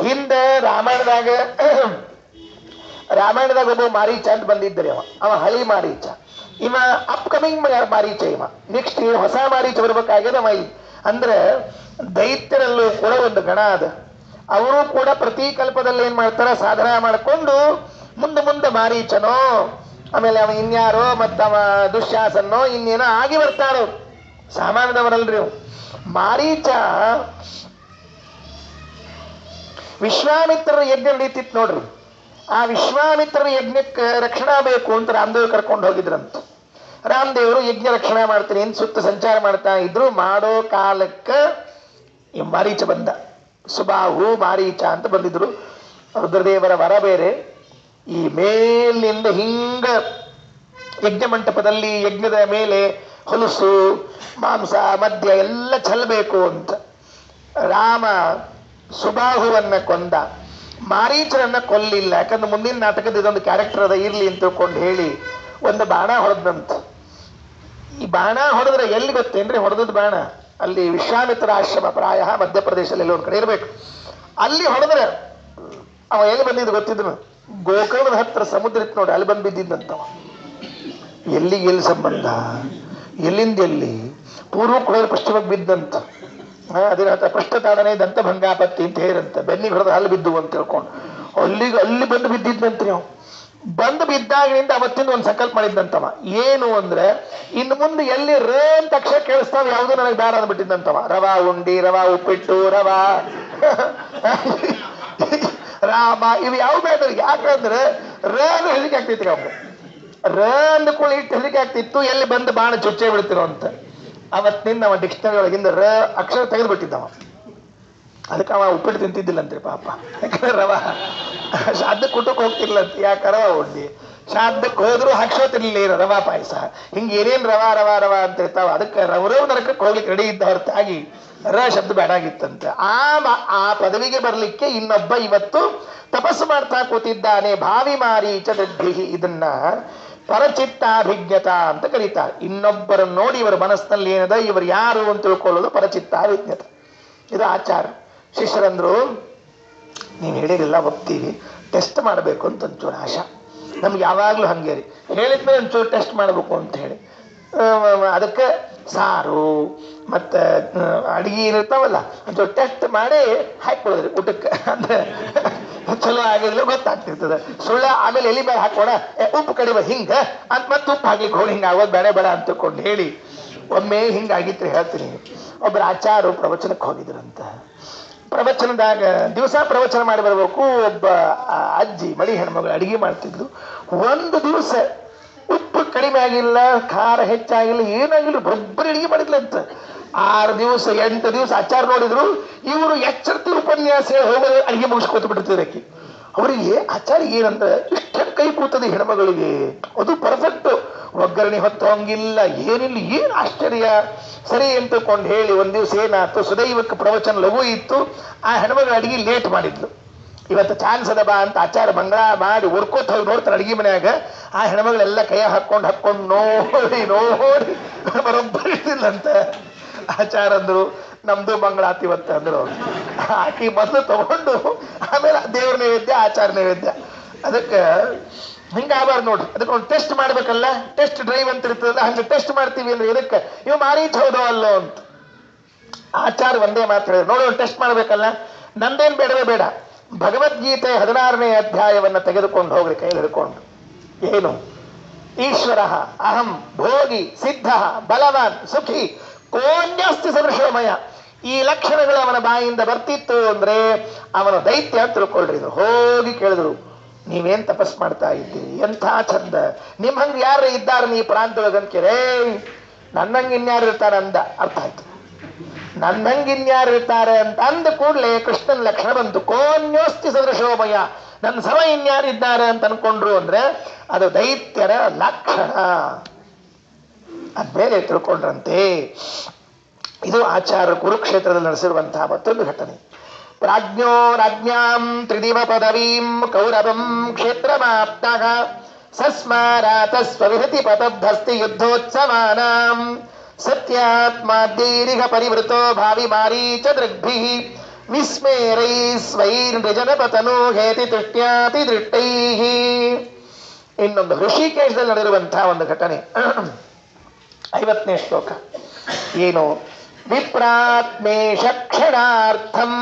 Speaker 1: ಹಿಂದೆ ರಾಮಾಯಣದಾಗ ಒಬ್ಬ ಮಾರೀಚ ಅಂತ ಬಂದಿದ್ದರೆ ಅವ ಹಳಿ ಮಾರೀಚ. ಇವ ಅಪ್ಕಮಿಂಗ್ ಮಾರೀಚ. ಇವ ನೆಕ್ಸ್ಟ್ ಹೊಸ ಮಾರೀಚ ಬರ್ಬೇಕಾಗ್ಯದ. ಅವ ಅಂದ್ರೆ ದೈತ್ಯರಲ್ಲೂ ಕೂಡ ಒಂದು ಗಣ ಅದ. ಅವರು ಕೂಡ ಪ್ರತಿ ಕಲ್ಪದಲ್ಲಿ ಏನ್ ಮಾಡ್ತಾರ, ಸಾಧನ ಮಾಡಿಕೊಂಡು ಮುಂದೆ ಮಾರೀಚನೋ ಆಮೇಲೆ ಅವ ಇನ್ಯಾರೋ ಮತ್ತವ ದುಶ್ಯಾಸನೋ ಇನ್ನೇನೋ ಆಗಿ ಬರ್ತಾರೋ. ಸಾಮಾನ್ಯದವರಲ್ರಿ ಅವ್. ಮಾರೀಚ ವಿಶ್ವಾಮಿತ್ರರ ಯಜ್ಞ ನಡೀತಿತ್ತು ನೋಡ್ರಿ. ಆ ವಿಶ್ವಾಮಿತ್ರರ ಯಜ್ಞಕ್ಕೆ ರಕ್ಷಣಾ ಬೇಕು ಅಂತ ರಾಮದೇವ್ ಕರ್ಕೊಂಡು ಹೋಗಿದ್ರಂತ. ರಾಮದೇವರು ಯಜ್ಞ ರಕ್ಷಣಾ ಮಾಡ್ತೀನಿ ಅಂತ ಸುತ್ತ ಸಂಚಾರ ಮಾಡ್ತಾ ಇದ್ರು. ಮಾಡೋ ಕಾಲಕ್ಕ ಮಾರೀಚ ಬಂದ. ಸುಬಾಹು ಮಾರೀಚ ಅಂತ ಬಂದಿದ್ರು. ರುದ್ರದೇವರ ವರ ಬೇರೆ. ಈ ಮೇಲಿನಿಂದ ಹಿಂಗ ಯಜ್ಞ ಮಂಟಪದಲ್ಲಿ ಯಜ್ಞದ ಮೇಲೆ ಹೊಲಸು ಮಾಂಸ ಮದ್ಯ ಎಲ್ಲ ಚೆಲ್ಲಬೇಕು ಅಂತ ರಾಮ ಸುಬಾಹುವನ್ನ ಕೊಂದ. ಮಾರೀಚರನ್ನ ಕೊಲ್ಲಿಲ್ಲ. ಯಾಕಂದ್ರೆ ಮುಂದಿನ ನಾಟಕದ ಇದೊಂದು ಕ್ಯಾರೆಕ್ಟರ್ ಅದ ಇರ್ಲಿ ಅಂತ ತಿಳ್ಕೊಂಡು ಹೇಳಿ ಒಂದು ಬಾಣ ಹೊಡೆದಂತ. ಈ ಬಾಣ ಹೊಡೆದ್ರೆ ಎಲ್ಲಿ ಗೊತ್ತೇನ್ರಿ ಹೊಡೆದದ್ ಬಾಣ? ಅಲ್ಲಿ ವಿಶ್ವಾಮಿತ್ರ ಆಶ್ರಮ ಪ್ರಾಯ ಮಧ್ಯಪ್ರದೇಶದಲ್ಲಿ ಎಲ್ಲ ಒಂದು ಕಡೆ ಇರ್ಬೇಕು. ಅಲ್ಲಿ ಹೊಡೆದ್ರೆ ಅವ ಎಲ್ಲಿ ಬಂದಿದ್ದು ಗೊತ್ತಿದ್ನು? ಗೋಕರ್ಣದ ಹತ್ರ ಸಮುದ್ರ ಇತ್ತು ನೋಡಿ, ಅಲ್ಲಿ ಬಂದು ಬಿದ್ದಿದ್ದಂತವ. ಎಲ್ಲಿ ಸಂಬಂಧ? ಎಲ್ಲಿಂದ ಎಲ್ಲಿ? ಪೂರ್ವಕ್ಕೆ ಹೋದ್ರೆ ಪಶ್ಚಿಮಕ್ಕೆ ಬಿದ್ದಂತ. ಅದೇನಂತ ಪೃಷ್ಠತಾಡನೆ ದಂತ ಭಂಗಾಪತ್ತಿ ಅಂತ ಹೇಳಿರಂತ. ಬೆನ್ನಿಗೆ ಹೊಡೆದ ಅಲ್ಲಿ ಬಿದ್ದು ಅಂತ ತಿಳ್ಕೊಂಡು ಅಲ್ಲಿ ಬಂದು ಬಿದ್ದಿದ್ದಂತ್ರಿ. ನಾವು ಬಂದು ಬಿದ್ದಾಗಿನಿಂದ ಅವತ್ತಿಂದ ಒಂದು ಸಂಕಲ್ಪ ಮಾಡಿದ್ದಂತವ. ಏನು ಅಂದ್ರೆ ಇನ್ನು ಮುಂದೆ ಎಲ್ಲಿ ರ ಅಂತ ಅಕ್ಷರ ಕೇಳಿಸ್ತಾವ ಯಾವುದು ನನಗೆ ಬೇಡ ಅಂದ್ಬಿಟ್ಟಿದ್ದಂತವ. ರವಾ ಉಂಡಿ, ರವಾ ಉಪ್ಪಿಟ್ಟು, ರವಾ ರಾಮ ಇವು ಯಾವ ಬೇಡ. ಯಾಕಂದ್ರೆ ರ ಅಂದ್ರೆ ಹೆದರಿಕೆ ಆಗ್ತಿತ್ತು. ಅವ್ರು ರ ಅಂದ ಕೂಡ ಇಟ್ಟು ಹೆದರಿಕೆ ಆಗ್ತಿತ್ತು. ಎಲ್ಲಿ ಬಂದು ಬಾಣ ಚುಚ್ಚೆ ಬಿಡ್ತಿರೋ ಅಂತ. ಅವತ್ತಿನಿಂದ ಅವ ಡಿಕ್ಷನರಿ ಒಳಗಿಂದ ರ ಅಕ್ಷರ ತೆಗೆದುಬಿಟ್ಟಿದ್ದವ. ಅದಕ್ಕೆ ಅವ ಉಪ್ಪಿಟ್ಟು ತಿಂತಿದ್ದಿಲ್ಲ ಅಂತ್ರಿ ಪಾಪ. ಯಾಕಂದ್ರೆ ರವಾ ಶ್ರಾದ್ದಕ್ಕೆ ಊಟಕ್ಕೆ ಹೋಗ್ತಿರ್ಲಂತ. ಯಾಕೆ ರವಾ ಉಂಡಿ ಶ್ರಾದ್ದಕ್ಕೆ ಹೋದ್ರು ಹಾಕ್ಸೋತಿರ್ಲಿಲ್ಲ ರವಾ ಪಾಯಸ. ಹಿಂಗೆ ಏನೇನು ರವಾ ರವಾ ರವಾ ಅಂತ ಇರ್ತಾವ. ಅದಕ್ಕೆ ರವರವ್ ನರಕಕ್ಕೆ ಹೋಗ್ಲಿಕ್ಕೆ ರೆಡಿ ಇದ್ದ ಹೊರತಾಗಿ ರ ಶಬ್ದ ಬೇಡಾಗಿತ್ತಂತೆ. ಆ ಪದವಿಗೆ ಬರ್ಲಿಕ್ಕೆ ಇನ್ನೊಬ್ಬ ಇವತ್ತು ತಪಸ್ಸು ಮಾಡ್ತಾ ಕೂತಿದ್ದಾನೆ. ಭಾವಿ ಮಾರೀಚ ದೃಗ್ಭಿಹಿ. ಇದನ್ನ ಪರಚಿತ್ತಾಭಿಜ್ಞತಾ ಅಂತ ಕರೀತಾರೆ. ಇನ್ನೊಬ್ಬರನ್ನು ನೋಡಿ ಇವರ ಮನಸ್ಸಿನಲ್ಲಿ ಏನದ, ಇವರು ಯಾರು ಅಂತ ತಿಳ್ಕೊಳ್ಳೋದು ಪರಚಿತ್ತಾಭಿಜ್ಞತೆ. ಇದು ಆಚಾರ. ಶಿಷ್ಯರಂದ್ರು ನೀವು ಹೇಳಿರಿಲ್ಲ ಒಪ್ತೀವಿ, ಟೆಸ್ಟ್ ಮಾಡಬೇಕು ಅಂತ ಒಂಚೂರು ಆಶಾ ನಮ್ಗೆ ಯಾವಾಗಲೂ ಹಂಗೆ ರೀ. ಹೇಳಿದ್ಮೇಲೆ ಒಂಚೂರು ಟೆಸ್ಟ್ ಮಾಡಬೇಕು ಅಂತ ಹೇಳಿ ಅದಕ್ಕೆ ಸಾರು ಮತ್ತು ಅಡುಗೆ ಇರ್ತಾವಲ್ಲ ಒಂಚೂರು ಟೆಸ್ಟ್ ಮಾಡಿ ಹಾಕ್ಕೊಳ್ಳೋದ್ರಿ ಊಟಕ್ಕೆ. ಅಂದ್ರೆ ಚಲೋ ಆಗಿದ್ರೆ ಗೊತ್ತಾಗ್ತಿರ್ತದೆ. ಸುಳ್ಳ ಆಮೇಲೆ ಎಲ್ಲಿ ಮೇಲೆ ಹಾಕೋಣ, ಉಪ್ಪು ಕಡಿಮೆ ಹಿಂಗೆ ಅಂತ ಮತ್ತೆ ಉಪ್ಪು ಹಾಕ್ಲಿಕ್ಕೆ ಹೋಗಿ ಹಿಂಗೆ ಆಗೋದು ಬೇಡ ಅಂತ ತಿಳ್ಕೊಂಡು ಹೇಳಿ ಒಮ್ಮೆ ಹಿಂಗಾಗಿತ್ತು ಹೇಳ್ತೀನಿ. ಒಬ್ಬರು ಆಚಾರ್ಯರು ಪ್ರವಚನಕ್ಕೆ ಹೋಗಿದ್ರಂತ. ಪ್ರವಚನದಾಗ ದಿವಸ ಪ್ರವಚನ ಮಾಡಿ ಬರಬೇಕು. ಒಬ್ಬ ಅಜ್ಜಿ ಮಡಿ ಹೆಣ್ಮಗಳು ಅಡಿಗೆ ಮಾಡ್ತಿದ್ರು. ಒಂದು ದಿವಸ ಉಪ್ಪು ಕಡಿಮೆ ಆಗಿಲ್ಲ, ಖಾರ ಹೆಚ್ಚಾಗಿಲ್ಲ, ಏನಾಗಿಲ್ಲ, ಬರೋಬ್ಬರಿ ಅಡಿಗೆ ಮಾಡಿದ್ಲಂತ. 6 ದಿವಸ 8 ದಿವಸ ಆಚಾರ ನೋಡಿದ್ರು. ಇವರು ಎಚ್ಚರಿಕೆ ಉಪನ್ಯಾಸ ಹೋಗೋದು ಅಡಿಗೆ ಮುಗಿಸ್ಕೊತ ಬಿಡ್ತಿರಕ್ಕೆ. ಅವರಿಗೆ ಆಚಾರ್ಯ ಏನಂದ್ರೆ ಇಷ್ಟ ಕೈ ಕೂತದೆ ಹೆಣ್ಮಗಳಿಗೆ. ಅದು ಪರ್ಫೆಕ್ಟ್. ಒಗ್ಗರಣೆ ಹೊತ್ತೋಂಗಿಲ್ಲ, ಏನಿಲ್ಲ, ಏನು ಆಶ್ಚರ್ಯ. ಸರಿ ಅಂತ ತಿಳ್ಕೊಂಡು ಹೇಳಿ ಒಂದ್ ದಿವಸ ಏನಾಯ್ತು, ಸುದೈವಕ್ಕೆ ಪ್ರವಚನ ಲಘು ಇತ್ತು. ಆ ಹೆಣ್ಮಗಳ ಅಡಿಗೆ ಲೇಟ್ ಮಾಡಿದ್ಲು. ಇವತ್ತು ಚಾನ್ಸ್ ಅದ ಬಾ ಅಂತ ಆಚಾರ ಮಂಗಳ ಮಾಡಿ ಉರ್ಕೋತ ಹೋಗಿ ನೋಡ್ತಾರೆ ಅಡಿಗೆ ಮನ್ಯಾಗ. ಆ ಹೆಣ್ಮಗಳೆಲ್ಲ ಕೈ ಹಾಕೊಂಡು ನೋಡಿ ನೋಡಿ ಬರೋಬ್ಬರಿಲ್ಲ. ಆಚಾರ ಅಂದ್ರು ನಮ್ದು ಮಂಗಳಾತಿ ಇವತ್ತು ಅಂದ್ರು. ಆಕಿ ಮೊದಲು ತಗೊಂಡು ಆಮೇಲೆ ದೇವ್ರ ನೈವೇದ್ಯ, ಆಚಾರ ನೈವೇದ್ಯ. ಅದಕ್ಕೆ ಹಿಂಗಾಗಬಾರ್ದು ನೋಡ್ರಿ. ಅದಕ್ಕೆ ಒಂದು ಟೆಸ್ಟ್ ಮಾಡ್ಬೇಕಲ್ಲ, ಟೆಸ್ಟ್ ಡ್ರೈವ್ ಅಂತ ಇರ್ತದಲ್ಲ, ಹಂಗೆ ಟೆಸ್ಟ್ ಮಾಡ್ತೀವಿ ಅಂದ್ರೆ ಇದಕ್ಕೆ ಇವು ಮಾರೀಚ್ ಹೌದೋ ಅಲ್ಲೋ ಅಂತ. ಆಚಾರ ಒಂದೇ ಮಾತು ಹೇಳಿದ್ರು, ನೋಡಿ ಒಂದು ಟೆಸ್ಟ್ ಮಾಡ್ಬೇಕಲ್ಲ. ನಂದೇನು ಬೇಡವೇ ಬೇಡ, ಭಗವದ್ಗೀತೆ 16ನೇ ಅಧ್ಯಾಯವನ್ನು ತೆಗೆದುಕೊಂಡು ಹೋಗ್ರಿ ಕೈಲಿ ಹಿಡ್ಕೊಂಡು. ಏನು? ಈಶ್ವರ ಅಹಂ ಭೋಗಿ ಸಿದ್ಧ ಬಲವಾನ್ ಸುಖಿ ಕೋನ್ಯಸ್ತಿ ಸದೃಶೋಮಯ. ಈ ಲಕ್ಷಣಗಳು ಅವನ ಬಾಯಿಂದ ಬರ್ತಿತ್ತು ಅಂದ್ರೆ ಅವನ ದೈತ್ಯ ಅಂತ ತಿಳ್ಕೊಳ್ರಿ. ಇದು ಹೋಗಿ ಕೇಳಿದ್ರು, ನೀವೇನ್ ತಪಸ್ ಮಾಡ್ತಾ ಇದ್ದೀರಿ, ಎಂಥ ಚಂದ, ನಿಮ್ ಹಂಗ ಯಾರು ಇದ್ದಾರೆ ನೀ ಪ್ರಾಂತೊಳಗಂತೀರೇ? ನನ್ನಂಗೆ ಇನ್ಯಾರು ಇರ್ತಾರೆ ಅಂದ. ಅರ್ಥ ಆಯ್ತು, ನನ್ನಂಗೆ ಇನ್ಯಾರು ಇರ್ತಾರೆ ಅಂತ ಅಂದ ಕೂಡಲೇ ಕೃಷ್ಣನ ಲಕ್ಷಣ ಬಂತು. ಕೋನ್ಯೋಸ್ತಿ ಸದೃಶೋಮಯ, ನನ್ನ ಸಮ ಇನ್ಯಾರು ಇದ್ದಾರೆ ಅಂತ ಅನ್ಕೊಂಡ್ರು ಅಂದ್ರೆ ಅದು ದೈತ್ಯರ ಲಕ್ಷಣ. ಅದ್ಮೇಲೆ ತಿಳ್ಕೊಂಡ್ರಂತೆ. ಇದು ಆಚಾರ್ಯ ಕುರುಕ್ಷೇತ್ರದಲ್ಲಿ ನಡೆಸಿರುವಂತಹ ಮತ್ತೊಂದು ಘಟನೆ. ಪ್ರಾಜ್ಞೋ ರಾಜ್ಞಾಂ ತ್ರಿದಿವ ಪದವೀಂ ಕೌರವಂ ಕ್ಷೇತ್ರಮಾಪ್ತಃ ಸಸ್ಮಾರಾತ ಸ್ವವಿಹತಿ ಪತದ್ಧಸ್ತಿ ಯುದ್ಧೋತ್ಸವಾನಾಂ ಸತ್ಯಾತ್ಮಾದ್ಯೈರಿಹ ಪರಿವೃತೋ ಭಾವಿ ಮಾರೀಚ ದೃಗ್ಭಿಃ ವಿಸ್ಮೇರೈ ಸ್ವೈರ್ನಿಜನಪತನೋ ಹೇತಿ ದೃಷ್ಟ್ಯಾತಿ ದೃಷ್ಟೈಃ. ಇನ್ನೊಂದು ಋಷಿಕೇಶದಲ್ಲಿ ನಡೆದಿರುವಂತಹ ಒಂದು ಘಟನೆ. 50ನೇ ಶ್ಲೋಕ. ಏನು? ವಿಪ್ರಾತ್ಮೇಶ ಕ್ಷಣಾರ್ಥಂ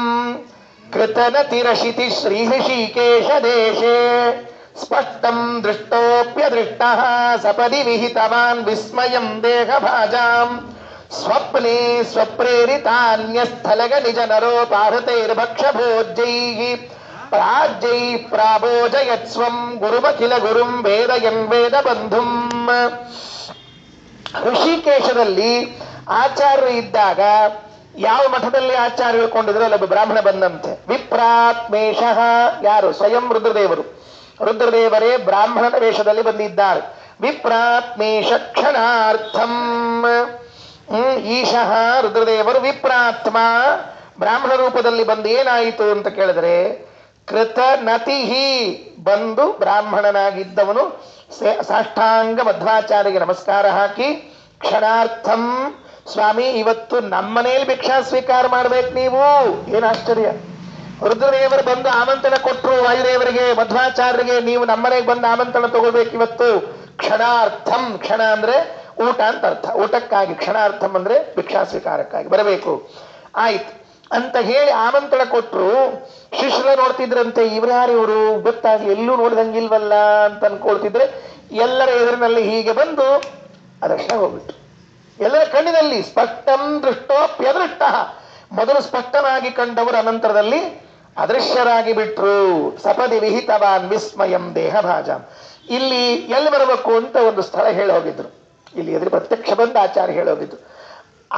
Speaker 1: ಕೃತನತಿರಶಿತಿ ಶ್ರೀ ಋಷಿಕೇಶ ದೇಶೇ ಸ್ಪಷ್ಟಂ ದೃಷ್ಟೋಪ್ಯದೃಷ್ಟಃ ಸಪದಿ ವಿಹಿತವಾನ್ ವಿಸ್ಮಯಂ ದೇಹಭಾಜಾಂ ಸ್ವಪ್ನೆ ಸ್ವಪ್ರೇರಿತಾನ್ಯಸ್ಥಲಗ ನಿಜ ನರೋ ಪಾರತೈರ್ಭಕ್ಷಭೋಜ್ಯೈಃ ಪ್ರಾಜ್ಯೈಃ ಪ್ರಾಭೋಜಯತ್ಸ್ವಂ ಗುರುಮಖಿಲ ಗುರುಂ ವೇದಯನ್ ವೇದ ಬಂಧುಂ. ಋಷಿಕೇಶದಲ್ಲಿ ಆಚಾರ್ಯರು ಇದ್ದಾಗ ಯಾವ ಮಠದಲ್ಲಿ ಆಚಾರ್ಯ ಹೇಳ್ಕೊಂಡಿದ್ರು ಅಲ್ಲೊಬ್ಬ ಬ್ರಾಹ್ಮಣ ಬಂದಂತೆ. ವಿಪ್ರಾತ್ಮೇಶಃ ಯಾರು? ಸ್ವಯಂ ರುದ್ರದೇವರು. ರುದ್ರದೇವರೇ ಬ್ರಾಹ್ಮಣನ ವೇಷದಲ್ಲಿ ಬಂದಿದ್ದಾರೆ. ವಿಪ್ರಾತ್ಮೇಶ ಕ್ಷಣಾರ್ಥಂ. ಈಶಃ ರುದ್ರದೇವರು ವಿಪ್ರಾತ್ಮ ಬ್ರಾಹ್ಮಣ ರೂಪದಲ್ಲಿ ಬಂದು ಏನಾಯಿತು ಅಂತ ಕೇಳಿದ್ರೆ, ಕೃತ ನತಿಹಿ ಬಂದು ಬ್ರಾಹ್ಮಣನಾಗಿದ್ದವನು ಸಾಷ್ಟಾಂಗ ಮಧ್ವಾಚಾರ್ಯಗೆ ನಮಸ್ಕಾರ ಹಾಕಿ, ಕ್ಷಣಾರ್ಥಂ ಸ್ವಾಮಿ ಇವತ್ತು ನಮ್ಮನೇಲಿ ಭಿಕ್ಷಾ ಸ್ವೀಕಾರ ಮಾಡ್ಬೇಕು ನೀವು. ಏನ್ ಆಶ್ಚರ್ಯ! ರುದ್ರದೇವರು ಬಂದು ಆಮಂತ್ರಣ ಕೊಟ್ಟರು ವಾಯುದೇವರಿಗೆ, ಮಧ್ವಾಚಾರ್ಯರಿಗೆ, ನೀವು ನಮ್ಮನೆಗೆ ಬಂದು ಆಮಂತ್ರಣ ತಗೋಬೇಕು ಇವತ್ತು. ಕ್ಷಣಾರ್ಥಂ, ಕ್ಷಣ ಅಂದ್ರೆ ಊಟ ಅಂತ ಅರ್ಥ, ಊಟಕ್ಕಾಗಿ. ಕ್ಷಣಾರ್ಥಂ ಅಂದ್ರೆ ಭಿಕ್ಷಾ ಸ್ವೀಕಾರಕ್ಕಾಗಿ ಬರಬೇಕು. ಆಯ್ತು ಅಂತ ಹೇಳಿ ಆಮಂತ್ರಣ ಕೊಟ್ಟರು. ಶಿಷ್ಯರು ನೋಡ್ತಿದ್ರಂತೆ, ಇವ್ರ್ಯಾರು ಇವರು ಗೊತ್ತಾಗಿ ಎಲ್ಲೂ ನೋಡಿದಂಗಿಲ್ವಲ್ಲ ಅಂತ ಅನ್ಕೊಳ್ತಿದ್ರೆ, ಎಲ್ಲರ ಎದುರಿನಲ್ಲಿ ಹೀಗೆ ಬಂದು ಅದಕ್ಷಣ ಹೋಗ್ಬಿಟ್ಟು ಎಲ್ಲರ ಕಣ್ಣಿನಲ್ಲಿ ಸ್ಪಷ್ಟಂ ದೃಷ್ಟೋಪ್ಯದೃಷ್ಟ. ಮೊದಲು ಸ್ಪಷ್ಟನಾಗಿ ಕಂಡವರು ಅನಂತರದಲ್ಲಿ ಅದೃಶ್ಯರಾಗಿ ಬಿಟ್ರು. ಸಪದಿ ವಿಹಿತವಾನ್ ವಿಸ್ಮಯಂ ದೇಹ ಭಾಜಾಂ. ಇಲ್ಲಿ ಎಲ್ಲಿ ಬರಬೇಕು ಅಂತ ಒಂದು ಸ್ಥಳ ಹೇಳಿ ಹೋಗಿದ್ರು. ಇಲ್ಲಿ ಎದುರು ಪ್ರತ್ಯಕ್ಷ ಬಂದ ಆಚಾರ್ಯ ಹೇಳಿ ಹೋಗಿದ್ರು.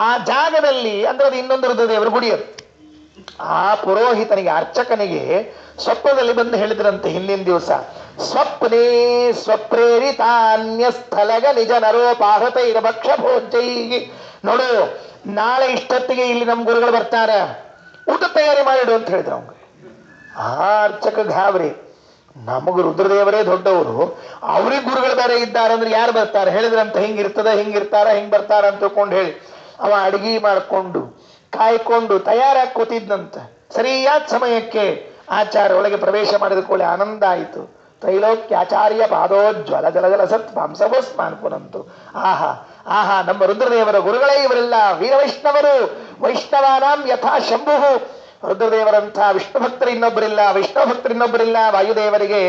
Speaker 1: ಆ ಜಾಗದಲ್ಲಿ ಅಂದ್ರೆ ಅದು ಇನ್ನೊಂದು ರುದ್ರದೇವರ ಗುಡಿಯರು. ಆ ಪುರೋಹಿತನಿಗೆ, ಅರ್ಚಕನಿಗೆ ಸ್ವಪ್ನದಲ್ಲಿ ಬಂದು ಹೇಳಿದ್ರಂತೆ ಹಿಂದಿನ ದಿವಸ, ಸ್ವಪ್ನೇ ಸ್ವಪ್ರೇರಿತಾನ್ಯ ಸ್ಥಳಗ ನಿಜ ನರೋಪಾಹತೈರ ಭಕ್ಷ ಭೋಜ್ಯೈಹಿ. ನೋಡು, ನಾಳೆ ಇಷ್ಟೊತ್ತಿಗೆ ಇಲ್ಲಿ ನಮ್ಮ ಗುರುಗಳು ಬರ್ತಾರೆ, ಊಟ ತಯಾರಿ ಮಾಡಿಡು ಅಂತ ಹೇಳಿದ್ರು ಅವ್ಗೆ. ಆ ಅರ್ಚಕ ಗಾಬರಿ, ನಮಗ ರುದ್ರದೇವರೇ ದೊಡ್ಡವರು, ಅವ್ರಿಗೆ ಗುರುಗಳು ಬೇರೆ ಇದ್ದಾರೆ ಅಂದ್ರೆ ಯಾರು ಬರ್ತಾರೆ ಹೇಳಿದ್ರಂತ. ಹಿಂಗಿರ್ತದ, ಹಿಂಗಿರ್ತಾರ, ಹಿಂಗ್ ಬರ್ತಾರ ಅಂತ ತಿಳ್ಕೊಂಡು ಹೇಳಿ ಅವ ಅಡಿಗೆ ಮಾಡಿಕೊಂಡು ಕಾಯ್ಕೊಂಡು ತಯಾರಾಗಿ ಕೂತಿದ್ದಂತ. ಸರಿಯಾದ ಸಮಯಕ್ಕೆ ಆಚಾರ್ಯ ಒಳಗೆ ಪ್ರವೇಶ ಮಾಡಿದ ಕೂಡಲೇ ಆನಂದ ಆಯಿತು. ತ್ರೈಲೋಕ್ಯಾಚಾರ್ಯ ಪಾದೋಜ್ವಲ ಜಲಜಲ ಸತ್ ಮಾಂಸಗೋಸ್ಮಾನ್ ಪುನಂತು. ಆಹಾ ಆಹಾ, ನಮ್ಮ ರುದ್ರದೇವರ ಗುರುಗಳೇ ಇವರೆಲ್ಲ ವೀರ ವೈಷ್ಣವರು. ವೈಷ್ಣವಾನಾಂ ಯಥಾ ಶಂಭು. ರುದ್ರದೇವರಂಥ ವಿಷ್ಣು ಭಕ್ತರು ಇನ್ನೊಬ್ಬರಿಲ್ಲ, ವಿಷ್ಣು ಭಕ್ತರು ಇನ್ನೊಬ್ಬರಿಲ್ಲ. ವಾಯುದೇವರಿಗೆ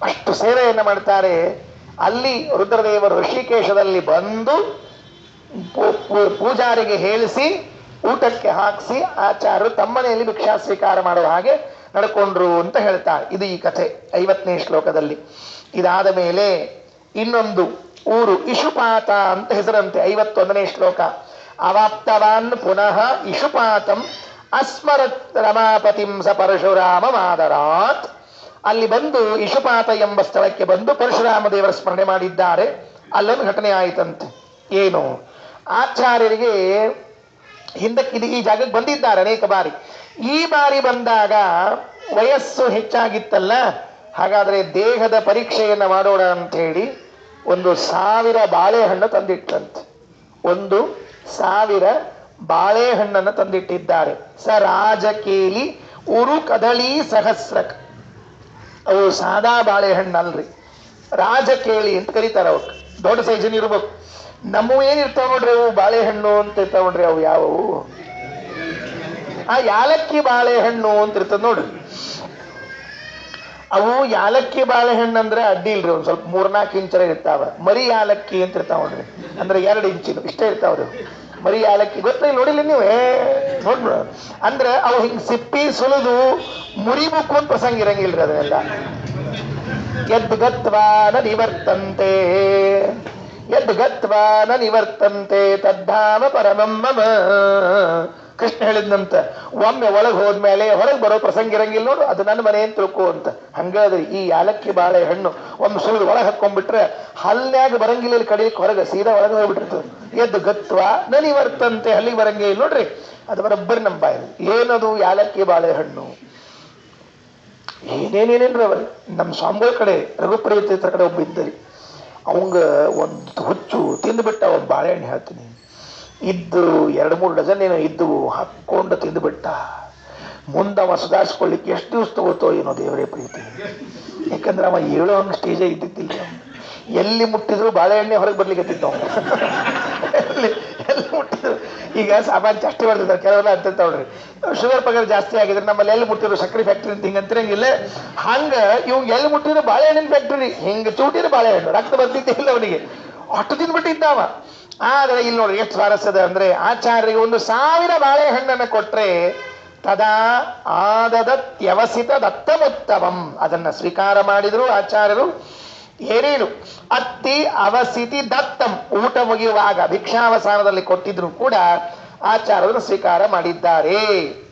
Speaker 1: ಅಷ್ಟು ಸೇವೆಯನ್ನು ಮಾಡ್ತಾರೆ. ಅಲ್ಲಿ ರುದ್ರದೇವರು ಋಷಿಕೇಶದಲ್ಲಿ ಬಂದು ಪೂಜಾರಿಗೆ ಹೇಳಿಸಿ ಊಟಕ್ಕೆ ಹಾಕಿಸಿ ಆಚಾರ್ಯರು ತಮ್ಮನೆಯಲ್ಲಿ ಭಿಕ್ಷಾ ಸ್ವೀಕಾರ ಮಾಡುವ ಹಾಗೆ ನಡ್ಕೊಂಡ್ರು ಅಂತ ಹೇಳ್ತಾರೆ. ಇದು ಈ ಕಥೆ 50ನೇ ಶ್ಲೋಕದಲ್ಲಿ. ಇದಾದ ಮೇಲೆ ಇನ್ನೊಂದು ಊರು ಇಶುಪಾತ ಅಂತ ಹೆಸರಂತೆ. 51ನೇ ಶ್ಲೋಕ. ಅವಾಪ್ತವಾನ್ ಪುನಃ ಇಶುಪಾತಂ ಅಸ್ಮರತ್ ರಮಾಪತಿಂ ಸ ಪರಶುರಾಮ ಮಾದರಾತ್. ಅಲ್ಲಿ ಬಂದು ಇಶುಪಾತ ಎಂಬ ಸ್ಥಳಕ್ಕೆ ಬಂದು ಪರಶುರಾಮ ದೇವರ ಸ್ಮರಣೆ ಮಾಡಿದ್ದಾರೆ. ಅಲ್ಲೊಂದು ಘಟನೆ ಆಯಿತಂತೆ. ಏನು, ಆಚಾರ್ಯರಿಗೆ ಹಿಂದಕ್ಕೆ ಈ ಜಾಗಕ್ಕೆ ಬಂದಿದ್ದಾರೆ ಅನೇಕ ಬಾರಿ. ಈ ಬಾರಿ ಬಂದಾಗ ವಯಸ್ಸು ಹೆಚ್ಚಾಗಿತ್ತಲ್ಲ, ಹಾಗಾದರೆ ದೇಹದ ಪರೀಕ್ಷೆಯನ್ನು ಮಾಡೋಣ ಅಂತ ಹೇಳಿ 1,000 ಬಾಳೆಹಣ್ಣು ತಂದಿಟ್ಟಂತೆ. 1,000 ಬಾಳೆಹಣ್ಣನ್ನು ತಂದಿಟ್ಟಿದ್ದಾರೆ. ಸ ರಾಜಕೇಲಿ ಉರು ಕದಳಿ ಸಹಸ್ರಕ. ಅವು ಸಾದಾ ಬಾಳೆಹಣ್ಣು ಅಲ್ರಿ, ರಾಜಕೇಳಿ ಅಂತ ಕರೀತಾರೆ. ಅವಕ್ಕೆ ದೊಡ್ಡ ಸೈಜನ್ ಇರ್ಬೇಕು. ನಮ್ಮ ಏನಿರ್ತಾವ ನೋಡ್ರಿ ಅವು ಬಾಳೆಹಣ್ಣು ಅಂತ ಇರ್ತಾವ ನೋಡ್ರಿ, ಅವು ಯಾವುವು ಯಾಲಕ್ಕಿ ಬಾಳೆಹಣ್ಣು ಅಂತ ಇರ್ತದ ನೋಡ್ರಿ. ಅವು ಯಾಲಕ್ಕಿ ಬಾಳೆಹಣ್ಣು ಅಂದ್ರೆ ಅಡ್ಡಿ ಇಲ್ರಿ, ಒಂದ್ ಸ್ವಲ್ಪ 3-4 ಇಂಚರ ಇರ್ತಾವ. ಮರಿ ಯಾಲಕ್ಕಿ ಅಂತ ಇರ್ತಾವ ನೋಡ್ರಿ, ಅಂದ್ರೆ 2 ಇಂಚಿನ ಇಷ್ಟೇ ಇರ್ತಾವ್ರಿ ಮರಿ ಯಾಲಕ್ಕಿ. ಗೊತ್ತಿಲ್ಲ, ನೋಡಿಲ್ಲ ನೀವು? ನೋಡ್ಬಿಡ ಅಂದ್ರೆ ಅವು ಹಿಂಗ್ ಸಿಪ್ಪಿ ಸುಲಿದು ಮುರಿಬೇಕು ಅಂತ ಪ್ರಸಂಗ ಇರಂಗಿಲ್ರಿ. ಅದನ್ನೆಲ್ಲ ಯದ್ಗತ್ವಾನ ನಿವರ್ತಂತೆ, ಯದ್ಗತ್ವಾನ ನಿವರ್ತಂತೆ ತದ್ಧಾಮ ಪರಮಂ ಮಮ. ಕೃಷ್ಣ ಹೇಳಿದ್ನಂತ, ಒಮ್ಮೆ ಒಳಗೆ ಹೋದ್ಮೇಲೆ ಹೊರಗೆ ಬರೋ ಪ್ರಸಂಗ ಇರಂಗಿಲ್ಲ ನೋಡು, ಅದು ನನ್ನ ಮನೆ ಅಂತ ತಿಳ್ಕೊ ಅಂತ. ಹಂಗಾದ್ರೆ ಈ ಯಾಲಕ್ಕಿ ಬಾಳೆಹಣ್ಣು ಒಮ್ಮೆ ಸುಳಿದು ಒಳಗೆ ಹಾಕೊಂಡ್ಬಿಟ್ರೆ ಹಲ್ನ್ಯಾಗ ಬರಂಗಿಲ್ಲ, ಇಲ್ಲಿ ಕಡಿಯಕ್ಕೆ ಹೊರಗೆ ಸೀದಾ ಒಳಗೆ ಹೋಗ್ಬಿಟ್ಟಿರ್ತದೆ. ಎದ್ದು ಗತ್ವ ನನಿವರ್ತಂತೆ, ಹಲ್ಲಿಗೆ ಬರಂಗೇ ಇಲ್ಲ ನೋಡ್ರಿ. ಅದು ಬರಬ್ಬರಿ ನಮ್ಮ ಬಾಯಲ್ಲಿ. ಏನದು ಯಾಲಕ್ಕಿ ಬಾಳೆಹಣ್ಣು? ಏನೇನೇನೇನ್ರಿ ಅವರು ನಮ್ಮ ಸ್ವಾಮಿಗಳ ಕಡೆ ರಘುಪ್ರಿಯ ಕಡೆ ಒಬ್ಬ ಇದ್ದರಿ, ಅವಂಗ ಒಂದು ಹುಚ್ಚು ತಿಂದುಬಿಟ್ಟ ಒಂದು ಬಾಳೆಹಣ್ಣು. ಹೇಳ್ತೀನಿ, ಇದ್ದು 2-3 ಡಜನ್ ಏನೋ ಇದ್ದು ಹಾಕ್ಕೊಂಡು ತಿಂದುಬಿಟ್ಟ. ಮುಂದೆ ಅವ ಸುಧಾರಿಸ್ಕೊಳ್ಳಿಕ್ಕೆ ಎಷ್ಟು ದಿವಸ ತಗೋತೋ ಏನೋ ದೇವರೇ ಪ್ರೀತಿ. ಯಾಕಂದ್ರೆ ಅವ ಹೇಳೋ ಹಂಗೆ ಸ್ಟೇಜೇ ಇದ್ದಿದ್ದಿಲ್ಲ. ಎಲ್ಲಿ ಮುಟ್ಟಿದ್ರು ಬಾಳೆಹಣ್ಣೆ ಹೊರಗೆ ಬರ್ಲಿಕ್ಕೆ ಎಲ್ಲಿ ಮುಟ್ಟಿದ್ರು. ಈಗ ಸಾಮಾನ್ಯ ಜಾಸ್ತಿ ಮಾಡ್ತಿರ್ತಾರೆ ಕೆಲವೆಲ್ಲ ಅಂತಿರ್ತಾವ್ರಿ, ಶುಗರ್ ಪಗರ್ ಜಾಸ್ತಿ ಆಗಿದ್ರೆ ನಮ್ಮಲ್ಲಿ ಎಲ್ಲಿ ಮುಟ್ಟಿದ್ರು ಸಕ್ಕರೆ ಫ್ಯಾಕ್ಟ್ರಿ ಅಂತ ಹಿಂಗೆ ಅಂತಿರಂಗಿಲ್ಲ. ಹಂಗ ಇವ್ ಎಲ್ಲಿ ಮುಟ್ಟಿದ್ರು ಬಾಳೆಹಣ್ಣಿನ ಫ್ಯಾಕ್ಟ್ರಿ, ಹಿಂಗೆ ಚೂಟಿದ್ರು ಬಾಳೆಹಣ್ಣು, ರಕ್ತ ಬರ್ತಿದ್ದಿಲ್ಲ ಅವನಿಗೆ, ಅಷ್ಟು ತಿಂದ್ಬಿಟ್ಟಿದ್ದಾವ. ಆದ್ರೆ ಇಲ್ಲಿ ನೋಡ್ರಿ ಎಷ್ಟು ಸ್ವಾರಸ್ಯದ ಅಂದ್ರೆ, ಆಚಾರ್ಯರಿಗೆ 1,000 ಬಾಳೆಹಣ್ಣನ್ನು ಕೊಟ್ರೆ ತದಾ ಆದದತ್ಯವಸಿತ ದತ್ತಮುತ್ತಮಂ, ಅದನ್ನ ಸ್ವೀಕಾರ ಮಾಡಿದ್ರು ಆಚಾರ್ಯರು. ಏನೇನು ಅತ್ತಿ ಅವಸಿತಿ ದತ್ತಂ, ಊಟ ಮುಗಿಯುವಾಗ ಭಿಕ್ಷಾವಸಾನದಲ್ಲಿ ಕೊಟ್ಟಿದ್ರು ಕೂಡ ಆಚಾರ್ಯರು ಸ್ವೀಕಾರ ಮಾಡಿದ್ದಾರೆ.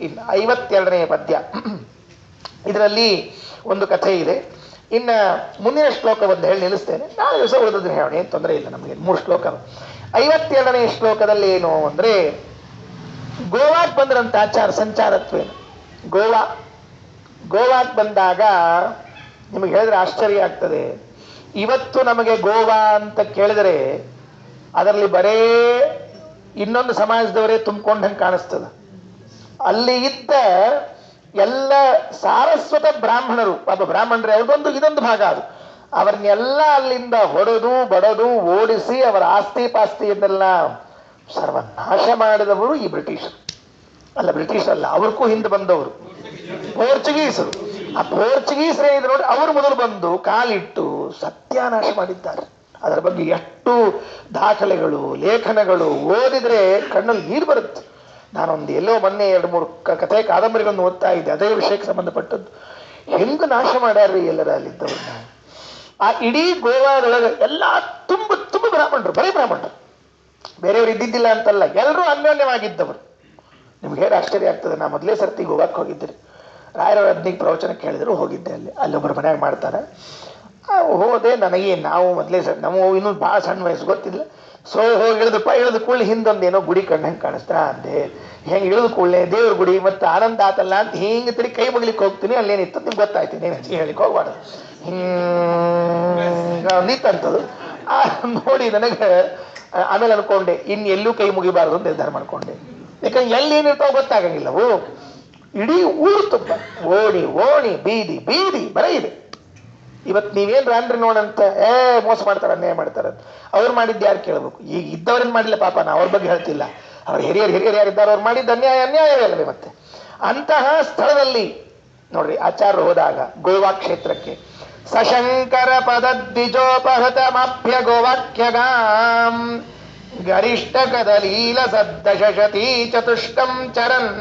Speaker 1: ಇನ್ನು 52ನೇ ಪದ್ಯ, ಇದರಲ್ಲಿ ಒಂದು ಕಥೆ ಇದೆ. ಇನ್ನ ಮುಂದಿನ ಶ್ಲೋಕ ಒಂದು ಹೇಳಿ ನಿಲ್ಲಿಸ್ತೇನೆ, ನಾಳೆ ದಿವಸ ಉಳಿದ್ರೆ ಹೇಳೋಣ, ಏನು ತೊಂದರೆ ಇಲ್ಲ ನಮಗೆ. 3 ಶ್ಲೋಕ. 52ನೇ ಶ್ಲೋಕದಲ್ಲಿ ಏನು ಅಂದ್ರೆ, ಗೋವಾಕ್ ಬಂದ್ರಂತ ಆಚಾರ ಸಂಚಾರತ್ವೇನು. ಗೋವಾಕ್ ಬಂದಾಗ ನಿಮಗೆ ಹೇಳಿದ್ರೆ ಆಶ್ಚರ್ಯ ಆಗ್ತದೆ. ಇವತ್ತು ನಮಗೆ ಗೋವಾ ಅಂತ ಕೇಳಿದರೆ ಅದರಲ್ಲಿ ಬರೇ ಇನ್ನೊಂದು ಸಮಾಜದವರೇ ತುಂಬಿಕೊಂಡಂಗೆ ಕಾಣಿಸ್ತದೆ. ಅಲ್ಲಿ ಇದ್ದ ಎಲ್ಲ ಸಾರಸ್ವತ ಬ್ರಾಹ್ಮಣರು, ಪಾಪ ಬ್ರಾಹ್ಮಣರೇ ಇದೊಂದು ಭಾಗ, ಅದು ಅವರನ್ನೆಲ್ಲ ಅಲ್ಲಿಂದ ಹೊಡೆದು ಬಡದು ಓಡಿಸಿ ಅವರ ಆಸ್ತಿ ಪಾಸ್ತಿಯನ್ನೆಲ್ಲ ಸರ್ವನಾಶ ಮಾಡಿದವರು ಈ ಬ್ರಿಟಿಷರು. ಬ್ರಿಟಿಷ್ ಅಲ್ಲ, ಅವ್ರಿಗೂ ಹಿಂದೆ ಬಂದವರು ಪೋರ್ಚುಗೀಸರು. ಆ ಪೋರ್ಚುಗೀಸರೇ ಇದು ನೋಡಿ, ಅವರು ಮೊದಲು ಬಂದು ಕಾಲಿಟ್ಟು ಸತ್ಯಾನಾಶ ಮಾಡಿದ್ದಾರೆ. ಅದರ ಬಗ್ಗೆ ಎಷ್ಟು ದಾಖಲೆಗಳು, ಲೇಖನಗಳು ಓದಿದ್ರೆ ಕಣ್ಣಲ್ಲಿ ನೀರು ಬರುತ್ತೆ. ನಾನೊಂದು ಎಲ್ಲೋ ಮೊನ್ನೆ 2-3 ಕಥೆ ಕಾದಂಬರಿಗಳನ್ನು ಓದ್ತಾ ಇದ್ದೆ, ಅದೇ ವಿಷಯಕ್ಕೆ ಸಂಬಂಧಪಟ್ಟದ್ದು. ಹೆಂಗ ನಾಶ ಮಾಡ್ಯಾರ್ರಿ ಎಲ್ಲರ ಅಲ್ಲಿದ್ದವ್ರನ್ನ. ಆ ಇಡೀ ಗೋವಾದೊಳಗೆ ಎಲ್ಲ ತುಂಬ ಬ್ರಾಹ್ಮಣರು, ಬರೀ ಬ್ರಾಹ್ಮಣರು, ಬೇರೆಯವರು ಇದ್ದಿದ್ದಿಲ್ಲ ಅಂತಲ್ಲ, ಎಲ್ಲರೂ ಅನ್ಯೋನ್ಯವಾಗಿದ್ದವರು. ನಿಮ್ಗೆ ಹೇಳಿ ಆಶ್ಚರ್ಯ ಆಗ್ತದೆ. ನಾ ಮೊದಲೇ ಸರ್ತಿ ಗೋವಾಕ್ಕೆ ಹೋಗಿದ್ದೆ, ರಾಯರ 15 ಪ್ರವಚನ ಕೇಳಿದ್ರು, ಹೋಗಿದ್ದೆ. ಅಲ್ಲೊಬ್ಬರು ಮನ್ಯಾಗ ಮಾಡ್ತಾರೆ, ಹೋದೆ. ನನಗೆ ನಾವು ಮೊದಲೇ ನಾವು ಇನ್ನೂ ಭಾಳ ಸಣ್ಣ ವಯಸ್ಸು, ಗೊತ್ತಿಲ್ಲ. ಸೊ ಹೋಗಿ ಇಳಿದು ಕೂಡಲೇ ಹಿಂದೊಂದೇನೋ ಗುಡಿ ಕಣ್ಣಂಗೆ ಕಾಣಿಸ್ತಾ ಅಂದೆ. ಹೆಂಗೆ ಇಳಿದು ಕೂಡಲೇ ದೇವ್ರ ಗುಡಿ ಮತ್ತು ಆನಂದ ಆತಲ್ಲ ಅಂತ ಹಿಂಗೆ ತಿರುಗಿ ಕೈ ಮುಗಿಲಿಕ್ಕೆ ಹೋಗ್ತೀನಿ. ಅಲ್ಲೇನಿತ್ತು ನಿಮ್ಗೆ ಗೊತ್ತಾಯ್ತು, ನೀನು ಹೆಚ್ಚಿಗೆ ಹೇಳಿಕ್ಕೆ ಹೋಗ್ಬಾರ್ದು. ನಿಂತಂಥದ್ದು ನೋಡಿ ನನಗೆ. ಆಮೇಲೆ ಅನ್ಕೊಂಡೆ ಇನ್ನು ಎಲ್ಲೂ ಕೈ ಮುಗಿಬಾರ್ದು ಅಂತ ನಿರ್ಧಾರ ಮಾಡ್ಕೊಂಡೆ. ಯಾಕಂದ್ರೆ ಎಲ್ಲಿ ಏನಿರ್ತಾವ ಗೊತ್ತಾಗಂಗಿಲ್ಲ. ಇಡೀ ಊರು ತುಂಬ ಓಣಿ ಬೀದಿ ಬರೀ ಇದೆ. ಇವತ್ತು ನೀವೇನು ರಾನ್ರಿ ನೋಡಂತ ಮೋಸ ಮಾಡ್ತಾರೆ, ಅನ್ಯಾಯ ಮಾಡ್ತಾರೆ. ಅವ್ರು ಮಾಡಿದ್ದು ಯಾರು ಕೇಳಬೇಕು? ಈಗ ಇದ್ದವ್ರೇನು ಮಾಡಿಲ್ಲ ಪಾಪ, ನಾ ಅವ್ರ ಬಗ್ಗೆ ಹೇಳ್ತಿಲ್ಲ. ಅವ್ರ ಹಿರಿಯರು ಯಾರಿದ್ದಾರೆ, ಅವ್ರು ಮಾಡಿದ್ದು ಅನ್ಯಾಯವೇ ಅಲ್ಲವೇ? ಮತ್ತೆ ಅಂತಹ ಸ್ಥಳದಲ್ಲಿ ನೋಡ್ರಿ ಆಚಾರ್ಯರು ಹೋದಾಗ ಗೋವಾ ಕ್ಷೇತ್ರಕ್ಕೆ, ಸಶಂಕರ ಪದದ್ವಿಜೋಪಹೃತಮಾಪ್ಯ ಗೋವಾಕ್ಯಗಾಂ ಗರಿಷ್ಠ ಕದಲೀಲ ಸದ್ದಶತಿ ಚತುಷ್ಟಂ ಚರನ್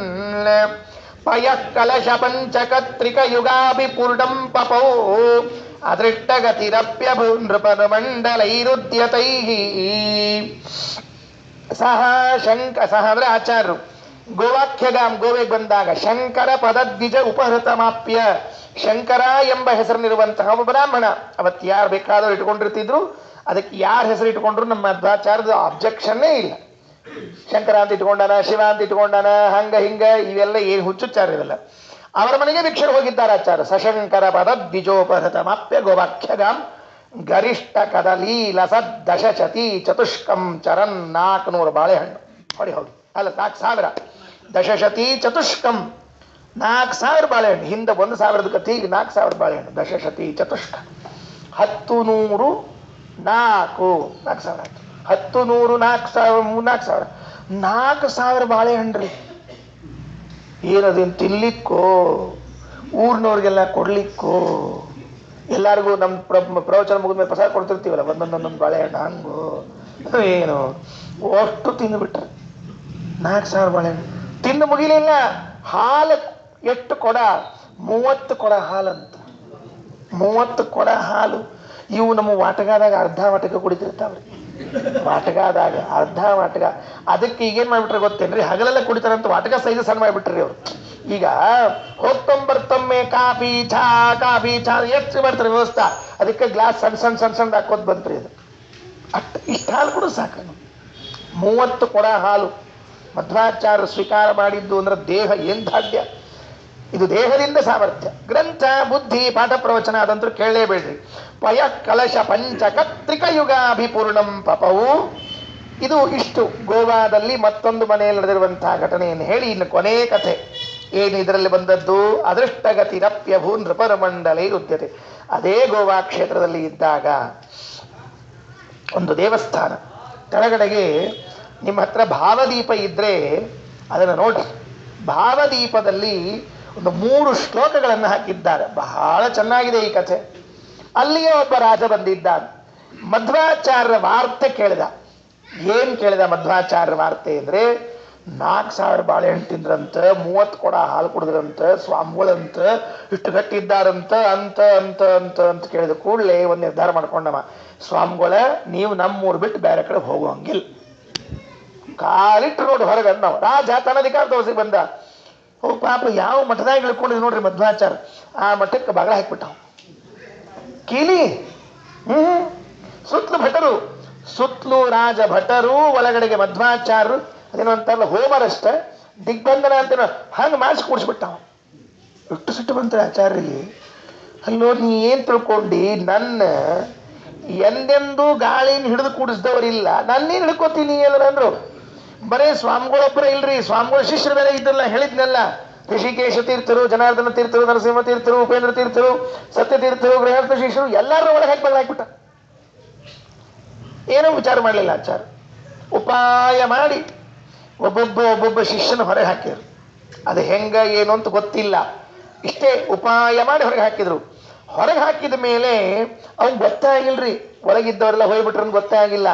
Speaker 1: ಪಯಃ ಕಲಶ ಪಂಚಕತ್ರಿಕ ಯುಗಾಭಿ ಪೂರ್ಣಂ ಪಪೌ ಅದೃಷ್ಟಗತಿರಪ್ಯಭೂ ನೃಪನುಮಂಡಲೈರುದ್ಯತೈ. ಸಹ ಅಂದ್ರೆ ಆಚಾರ್ಯರು ಗೋವಾಖ್ಯಗಾಂ ಗೋವೆಗೆ ಬಂದಾಗ ಶಂಕರ ಪದದ್ವಿಜ ಉಪಹೃತಮಾಪ್ಯ, ಶಂಕರ ಎಂಬ ಹೆಸರಿನಿರುವಂತಹ ಒಬ್ಬ ಬ್ರಾಹ್ಮಣ, ಅವತ್ತು ಯಾರು ಬೇಕಾದರೂ ಇಟ್ಕೊಂಡಿರ್ತಿದ್ರು. ಅದಕ್ಕೆ ಯಾರ ಹೆಸರು ಇಟ್ಕೊಂಡ್ರು ನಮ್ಮ ಮಧ್ವಾಚಾರ್ಯದ ಅಬ್ಜೆಕ್ಷನ್ನೇ ಇಲ್ಲ. ಶಂಕರ ಅಂತ ಇಟ್ಕೊಂಡಾನ, ಶಿವ ಅಂತ ಇಟ್ಕೊಂಡಾನ, ಹಂಗ ಹಿಂಗ ಇವೆಲ್ಲ ಏನು ಹುಚ್ಚುಚ್ಚಾರ ಇವೆಲ್ಲ. ಅವರ ಮನೆಗೆ ಭಿಕ್ಷರು ಹೋಗಿದ್ದಾರೆ ಆಚಾರ್ಯ. ಸಶಂಕರ ಪದ ದ್ವಿಜೋಪಹೃತಮಾಪ್ಯ ಗೋವಾಖ್ಯಗಾಂ ಗರಿಷ್ಠ ಕದಲೀಲ ದಶಶತಿ ಚತುಷ್ಕಂ ಚರನ್ 400 ಬಾಳೆಹಣ್ಣು ಹೊಡಿ ಹೋಗಿ ಅಲ್ಲ 4000 ದಶಶತಿ ಚತುಷ್ಕಂ 4000 ಬಾಳೆಹಣ್ಣು. ಹಿಂದೆ 1000 ಕಥೆ, ಈಗ 4000 ಬಾಳೆಹಣ್ಣು. ದಶಶತಿ ಚತುಷ್ಕ 10 100 4 4000 ಆಯ್ತು. 10 100 4000 4000 ಬಾಳೆಹಣ್ಣ್ರಿ. ಏನದೇನು ತಿನ್ಲಿಕ್ಕೋ ಊರಿನವ್ರಿಗೆಲ್ಲ ಕೊಡ್ಲಿಕ್ಕೋ ಎಲ್ಲರಿಗೂ ನಮ್ಮ ಪ್ರವಚನ ಮುಗಿದ್ಮೇಲೆ ಪ್ರಸಾದ ಕೊಡ್ತಿರ್ತೀವಲ್ಲ ಒಂದೊಂದೊಂದೊಂದು ಬಾಳೆಹಣ್ಣು ಹಂಗು ಏನು ಅಷ್ಟು ತಿಂದುಬಿಟ್ರೆ 4000 ಬಾಳೆಹಣ್ಣು ತಿಂದು ಮುಗಿಲಿಲ್ಲ. ಹಾಲು ಎಷ್ಟು ಕೊಡ? 30 ಕೊಡ ಹಾಲಂತ. 30 ಕೊಡ ಹಾಲು. ಇವು ನಮ್ಮ ವಾಟಗಾದಾಗ ಅರ್ಧ ವಾಟಕ ಕುಡಿತಿರ್ತಾವ್ರಿ. ವಾಟಗಾದಾಗ ಅರ್ಧ ವಾಟಕ. ಅದಕ್ಕೆ ಈಗೇನ್ ಮಾಡ್ಬಿಟ್ರೆ ಗೊತ್ತೇನ್ರಿ, ಹಗಲೆಲ್ಲ ಕುಡಿತಾರಂತ ವಾಟಕ ಸೈಜ್ ಸಣ್ಣ ಮಾಡ್ಬಿಟ್ರಿ ಅವ್ರು. ಈಗ ಹೋಗ್ತೊಂಬರ್ತೊಮ್ಮೆ ಕಾಫಿ ಚಾ ಎಷ್ಟು ಮಾಡ್ತಾರೆ ವ್ಯವಸ್ಥೆ. ಅದಕ್ಕೆ ಗ್ಲಾಸ್ ಸಣ್ಣ ಹಾಕೋದ್ ಬಂದ್ರಿ. ಅದು ಇಷ್ಟು ಹಾಲು ಕೂಡ ಸಾಕು. 30 ಕೊಡ ಹಾಲು ಮಧ್ವಾಚಾರ್ಯ ಸ್ವೀಕಾರ ಮಾಡಿದ್ದು ಅಂದ್ರೆ ದೇಹ ಏನ್ ಧಾಡ್ಯ. ಇದು ದೇಹದಿಂದ ಸಾಮರ್ಥ್ಯ. ಗ್ರಂಥ ಬುದ್ಧಿ ಪಾಠ ಪ್ರವಚನ ಅದಂತೂ ಕೇಳಲೇಬೇಡ್ರಿ. ಪಯ ಕಲಶ ಪಂಚಕತ್ರಿಕ ಯುಗಾಭಿಪೂರ್ಣಂ ಪಪವು. ಇದು ಇಷ್ಟು ಗೋವಾದಲ್ಲಿ ಮತ್ತೊಂದು ಮನೆಯಲ್ಲಿ ನಡೆದಿರುವಂತಹ ಘಟನೆಯನ್ನು ಹೇಳಿ ಇನ್ನು ಕೊನೆ ಕಥೆ ಏನು ಇದರಲ್ಲಿ ಬಂದದ್ದು. ಅದೃಷ್ಟಗತಿರಪ್ಯಭೂ ನೃಪರಮಂಡಲೇ ಉದ್ಯತೆ. ಅದೇ ಗೋವಾ ಕ್ಷೇತ್ರದಲ್ಲಿ ಇದ್ದಾಗ ಒಂದು ದೇವಸ್ಥಾನ ಕೆಳಗಡೆಗೆ ನಿಮ್ಮ ಹತ್ರ ಭಾವದೀಪ ಇದ್ರೆ ಅದನ್ನು ನೋಡ್ರಿ. ಭಾವದೀಪದಲ್ಲಿ ಒಂದು 3 ಶ್ಲೋಕಗಳನ್ನು ಹಾಕಿದ್ದಾರೆ. ಬಹಳ ಚೆನ್ನಾಗಿದೆ ಈ ಕಥೆ. ಅಲ್ಲಿಯೇ ಒಬ್ಬ ರಾಜ ಬಂದಿದ್ದಾನೆ. ಮಧ್ವಾಚಾರ್ಯ ವಾರ್ತೆ ಕೇಳಿದ. ಏನ್ ಕೇಳಿದ ಮಧ್ವಾಚಾರ್ಯ ವಾರ್ತೆ ಅಂದ್ರೆ 4000 ಬಾಳೆಹಣ್ಣು ತಿಂದ್ರಂತ, 30 ಕೊಡ ಹಾಲು ಕುಡಿದ್ರಂತ, ಸ್ವಾಮಿಗಳಂತ ಇಷ್ಟು ಗಟ್ಟಿದ್ದಾರಂತ ಅಂತ ಅಂತ ಅಂತ ಅಂತ ಕೇಳಿದ ಕೂಡಲೇ ಒಂದು ನಿರ್ಧಾರ ಮಾಡ್ಕೊಂಡವ. ಸ್ವಾಮಿಗಳ ನೀವು ನಮ್ಮೂರು ಬಿಟ್ಟು ಬೇರೆ ಕಡೆ ಹೋಗುವಂಗಿಲ್ಲ. ಕಾಲಿಟ್ಟು ನೋಡಿ ಹೊರಗೆ ನಾವು ರಾಜ ತನ್ನ ಅಧಿಕಾರ ತೋರಿಸಿ ಬಂದ. ಓ ಪಾಪ ಯಾವ ಮಠದಾಗ ಇಳ್ಕೊಂಡಿದ್ ನೋಡ್ರಿ ಮಧ್ವಾಚಾರ್ಯ. ಆ ಮಠಕ್ಕೆ ಬಾಗಿಲ ಹಾಕ್ಬಿಟ್ಟಾವ ಕೀಲಿ. ಸುತ್ತಲೂ ಭಟರು, ಸುತ್ತಲೂ ರಾಜ ಭಟರು, ಒಳಗಡೆಗೆ ಮಧ್ವಾಚಾರ್ಯರು. ಅದೇನೋ ಅಂತಾರಲ್ಲ ಹೋಮರಷ್ಟ ದಿಗ್ಬಂಧನ ಅಂತ ಹಂಗೆ ಮಾಡಿಸಿ ಕೂಡಿಸ್ಬಿಟ್ಟಾವ. ಎಷ್ಟು ಸಿಟ್ಟು ಬಂತಾರೆ ಆಚಾರ್ಯರಿಗೆ. ಅಲ್ಲೋ ನೀ ಏನ್ ತಿಳ್ಕೊಂಡಿ, ನನ್ನ ಎಂದೆಂದೂ ಗಾಳಿನ ಹಿಡಿದು ಕೂಡಿಸ್ದವರಿಲ್ಲ, ನನ್ನೇನು ಹಿಡ್ಕೋತೀನಿ ಎಲ್ಲ ಅಂದ್ರು. ಬರೇ ಸ್ವಾಮಿಗಳೊಬ್ಬರ ಇಲ್ರಿ, ಸ್ವಾಮಿಗಳ ಶಿಷ್ಯರ ಮೇಲೆ ಇದ್ದಲ್ಲ ಹೇಳಿದ್ನೆಲ್ಲ. ಋಷಿಕೇಶ ತೀರ್ಥರು, ಜನಾರ್ದನ ತೀರ್ಥರು, ನರಸಿಂಹ ತೀರ್ಥರು, ಉಪೇಂದ್ರ ತೀರ್ಥರು, ಸತ್ಯ ತೀರ್ಥರು, ಗೃಹಸ್ಥ ಶಿಷ್ಯರು ಎಲ್ಲರೂ ಒಳಗೆ ಹಾಕಿ ಹಾಕ್ಬಿಟ್ಟ. ಏನೂ ವಿಚಾರ ಮಾಡಲಿಲ್ಲ ಆಚಾರ್ಯ. ಉಪಾಯ ಮಾಡಿ ಒಬ್ಬೊಬ್ಬ ಶಿಷ್ಯನ ಹೊರಗೆ ಹಾಕಿದ್ರು. ಅದು ಹೆಂಗ ಏನು ಅಂತ ಗೊತ್ತಿಲ್ಲ. ಇಷ್ಟೇ ಉಪಾಯ ಮಾಡಿ ಹೊರಗೆ ಹಾಕಿದ್ರು. ಹೊರಗೆ ಹಾಕಿದ ಮೇಲೆ ಅವ್ನು ಗೊತ್ತಾಗಿಲ್ರಿ. ಒಳಗಿದ್ದವರೆಲ್ಲ ಹೋಗ್ಬಿಟ್ರ ಗೊತ್ತಾಗಿಲ್ಲ.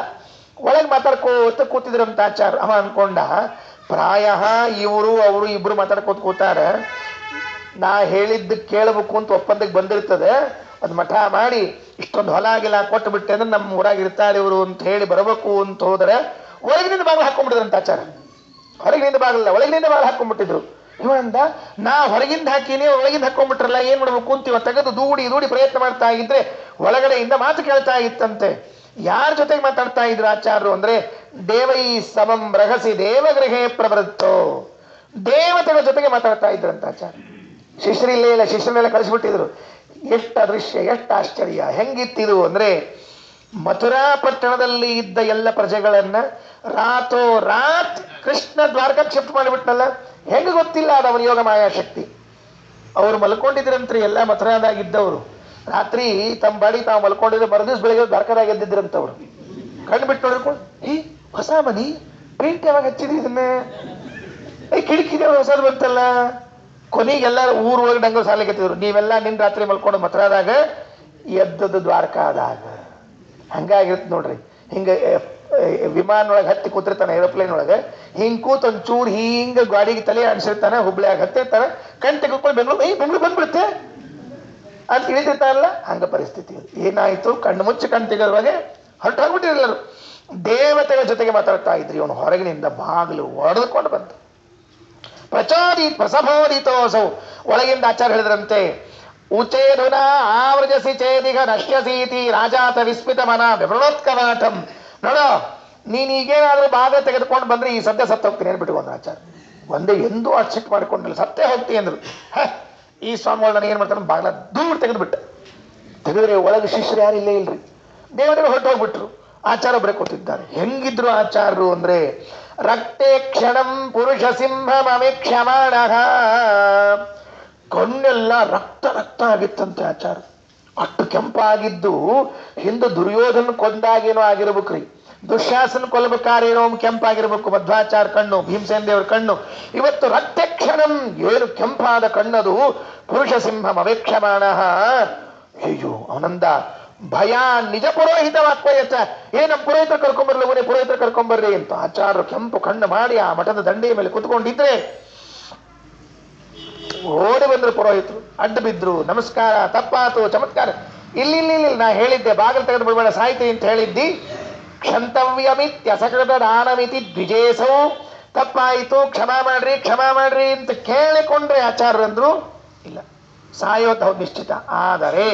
Speaker 1: ಒಳಗೆ ಮಾತಾಡ್ಕೋತ ಕೂತಿದ್ರಂತ ಆಚಾರ್ಯ. ಅವ ಅನ್ಕೊಂಡ ಪ್ರಾಯ ಇವರು ಅವರು ಇಬ್ರು ಮಾತಾಡ್ಕೋತ ಕೂತಾರ, ನಾ ಹೇಳಿದ್ದು ಕೇಳಬೇಕು ಅಂತ ಒಪ್ಪಂದಕ್ಕೆ ಬಂದಿರ್ತದೆ. ಅದು ಮಠ ಮಾಡಿ ಇಷ್ಟೊಂದು ಹೊಲ ಗಿಲ ಕೊಟ್ಟು ಬಿಟ್ಟೆ ಅಂದ್ರೆ ನಮ್ಮ ಊರಾಗ ಇರ್ತಾರೆ ಇವರು ಅಂತ ಹೇಳಿ ಬರಬೇಕು ಅಂತ ಹೋದ್ರೆ ಒಳಗಿನಿಂದ ಬಾಗಿಲು ಹಾಕೊಂಡ್ಬಿಟ್ಟಿದ್ರಂತ ಆಚಾರ. ಹೊರಗಿನಿಂದ ಬಾಗಿಲ್ಲ, ಒಳಗಿನಿಂದ ಬಾಗಿಲು ಹಾಕೊಂಡ್ಬಿಟ್ಟಿದ್ರು. ಇವಂದ ನಾ ಹೊರಗಿಂದ ಹಾಕಿನಿ, ಒಳಗಿಂದ ಹಾಕೊಂಡ್ಬಿಟ್ರಲ್ಲ, ಏನ್ ಮಾಡ್ಬೇಕು ಅಂತ ಇವ ತೆಗೆದು ದೂಡಿ ಪ್ರಯತ್ನ ಮಾಡ್ತಾ ಇದ್ರೆ ಒಳಗಡೆಯಿಂದ ಮಾತು ಕೇಳ್ತಾ ಇತ್ತಂತೆ. ಯಾರ ಜೊತೆಗೆ ಮಾತಾಡ್ತಾ ಇದ್ರು ಆಚಾರ್ಯರು ಅಂದ್ರೆ ದೇವೈ ಸಮಂ ರಹಸಿ ದೇವಗೃಹೇ ಪ್ರವೃತ್ತೋ, ದೇವತೆಗಳ ಜೊತೆಗೆ ಮಾತಾಡ್ತಾ ಇದ್ರಂತ ಆಚಾರ್ಯ. ಶಿಷ್ಯರಿಲ್ಲೇ ಇಲ್ಲ, ಶಿಷ್ಯರನ್ನೆಲ್ಲ ಕಳಿಸ್ಬಿಟ್ಟಿದ್ರು. ಎಷ್ಟು ಅದೃಶ್ಯ, ಎಷ್ಟು ಆಶ್ಚರ್ಯ. ಹೆಂಗಿತ್ತಿದು ಅಂದ್ರೆ ಮಥುರಾ ಪಟ್ಟಣದಲ್ಲಿ ಇದ್ದ ಎಲ್ಲ ಪ್ರಜೆಗಳನ್ನ ರಾತೋ ರಾತ್ ಕೃಷ್ಣ ದ್ವಾರಕಕ್ಕೆ ಶಿಫ್ಟ್ ಮಾಡಿಬಿಟ್ನಲ್ಲ. ಹೆಂಗ ಗೊತ್ತಿಲ್ಲ ಅದು ಅವನ ಯೋಗ ಮಾಯಾಶಕ್ತಿ. ಅವ್ರು ಮಲ್ಕೊಂಡಿದ್ರಂತ್ರಿ ಎಲ್ಲ ಮಥುರಾದಾಗಿದ್ದವರು. ರಾತ್ರಿ ತಮ್ಮ ಬಾಡಿ ತಾವು ಮಲ್ಕೊಂಡಿದ್ರೆ ಮರದಿವ್ಸ ಬೆಳಿಗ್ಗೆ ದ್ವಾರಕದಾಗ ಎದ್ದಿದ್ರಂತವ್ರು. ಕಣ್ಣು ಬಿಟ್ಟು ನೋಡ್ಕೊಂಡು ಹೊಸ ಮನಿ ಪೇಂಟ್ ಯಾವಾಗ ಹಚ್ಚಿದ್ರಿ ಇದನ್ನ, ಕಿಟಕಿ ಹೊಸದು ಬಂತಲ್ಲ. ಕೊನೆಗೆಲ್ಲ ಊರ್ ಒಳಗೆ ಡಂಗಲ್ ಸಾಲಿಕತ್ತಿದ್ರು. ನೀವೆಲ್ಲ ನಿನ್ನ ರಾತ್ರಿ ಮಲ್ಕೊಂಡು ಮಥುರಾದಾಗ ಎದ್ದದ್ದು ದ್ವಾರಕಾದಾಗ. ಹಂಗಾಗಿರುತ್ತೆ ನೋಡ್ರಿ. ಹಿಂಗ ವಿಮಾನೊಳಗೆ ಹತ್ತಿ ಕೂತಿರ್ತಾನೆ, ಏರೋಪ್ಲೇನ್ ಒಳಗೆ ಹಿಂಗ್ ಕೂತ್ ಒಂಚೂರು ಹಿಂಗ ಗಾಡಿಗೆ ತಲೆ ಅನ್ಸಿರ್ತಾನೆ, ಹುಬ್ಳಿಯಾಗ ಹತ್ತಿರ್ತಾನೆ, ಕಣ್ ತೆಗೆದುಕೊಂಡು ಬೆಂಗಳೂರು ಬಂದ್ಬಿಡುತ್ತೆ ಅಂತ ಇಳಿತಿರ್ತಾರಲ್ಲ, ಹಂಗ ಪರಿಸ್ಥಿತಿ. ಏನಾಯ್ತು, ಕಣ್ಣು ಮುಚ್ಚಿ ಕಣ್ ತೆಗೆದುವಾಗ ಹೊರಟೋಗ್ಬಿಟ್ಟಿರಲ್ಲರು. ದೇವತೆಗಳ ಜೊತೆಗೆ ಮಾತಾಡ್ತಾ ಇದ್ರಿ. ಇವನು ಹೊರಗಿನಿಂದ ಬಾಗಿಲು ಒಡೆದುಕೊಂಡು ಬಂತು. ಪ್ರಸಭೋದಿತೋಸೌ. ಒಳಗಿಂದ ಆಚಾರ್ಯ ಹೇಳಿದ್ರಂತೆ, ಉಚೇದುನ ಆವೃಜಸಿ ಚೇದಿಗ ನಶ್ಯಸೀತಿ ರಾಜಾತ ವಿಸ್ಮಿತ ಮನ ವಿವೃಣೋತ್ಕವಾಟಂ. ನೋಡೋ, ನೀನ್ ಈಗೇನಾದ್ರೂ ಭಾಗ ತೆಗೆದುಕೊಂಡು ಬಂದ್ರೆ ಈ ಸದ್ಯ ಸತ್ತ ಹೋಗ್ತೀನಿ ಹೇಳ್ಬಿಟ್ಟು ಒಂದು ಆಚಾರ ಒಂದೇ ಎಂದೂ ಅಕ್ಸೆಪ್ಟ್ ಮಾಡ್ಕೊಂಡಿಲ್ಲ. ಸತ್ತೇ ಹೋಗ್ತೀನಿ ಅಂದ್ರು. ಈ ಸ್ವಾಮಿಗಳು ನಾನು ಏನ್ ಮಾಡ್ತಾರೆ, ಬಾಗ್ಲ ದೂರ ತೆಗೆದುಬಿಟ್ಟ. ತೆಗೆದ್ರೆ ಒಳಗೆ ಶಿಷ್ಯರು ಯಾರು ಇಲ್ಲೇ ಇಲ್ರಿ. ದೇವತೆಗಳು ಹೊರಟು ಹೋಗ್ಬಿಟ್ರು. ಆಚಾರ ಒಬ್ಬರೇ ಕೂತಿದ್ದಾರೆ. ಹೆಂಗಿದ್ರು ಆಚಾರರು ಅಂದ್ರೆ, ರಕ್ತೆ ಕ್ಷಣಂ ಪುರುಷ ಸಿಂಹಮೀಕ್ಷಮಾಣ. ಕಣ್ಣೆಲ್ಲ ರಕ್ತ ರಕ್ತ ಆಗಿತ್ತಂತೆ ಆಚಾರ. ಅಷ್ಟು ಕೆಂಪಾಗಿದ್ದು ಹಿಂದೆ ದುರ್ಯೋಧನ ಕೊಂದಾಗೇನೋ ಆಗಿರ್ಬೇಕ್ರಿ, ದುಶ್ಯಾಸನ ಕೊಲ್ಲಬೇಕಾರೇನೋ ಕೆಂಪಾಗಿರ್ಬೇಕು ಮಧ್ವಾಚಾರ ಕಣ್ಣು, ಭೀಮಸೇನ ದೇವರ ಕಣ್ಣು. ಇವತ್ತು ರಕ್ತಕ್ಷಣಂ, ಏನು ಕೆಂಪಾದ ಕಣ್ಣದು. ಪುರುಷ ಸಿಂಹಂ ಅವೇಕ್ಷಮಾಣ. ಅಯ್ಯೋ ಅವನಂದ, ಭಯ ನಿಜ ಪುರೋಹಿತ ವಾಕ್ವಯಚ. ನಮ್ಮ ಪುರೋಹಿತರು ಕರ್ಕೊಂಬರ್ಲಿ, ಅವನೇ ಪುರೋಹಿತರು ಕರ್ಕೊಂಬರ್ರಿ ಅಂತ ಆಚಾರ್ಯರು ಕೆಂಪು ಕಣ್ಣು ಮಾಡಿ ಆ ಮಠದ ದಂಡೆಯ ಮೇಲೆ ಕುತ್ಕೊಂಡಿದ್ರೆ ಓಡಿ ಬಂದ್ರು ಪುರೋಹಿತರು. ಅಡ್ಡ ಬಿದ್ರು, ನಮಸ್ಕಾರ, ತಪ್ಪಾತು, ಚಮತ್ಕಾರ. ಇಲ್ಲಿ ನಾ ಹೇಳಿದ್ದೆ ಬಾಗಿಲು ತೆಗೆದು ಬಿಡಬೇಡ ಸಾಯ್ತಿ ಅಂತ ಹೇಳಿದ್ದಿ. ಕ್ಷಂತವ್ಯಮಿತ್ಯ ಸಕೃತ ದಾನಮಿತಿ ದ್ವಿಜೇಸೌ. ತಪ್ಪಾಯಿತು, ಕ್ಷಮಾ ಮಾಡ್ರಿ ಅಂತ ಕೇಳಿಕೊಂಡ್ರೆ ಆಚಾರ್ಯರಂದ್ರು ಇಲ್ಲ, ಸಾಯೋದು ಹೌದು ನಿಶ್ಚಿತ. ಆದರೆ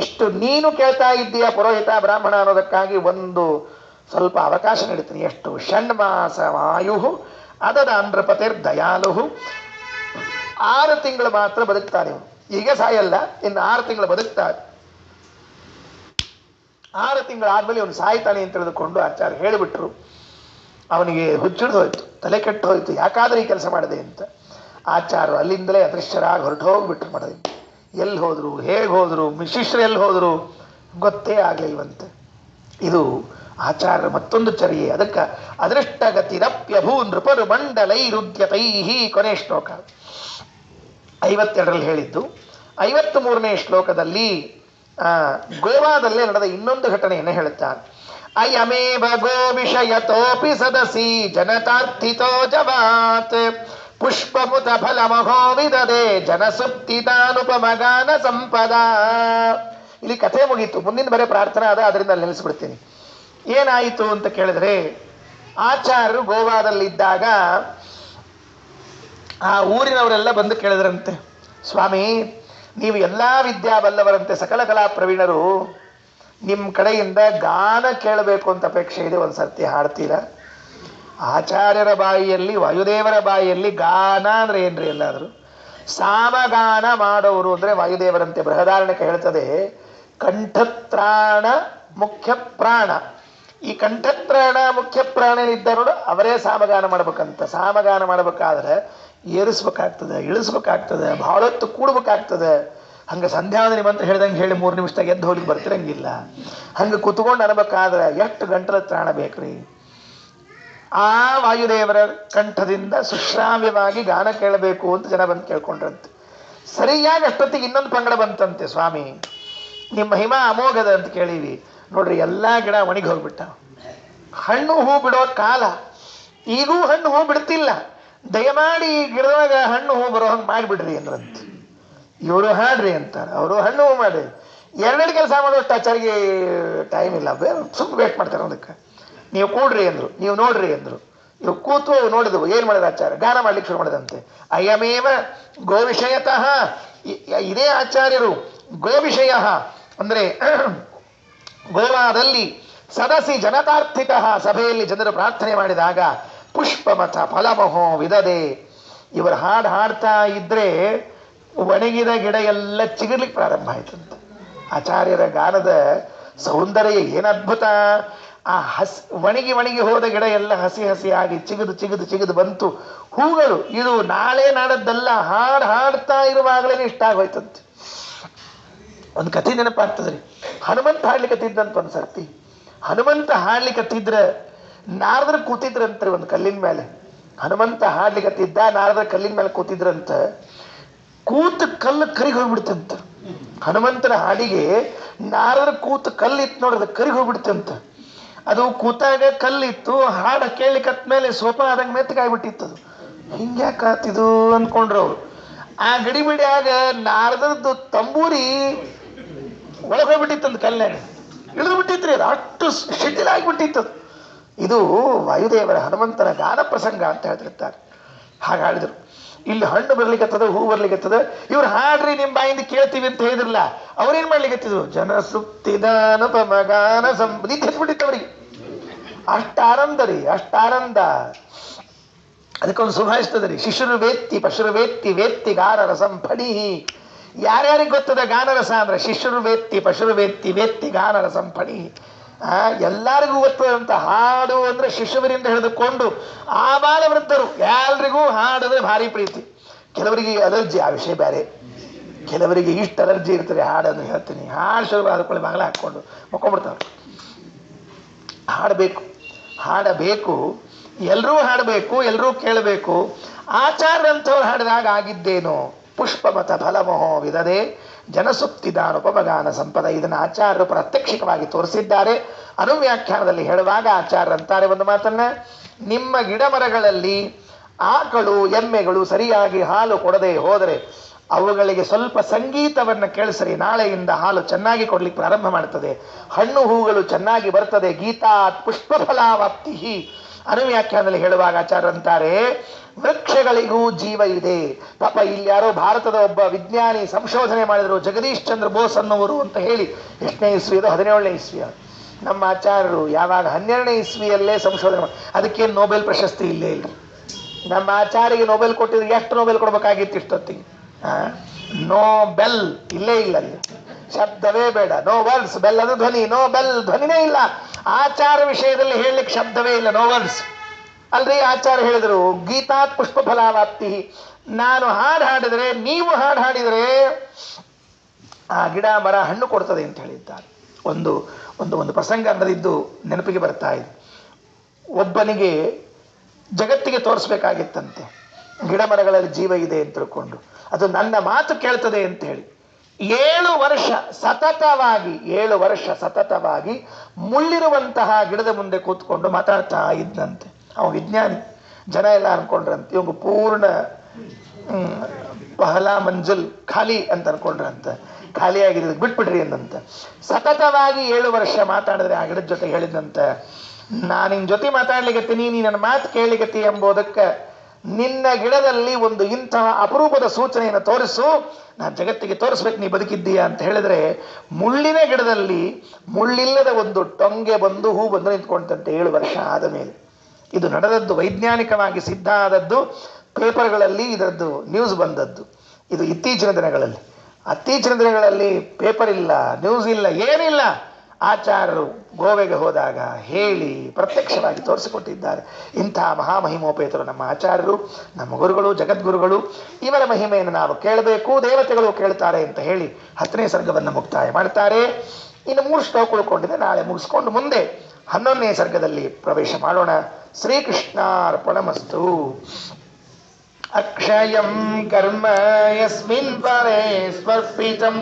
Speaker 1: ಇಷ್ಟು ನೀನು ಕೇಳ್ತಾ ಇದ್ದೀಯ ಪುರೋಹಿತ ಬ್ರಾಹ್ಮಣ ಅನ್ನೋದಕ್ಕಾಗಿ ಒಂದು ಸ್ವಲ್ಪ ಅವಕಾಶ ನೀಡ್ತೀನಿ. ಎಷ್ಟು? ಷಣ್ಮಾಸ ವಾಯು ಅದದ ಅಂಧ್ರಪತಿರ್ ದಯಾಲು. 6 ತಿಂಗಳು ಮಾತ್ರ ಬದುಕ್ತಾನೆ ಇವನು. ಈಗ ಸಾಯಲ್ಲ, ಇನ್ನು 6 ತಿಂಗಳು ಬದುಕ್ತಾನೆ. 6 ತಿಂಗಳಾದ್ಮೇಲೆ ಇವನು ಸಾಯ್ತಾನೆ ಅಂತ ತಿಳಿದುಕೊಂಡು ಆಚಾರ್ಯ ಹೇಳಿಬಿಟ್ರು. ಅವನಿಗೆ ಹುಚ್ಚಿಡ್ದು ಹೋಯ್ತು, ತಲೆ ಕೆಟ್ಟು ಹೋಯ್ತು, ಯಾಕಾದ್ರೆ ಈ ಕೆಲಸ ಮಾಡಿದೆ ಅಂತ. ಆಚಾರ್ಯರು ಅಲ್ಲಿಂದಲೇ ಅದೃಶ್ಯರಾಗಿ ಹೊರಟು ಹೋಗ್ಬಿಟ್ರು ಮಠದಿಂದ. ಎಲ್ಲಿ ಹೋದ್ರು, ಹೇಗೆ ಹೋದ್ರು, ಶಿಷ್ಯರು ಎಲ್ಲಿ ಹೋದ್ರು ಗೊತ್ತೇ ಆಗಲಿಲ್ವಂತೆ. ಇದು ಆಚಾರ್ಯರ ಮತ್ತೊಂದು ಚರ್ಯೆ. ಅದಕ್ಕೆ ಅದೃಷ್ಟಗತಿರಪ್ಯಭೂ ನೃಪರು ಮಂಡಲೈರುದ್ಯತೈ. ಕೊನೆ ಶ್ಲೋಕ 52ರಲ್ಲಿ ಹೇಳಿದ್ದು. 53ನೇ ಶ್ಲೋಕದಲ್ಲಿ ಗೋವಾದಲ್ಲೇ ನಡೆದ ಇನ್ನೊಂದು ಘಟನೆಯನ್ನು ಹೇಳುತ್ತಾರೆ. ಅಯಮೇವ ಗೋ ವಿಷಯತೋಪಿ ಸದಸಿ ಜನತಾರ್ಥಿತೋ ಜವಾತ್ ಪುಷ್ಪಮುತ ಫಲಮಹೋ ವಿದದೆ ಜನಸುಪ್ತಿದಾನುಪಮಗಾನ ಸಂಪದ. ಇಲ್ಲಿ ಕಥೆ ಮುಗೀತು. ಮುಂದಿನ ಬರೀ ಪ್ರಾರ್ಥನಾ ಅದ, ಅದರಿಂದ ನಿಲ್ಲಿಸ್ಬಿಡ್ತೀನಿ. ಏನಾಯಿತು ಅಂತ ಕೇಳಿದ್ರೆ, ಆಚಾರ್ಯರು ಗೋವಾದಲ್ಲಿದ್ದಾಗ ಆ ಊರಿನವರೆಲ್ಲ ಬಂದು ಕೇಳಿದ್ರಂತೆ, ಸ್ವಾಮಿ ನೀವು ಎಲ್ಲ ವಿದ್ಯಾ ಬಲ್ಲವರಂತೆ, ಸಕಲ ಕಲಾ ಪ್ರವೀಣರು, ನಿಮ್ಮ ಕಡೆಯಿಂದ ಗಾನ ಕೇಳಬೇಕು ಅಂತ ಅಪೇಕ್ಷೆ ಇದೆ, ಒಂದು ಸರ್ತಿ ಹಾಡ್ತೀರಾ? ಆಚಾರ್ಯರ ಬಾಯಿಯಲ್ಲಿ, ವಾಯುದೇವರ ಬಾಯಿಯಲ್ಲಿ ಗಾನ ಅಂದ್ರೆ ಏನ್ರಿ? ಎಲ್ಲಾದರೂ ಸಾಮಗಾನ ಮಾಡೋರು ಅಂದ್ರೆ ವಾಯುದೇವರಂತೆ. ಬೃಹದಾರಣ್ಯಕ ಹೇಳ್ತದೆ, ಕಂಠತ್ರಾಣ ಮುಖ್ಯ ಪ್ರಾಣ. ಈ ಕಂಠತ್ರಾಣ ಮುಖ್ಯ ಪ್ರಾಣ ಏನಿದ್ದಾರೋ ಅವರೇ ಸಾಮಗಾನ ಮಾಡ್ಬೇಕಂತ. ಸಾಮಗಾನ ಮಾಡ್ಬೇಕಾದ್ರೆ ಏರಿಸ್ಬೇಕಾಗ್ತದೆ, ಇಳಿಸ್ಬೇಕಾಗ್ತದೆ, ಬಹಳ ಹೊತ್ತು ಕೂಡ್ಬೇಕಾಗ್ತದೆ. ಹಂಗೆ ಸಂಧ್ಯಾವಂದನೆ ಮಂತ್ರ ಹೇಳ್ದಂಗೆ ಹೇಳಿ 3 ನಿಮಿಷದಾಗ ಎದ್ದು ಹೋಗ್ಲಿಕ್ಕೆ ಬರ್ತಿರಂಗಿಲ್ಲ. ಹಂಗೆ ಕುತ್ಕೊಂಡು ಅನ್ಬೇಕಾದ್ರೆ ಎಷ್ಟು ಗಂಟಲ ತ್ರಾಣ ಬೇಕ್ರಿ? ಆ ವಾಯುದೇವರ ಕಂಠದಿಂದ ಸುಶ್ರಾವ್ಯವಾಗಿ ಗಾನ ಕೇಳಬೇಕು ಅಂತ ಜನ ಬಂದು ಕೇಳ್ಕೊಂಡ್ರಂತೆ. ಸರಿಯಾಗಿ ಅಷ್ಟೊತ್ತಿಗೆ ಇನ್ನೊಂದು ಪಂಗಡ ಬಂತಂತೆ, ಸ್ವಾಮಿ ನಿಮ್ಮ ಮಹಿಮಾ ಅಮೋಘದ ಅಂತ ಕೇಳೀವಿ. ನೋಡ್ರಿ, ಎಲ್ಲ ಗಿಡ ಒಣಗಿ ಹೋಗ್ಬಿಟ್ಟ. ಹಣ್ಣು ಹೂ ಬಿಡೋ ಕಾಲ, ಈಗೂ ಹಣ್ಣು ಹೂ ಬಿಡ್ತಿಲ್ಲ. ದಯಮಾಡಿ ಈ ಗಿಡದೊಳಗ ಹಣ್ಣು ಹೂ ಬರೋ ಹಂಗೆ ಮಾಡಿಬಿಡ್ರಿ ಅಂದ್ರಂತ. ಇವರು ಹಾಡ್ರಿ ಅಂತಾರೆ, ಅವರು ಹಣ್ಣು ಹೂ ಮಾಡಿ. 2 ಕೆಲಸ ಮಾಡೋಷ್ಟು ಆಚಾರಿಗೆ ಟೈಮ್ ಇಲ್ಲ, ಸುಮ್ಮನೆ ವೇಟ್ ಮಾಡ್ತಾರೆ ಅದಕ್ಕೆ. ನೀವು ಕೂಡ್ರಿ ಅಂದ್ರು, ನೀವು ನೋಡ್ರಿ ಅಂದ್ರು. ಇವು ಕೂತು ನೋಡಿದ್ವು. ಏನ್ ಮಾಡಿದ ಆಚಾರ್ಯ? ಗಾನ ಮಾಡ್ಲಿಕ್ಕೆ ಶುರು ಮಾಡಿದಂತೆ. ಅಯಮೇವ ಗೋ ವಿಷಯತಃ. ಇದೇ ಆಚಾರ್ಯರು ಗೋ ವಿಷಯ ಅಂದ್ರೆ ಗೋವಾದಲ್ಲಿ ಸದಸಿ ಜನತಾರ್ಥಿತ ಸಭೆಯಲ್ಲಿ ಜನರು ಪ್ರಾರ್ಥನೆ ಮಾಡಿದಾಗ ಪುಷ್ಪಮಥ ಫಲಮಹೋ ವಿದದೆ. ಇವರು ಹಾಡು ಹಾಡ್ತಾ ಇದ್ರೆ ಒಣಗಿದ ಗಿಡ ಎಲ್ಲ ಚಿಗುರ್ಲಿಕ್ಕೆ ಪ್ರಾರಂಭ ಆಯ್ತಂತ. ಆಚಾರ್ಯರ ಗಾನದ ಸೌಂದರ್ಯ ಏನು ಅದ್ಭುತ! ಆ ಒಣಗಿ ಹೋದ ಗಿಡ ಎಲ್ಲ ಹಸಿ ಚಿಗಿದು ಬಂತು ಹೂಗಳು. ಇದು ನಾಳೆ ನಾಡದ್ದೆಲ್ಲ ಹಾಡ್ತಾ ಇರುವಾಗಲೇ ಇಷ್ಟ ಆಗೋಯ್ತಂತೆ. ಒಂದು ಕಥೆ ನೆನಪಾಗ್ತದ್ರಿ. ಹನುಮಂತ ಹಾಡ್ಲಿಕ್ಕತ್ತಿದ್ದಂತ ಒಂದು ಸರ್ತಿ. ಹನುಮಂತ ಹಾಡ್ಲಿಕ್ಕತ್ತಿದ್ರ ನಾರದ್ರ ಕೂತಿದ್ರಂತ್ರಿ ಒಂದು ಕಲ್ಲಿನ ಮೇಲೆ. ಹನುಮಂತ ಹಾಡ್ಲಿಕ್ಕತ್ತಿದ್ದ, ನಾರದ್ರ ಕಲ್ಲಿನ ಮೇಲೆ ಕೂತಿದ್ರಂತ. ಕೂತು ಕಲ್ಲು ಕರಿಗಿ ಹೋಗ್ಬಿಡ್ತಂತ. ಹನುಮಂತನ ಹಾಡಿಗೆ ನಾರದ್ರ ಕೂತು ಕಲ್ಲಿತ್ತು ನೋಡ್ರಿ, ಕರಿಗಿ ಹೋಗ್ಬಿಡ್ತಂತ. ಅದು ಕೂತಾಗ ಕಲ್ಲಿತ್ತು, ಹಾಡು ಕೇಳಲಿಕ್ಕತ್ ಮೇಲೆ ಸೋಫಾ ಆದಂಗೆ ಮೆತ್ತಗಾಗ್ಬಿಟ್ಟಿತ್ತದು. ಹಿಂಗ್ಯಾಕಾತಿದು ಅಂದ್ಕೊಂಡ್ರು ಅವರು. ಆ ಗಡಿಬಿಡಿಯಾಗ ನಾರದರದ್ದು ತಂಬೂರಿ ಒಳಗೋಗ್ಬಿಟ್ಟಿತ್ತಂದು, ಕಲ್ಯಾಣ ಇಳಿದು ಬಿಟ್ಟಿತ್ರಿ. ಅದು ಅಷ್ಟು ಶಿಥಿಲಾಗಿಬಿಟ್ಟಿತ್ತದು. ಇದು ವಾಯುದೇವರ ಹನುಮಂತನ ಗಾನ ಪ್ರಸಂಗ ಅಂತ ಹೇಳ್ತಿರ್ತಾರೆ. ಹಾಗೆ ಹಾಡಿದರು. ಇಲ್ಲಿ ಹಣ್ಣು ಬರ್ಲಿಕ್ಕತ್ತದ, ಹೂ ಬರ್ಲಿಕ್ಕತ್ತದ, ಇವ್ರು ಹಾಡ್ರಿ ನಿಮ್ ಬಾಯಿಂದ ಕೇಳ್ತೀವಿ ಅಂತ ಹೇಳಿದ್ರಲ್ಲ, ಅವ್ರೇನ್ ಮಾಡ್ಲಿಕ್ಕತ್ತಿದ್ರು, ಜನ ಸುಪ್ತಿದಾನುಪಮಗಾನ ನಿಂತು ಹತ್ಬಿಟ್ಟಿತ್ತು ಅವ್ರಿಗೆ. ಅಷ್ಟ ಆನಂದ ರೀ, ಅಷ್ಟ ಆನಂದ. ಅದಕ್ಕೊಂದು ಸುಭಾಷಿತದ ರೀ, ಶಿಶುರು ವೇತ್ತಿ ಪಶುರು ವೇತ್ತಿ ವೇತ್ತಿ ಗಾನರಸಂ ಫಣಿಹಿ. ಯಾರ್ಯಾರಿಗೆ ಗೊತ್ತದ ಗಾನರಸ ಅಂದ್ರೆ, ಶಿಶುರು ವೇತ್ತಿ ಪಶುರು ವೇತ್ತಿ ವೇತ್ತಿ ಗಾನರಸಂ ಫಣಿಹಿ. ಎಲ್ಲರಿಗೂ ಗೊತ್ತದಂತ ಹಾಡು ಅಂದ್ರೆ ಶಿಶುವರಿಂದ ಹಿಡಿದುಕೊಂಡು ಆ ಬಾಲ ವೃದ್ಧರು ಎಲ್ರಿಗೂ ಹಾಡಿದ್ರೆ ಭಾರಿ ಪ್ರೀತಿ. ಕೆಲವರಿಗೆ ಅಲರ್ಜಿ, ಆ ವಿಷಯ ಬೇರೆ. ಕೆಲವರಿಗೆ ಇಷ್ಟು ಅಲರ್ಜಿ ಇರ್ತದೆ ಹಾಡನ್ನು ಹೇಳ್ತೀನಿ, ಹಾಡು ಶುರು ಆದ್ಕೊಳ್ಳಿ ಬಾಗಲ ಹಾಕೊಂಡು ಮಕ್ಕೊಂಡ್ಬಿಡ್ತಾವೆ. ಹಾಡಬೇಕು, ಹಾಡಬೇಕು, ಎಲ್ಲರೂ ಹಾಡಬೇಕು, ಎಲ್ಲರೂ ಕೇಳಬೇಕು. ಆಚಾರ್ಯಂಥವ್ರು ಹಾಡಿದಾಗ ಆಗಿದ್ದೇನು, ಪುಷ್ಪಮತ ಫಲಮೋಹೋ ವಿದದೆ ಜನಸುಪ್ತಿದಾನುಪಮಗಾನ ಸಂಪದ. ಇದನ್ನು ಆಚಾರ್ಯರು ಪ್ರತ್ಯಕ್ಷಿಕವಾಗಿ ತೋರಿಸಿದ್ದಾರೆ. ಅನುವ್ಯಾಖ್ಯಾನದಲ್ಲಿ ಹೇಳುವಾಗ ಆಚಾರ್ಯರಂತಾರೆ ಒಂದು ಮಾತನ್ನ, ನಿಮ್ಮ ಗಿಡ ಮರಗಳಲ್ಲಿ ಆಕಳು ಎಮ್ಮೆಗಳು ಸರಿಯಾಗಿ ಹಾಲು ಕೊಡದೆ ಹೋದರೆ ಅವುಗಳಿಗೆ ಸ್ವಲ್ಪ ಸಂಗೀತವನ್ನು ಕೇಳಿಸರಿ, ನಾಳೆಯಿಂದ ಹಾಲು ಚೆನ್ನಾಗಿ ಕೊಡ್ಲಿಕ್ಕೆ ಪ್ರಾರಂಭ ಮಾಡ್ತದೆ, ಹಣ್ಣು ಹೂಗಳು ಚೆನ್ನಾಗಿ ಬರ್ತದೆ. ಗೀತಾತ್ ಪುಷ್ಪಫಲಾವಾಪ್ತಿ. ಅನುವ್ಯಾಖ್ಯಾನದಲ್ಲಿ ಹೇಳುವಾಗ ಆಚಾರ್ಯರಂತಾರೆ, ವೃಕ್ಷಗಳಿಗೂ ಜೀವ ಇದೆ. ಪಾಪ ಇಲ್ಲಿ ಯಾರೋ ಭಾರತದ ಒಬ್ಬ ವಿಜ್ಞಾನಿ ಸಂಶೋಧನೆ ಮಾಡಿದ್ರು, ಜಗದೀಶ್ ಚಂದ್ರ ಬೋಸ್ ಅನ್ನೋರು ಅಂತ ಹೇಳಿ. ಎಷ್ಟನೇ ಇಸ್ವಿ ಅದು? 17ನೇ ಇಸ್ವಿ. ನಮ್ಮ ಆಚಾರ್ಯರು ಯಾವಾಗ 12ನೇ ಇಸ್ವಿಯಲ್ಲೇ ಸಂಶೋಧನೆ ಮಾಡಿ, ಅದಕ್ಕೇನು ನೋಬೆಲ್ ಪ್ರಶಸ್ತಿ ಇಲ್ಲೇ ಇಲ್ಲ. ನಮ್ಮ ಆಚಾರ್ಯಗೆ ನೋಬೆಲ್ ಕೊಟ್ಟಿದ್ರೆ ಎಷ್ಟು ನೋಬೆಲ್ ಕೊಡ್ಬೇಕಾಗಿತ್ತು ಇಷ್ಟೊತ್ತಿಗೆ? ನೋಬೆಲ್ ಇಲ್ಲೇ ಇಲ್ಲ, ಅಲ್ಲಿ ಶಬ್ದವೇ ಬೇಡ. ನೋ ವರ್ಡ್ಸ್, ಬೆಲ್ ಅದು ಧ್ವನಿ, ನೋ ಬೆಲ್ ಧ್ವನಿನೇ ಇಲ್ಲ. ಆಚಾರ ವಿಷಯದಲ್ಲಿ ಹೇಳಲಿಕ್ಕೆ ಶಬ್ದವೇ ಇಲ್ಲ, ನೋ ವರ್ಡ್ಸ್ ಅಲ್ರಿ. ಆಚಾರ್ಯ ಹೇಳಿದರು, ಗೀತಾತ್ ಪುಷ್ಪ ಫಲಾವಾಪ್ತಿ. ನಾನು ಹಾಡು ಹಾಡಿದರೆ, ನೀವು ಹಾಡು ಹಾಡಿದರೆ ಆ ಗಿಡ ಮರ ಹಣ್ಣು ಕೊಡ್ತದೆ ಅಂತ ಹೇಳಿದ್ದಾರೆ. ಒಂದು ಒಂದು ಒಂದು ಪ್ರಸಂಗ ಅನ್ನದಿದ್ದು ನೆನಪಿಗೆ ಬರ್ತಾ ಇದೆ. ಒಬ್ಬನಿಗೆ ಜಗತ್ತಿಗೆ ತೋರಿಸ್ಬೇಕಾಗಿತ್ತಂತೆ ಗಿಡ ಮರಗಳಲ್ಲಿ ಜೀವ ಇದೆ ಅಂತ ತಿಳ್ಕೊಂಡು, ಅದು ನನ್ನ ಮಾತು ಕೇಳ್ತದೆ ಅಂತ ಹೇಳಿ 7 ವರ್ಷ ಸತತವಾಗಿ ಮುಳ್ಳಿರುವಂತಹ ಗಿಡದ ಮುಂದೆ ಕೂತ್ಕೊಂಡು ಮಾತಾಡ್ತಾ ಇದ್ದಂತೆ. ಅವ ವಿಜ್ಞಾನಿ. ಜನ ಎಲ್ಲ ಅನ್ಕೊಂಡ್ರಂತೆ ಇವಾಗ ಪೂರ್ಣ ಪಹಲಾ ಮಂಜುಲ್ ಖಾಲಿ ಅಂತ ಅನ್ಕೊಂಡ್ರಂತ. ಖಾಲಿಯಾಗಿರೋದು ಬಿಟ್ಬಿಡ್ರಿ ಅಂದಂತ. ಸತತವಾಗಿ 7 ವರ್ಷ ಮಾತಾಡಿದ್ರೆ ಆ ಗಿಡದ ಜೊತೆ ಹೇಳಿದಂತ, ನಾನು ನಿನ್ನ ಜೊತೆ ಮಾತಾಡ್ಲಿಕತ್ತೀನಿ, ನೀ ನನ್ನ ಮಾತು ಕೇಳಲಿಕತ್ತಿ ಎಂಬುದಕ್ಕೆ ನಿನ್ನ ಗಿಡದಲ್ಲಿ ಒಂದು ಇಂತಹ ಅಪರೂಪದ ಸೂಚನೆಯನ್ನು ತೋರಿಸು, ನಾನು ಜಗತ್ತಿಗೆ ತೋರಿಸ್ಬೇಕು ನೀ ಬದುಕಿದ್ದೀಯಾ ಅಂತ ಹೇಳಿದ್ರೆ, ಮುಳ್ಳಿನ ಗಿಡದಲ್ಲಿ ಮುಳ್ಳಿಲ್ಲದ ಒಂದು ಟೊಂಗೆ ಬಂದು ಹೂ ಬಂದು ನಿಂತ್ಕೊಂಡಂತೆ 7 ವರ್ಷ ಆದ ಮೇಲೆ. ಇದು ನಡೆದದ್ದು, ವೈಜ್ಞಾನಿಕವಾಗಿ ಸಿದ್ಧ ಆದದ್ದು, ಪೇಪರ್ಗಳಲ್ಲಿ ಇದರದ್ದು ನ್ಯೂಸ್ ಬಂದದ್ದು. ಇದು ಇತ್ತೀಚಿನ ದಿನಗಳಲ್ಲಿ ಪೇಪರ್ ಇಲ್ಲ, ನ್ಯೂಸ್ ಇಲ್ಲ, ಏನಿಲ್ಲ. ಆಚಾರ್ಯರು ಗೋವೆಗೆ ಹೋದಾಗ ಹೇಳಿ ಪ್ರತ್ಯಕ್ಷವಾಗಿ ತೋರಿಸಿಕೊಟ್ಟಿದ್ದಾರೆ. ಇಂತಹ ಮಹಾಮಹಿಮೋಪೇತರು ನಮ್ಮ ಆಚಾರ್ಯರು, ನಮ್ಮ ಗುರುಗಳು, ಜಗದ್ಗುರುಗಳು. ಇವರ ಮಹಿಮೆಯನ್ನು ನಾವು ಕೇಳಬೇಕು, ದೇವತೆಗಳು ಕೇಳ್ತಾರೆ ಅಂತ ಹೇಳಿ 10ನೇ ಸರ್ಗವನ್ನು ಮುಕ್ತಾಯ ಮಾಡ್ತಾರೆ. ಇನ್ನು 3 ಶ್ಲೋಕ ಉಳ್ಕೊಂಡಿದೆ, ನಾಳೆ ಮುಗಿಸ್ಕೊಂಡು ಮುಂದೆ 11ನೇ ಸರ್ಗದಲ್ಲಿ ಪ್ರವೇಶ ಮಾಡೋಣ. ಶ್ರೀಕೃಷ್ಣಾರ್ಪಣಮಸ್ತು. ಅಕ್ಷಯಂ ಕರ್ಮ ಯಸ್ಮಿನ್ ಪರೇ ಸ್ವರ್ಪಿತಂ